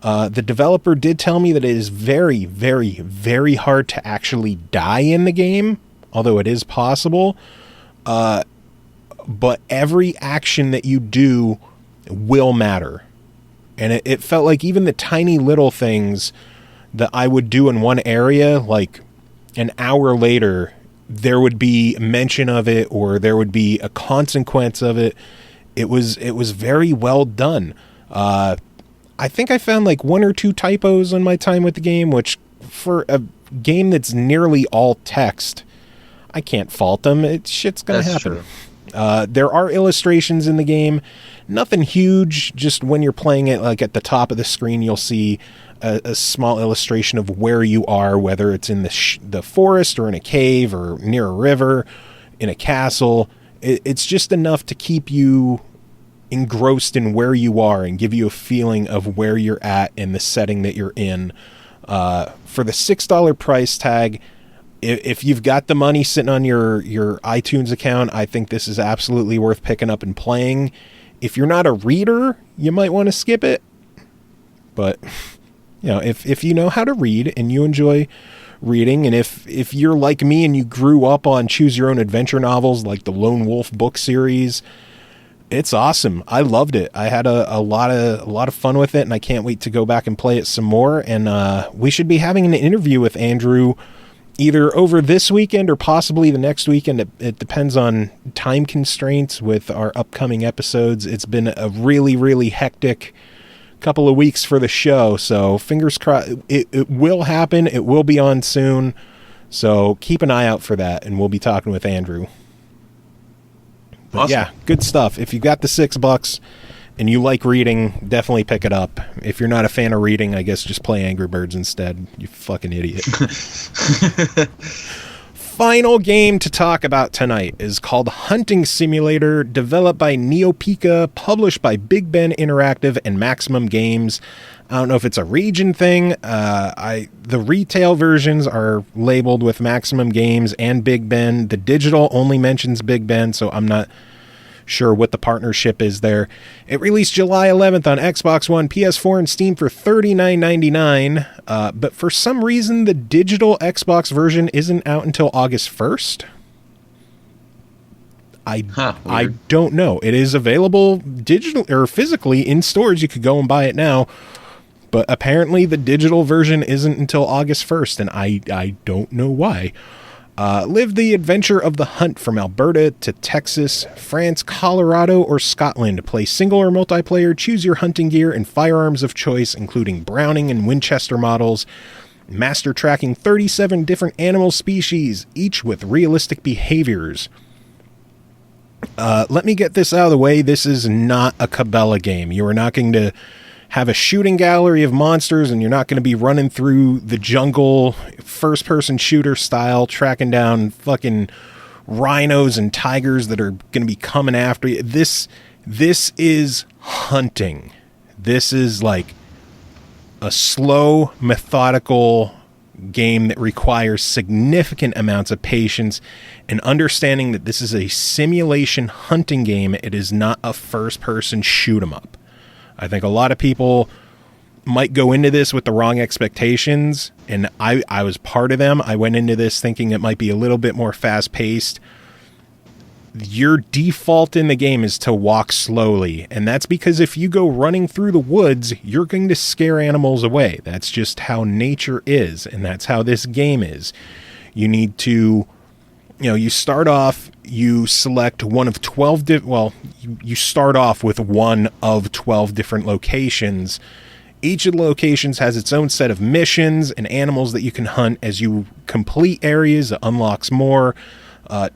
The developer did tell me that it is very, very, very hard to actually die in the game, although it is possible. But every action that you do will matter. And it felt like even the tiny little things that I would do in one area, like an hour later, there would be mention of it, or there would be a consequence of it. It was very well done. I think I found like 1 or 2 typos on my time with the game, which for a game that's nearly all text, I can't fault them. Shit's gonna happen.
True.
There are illustrations in the game, nothing huge. Just when you're playing it, like at the top of the screen, you'll see a small illustration of where you are, whether it's in the forest or in a cave or near a river, in a castle. It's just enough to keep you engrossed in where you are and give you a feeling of where you're at in the setting that you're in. For the $6 price tag, if you've got the money sitting on your iTunes account, I think this is absolutely worth picking up and playing. If you're not a reader, you might want to skip it. But, you know, if you know how to read and you enjoy reading, and if you're like me and you grew up on choose your own adventure novels like the Lone Wolf book series, it's awesome. I loved it. I had a lot of fun with it, and I can't wait to go back and play it some more. And we should be having an interview with Andrew either over this weekend or possibly the next weekend. It depends on time constraints with our upcoming episodes. It's been a really, really hectic couple of weeks for the show, so fingers crossed. It will happen. It will be on soon, so keep an eye out for that, and we'll be talking with Andrew. But
awesome.
Yeah, good stuff. If you got the $6 and you like reading, definitely pick it up. If you're not a fan of reading, I guess just play Angry Birds instead. You fucking idiot. Final game to talk about tonight is called Hunting Simulator, developed by NeoPika, published by Big Ben Interactive and Maximum Games. I don't know if it's a region thing. The retail versions are labeled with Maximum Games and Big Ben. The digital only mentions Big Ben, so I'm not sure what the partnership is there. It released July 11th on Xbox One, PS4, and Steam for $39.99. But for some reason, the digital Xbox version isn't out until August 1st. I don't know. It is available digital or physically in stores. You could go and buy it now. But apparently the digital version isn't until August 1st, and I don't know why. Live the adventure of the hunt from Alberta to Texas, France, Colorado, or Scotland. Play single or multiplayer. Choose your hunting gear and firearms of choice, including Browning and Winchester models. Master tracking 37 different animal species, each with realistic behaviors. Let me get this out of the way. This is not a Cabela game. You are not going to have a shooting gallery of monsters, and you're not going to be running through the jungle first-person shooter style, tracking down fucking rhinos and tigers that are going to be coming after you. This is hunting. This is like a slow, methodical game that requires significant amounts of patience and understanding that this is a simulation hunting game. It is not a first-person shoot 'em up. I think a lot of people might go into this with the wrong expectations, and I was part of them. I went into this thinking it might be a little bit more fast-paced. Your default in the game is to walk slowly, and that's because if you go running through the woods, you're going to scare animals away. That's just how nature is, and that's how this game is. You need to, you start off, you select one of 12 you start off with one of 12 different locations. Each of the locations has its own set of missions and animals that you can hunt. As you complete areas, it unlocks more.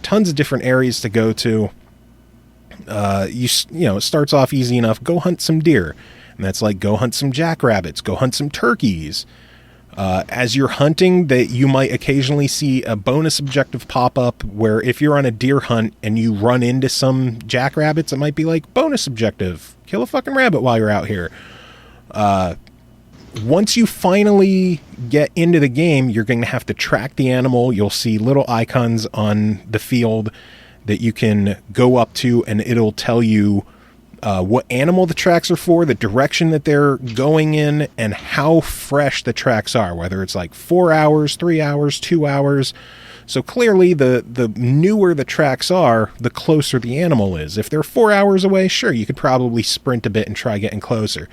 Tons of different areas to go to. It starts off easy enough. Go hunt some deer. And that's like, go hunt some jackrabbits. Go hunt some turkeys. As you're hunting, that you might occasionally see a bonus objective pop up where if you're on a deer hunt and you run into some jackrabbits, it might be like, bonus objective, kill a fucking rabbit while you're out here. Once you finally get into the game, you're going to have to track the animal. You'll see little icons on the field that you can go up to, and it'll tell you what animal the tracks are for, the direction that they're going in, and how fresh the tracks are, whether it's like 4 hours, 3 hours, 2 hours. So clearly the newer the tracks are, the closer the animal is. If they're 4 hours away, sure, you could probably sprint a bit and try getting closer.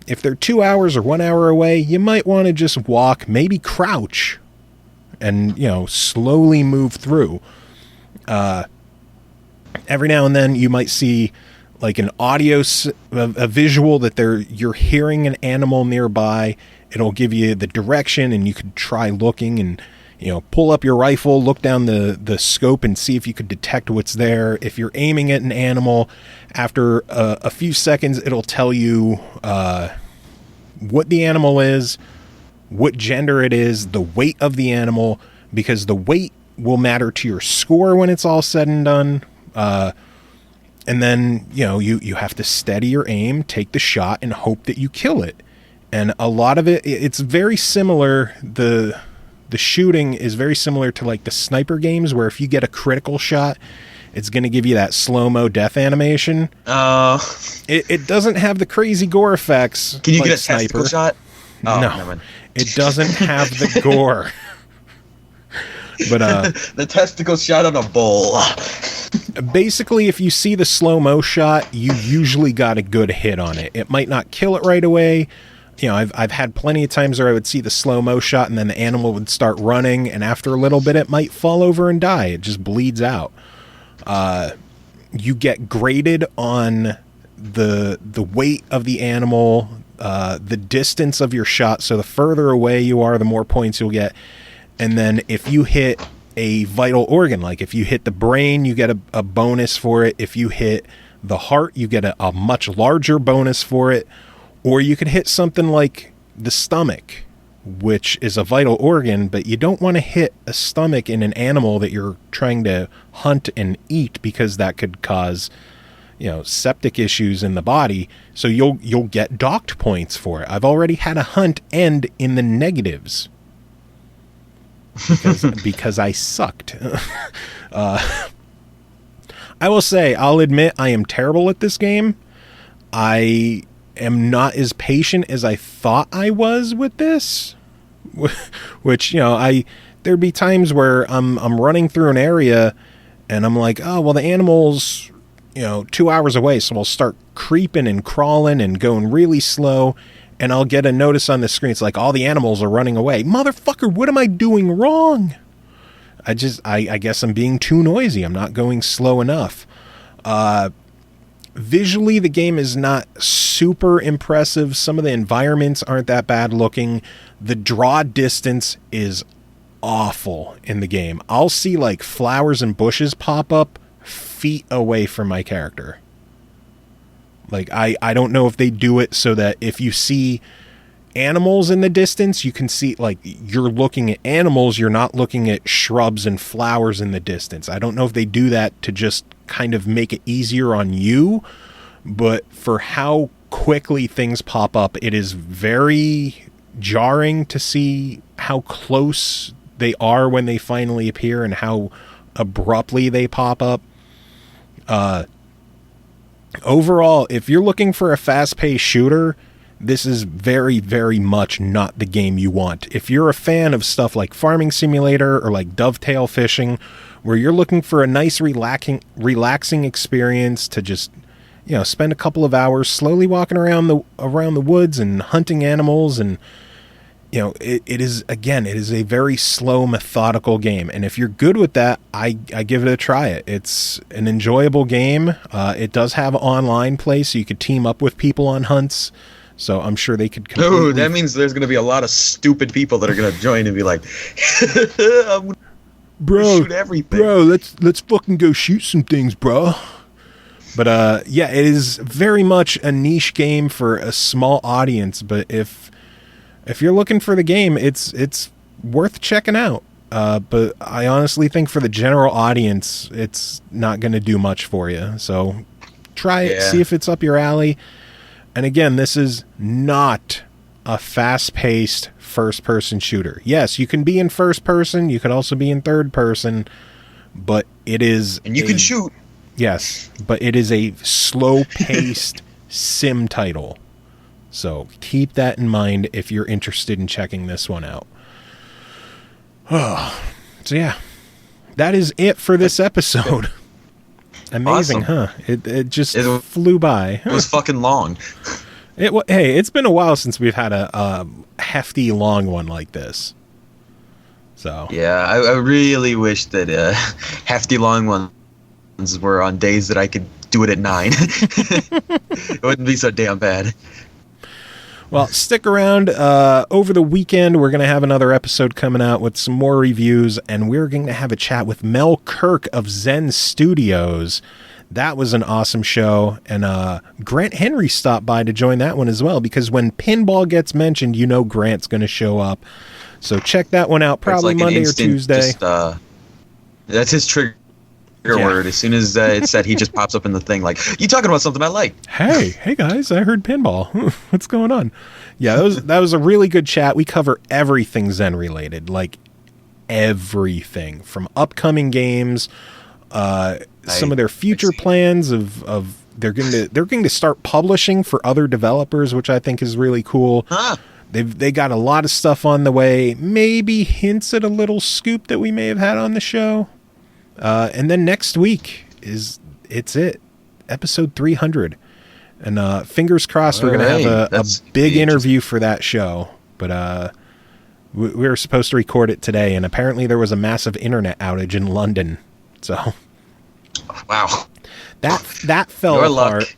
If they're 2 hours or 1 hour away, you might want to just walk, maybe crouch, and, slowly move through. Every now and then you might see like an a visual that you're hearing an animal nearby. It'll give you the direction, and you could try looking and, pull up your rifle, look down the scope and see if you could detect what's there. If you're aiming at an animal, after a few seconds, it'll tell you what the animal is, what gender it is, the weight of the animal, because the weight will matter to your score when it's all said and done. And then, you have to steady your aim, take the shot, and hope that you kill it. And a lot of it's very similar. The shooting is very similar to like the sniper games, where if you get a critical shot, it's going to give you that slow-mo death animation. It doesn't have the crazy gore effects.
Can you
like
get a testicle shot?
Oh, no, it doesn't have the gore. But
the testicle shot on a bull.
Basically, if you see the slow-mo shot, you usually got a good hit on it. It might not kill it right away. I've had plenty of times where I would see the slow-mo shot and then the animal would start running, and after a little bit it might fall over and die. It just bleeds out. You get graded on the weight of the animal, the distance of your shot. So the further away you are, the more points you'll get. And then if you hit a vital organ, like if you hit the brain, you get a bonus for it. If you hit the heart, you get a much larger bonus for it. Or you could hit something like the stomach, which is a vital organ, but you don't want to hit a stomach in an animal that you're trying to hunt and eat, because that could cause, septic issues in the body. So you'll get docked points for it. I've already had a hunt end in the negatives because I sucked. I will say, I'll admit I am terrible at this game. I am not as patient as I thought I was with this, which, there'd be times where I'm running through an area and I'm like, oh, well, the animal's, 2 hours away. So I'll start creeping and crawling and going really slow. And I'll get a notice on the screen. It's like, all the animals are running away. Motherfucker, what am I doing wrong? I guess I'm being too noisy. I'm not going slow enough. Visually, the game is not super impressive. Some of the environments aren't that bad looking. The draw distance is awful in the game. I'll see like flowers and bushes pop up feet away from my character. Like, I don't know if they do it so that if you see animals in the distance, you can see, like, you're looking at animals, you're not looking at shrubs and flowers in the distance. I don't know if they do that to just kind of make it easier on you, but for how quickly things pop up, it is very jarring to see how close they are when they finally appear and how abruptly they pop up. Overall, if you're looking for a fast-paced shooter, this is very, very much not the game you want. If you're a fan of stuff like Farming Simulator or like Dovetail Fishing, where you're looking for a nice relaxing experience to just, spend a couple of hours slowly walking around the woods and hunting animals and, it is a very slow, methodical game. And if you're good with that, I give it a try. It's an enjoyable game. It does have online play, so you could team up with people on hunts. So I'm sure they could completely...
Oh, that means there's going to be a lot of stupid people that are going to join and be like, I'm
bro,
shoot everything.
Bro, let's fucking go shoot some things, bro. But yeah, it is very much a niche game for a small audience. But if you're looking for the game, it's worth checking out. But I honestly think for the general audience, it's not going to do much for you. So try it, see if it's up your alley. And again, this is not a fast-paced first-person shooter. Yes, you can be in first person. You could also be in third person. But it is...
And you can shoot.
Yes, but it is a slow-paced sim title. So keep that in mind if you're interested in checking this one out. Oh, so yeah, that is it for this episode. Amazing,
awesome.
Huh? It just flew by.
It was fucking long.
Hey, it's been a while since we've had a hefty, long one like this. So
yeah, I really wish that hefty, long ones were on days that I could do it at 9. It wouldn't be so damn bad.
Well, stick around. Over the weekend, we're going to have another episode coming out with some more reviews, and we're going to have a chat with Mel Kirk of Zen Studios. That was an awesome show, and Grant Henry stopped by to join that one as well, because when pinball gets mentioned, you know Grant's going to show up. So check that one out, probably like Monday or Tuesday.
That's his trigger word. As soon as it's said, he just pops up in the thing like, you talking about something I like.
Hey guys, I heard pinball. What's going on? Yeah, that was a really good chat. We cover everything Zen related, like everything from upcoming games, some of their future plans of they're going to start publishing for other developers, which I think is really cool. They got a lot of stuff on the way. Maybe hints at a little scoop that we may have had on the show. And then next week it's episode 300, and fingers crossed we're going to have a big interview for that show. But we were supposed to record it today, and apparently there was a massive internet outage in London. So
wow,
that fell apart.
Luck.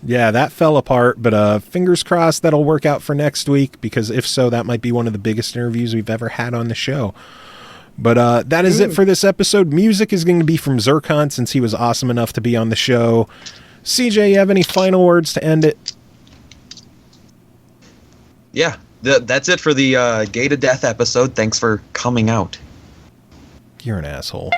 Yeah, that fell apart. But fingers crossed that'll work out for next week, because if so, that might be one of the biggest interviews we've ever had on the show. But that is it for this episode. Music is going to be from Zircon, since he was awesome enough to be on the show. CJ, you have any final words to end it?
Yeah, that's it for the Gay to Death episode. Thanks for coming out.
You're an asshole.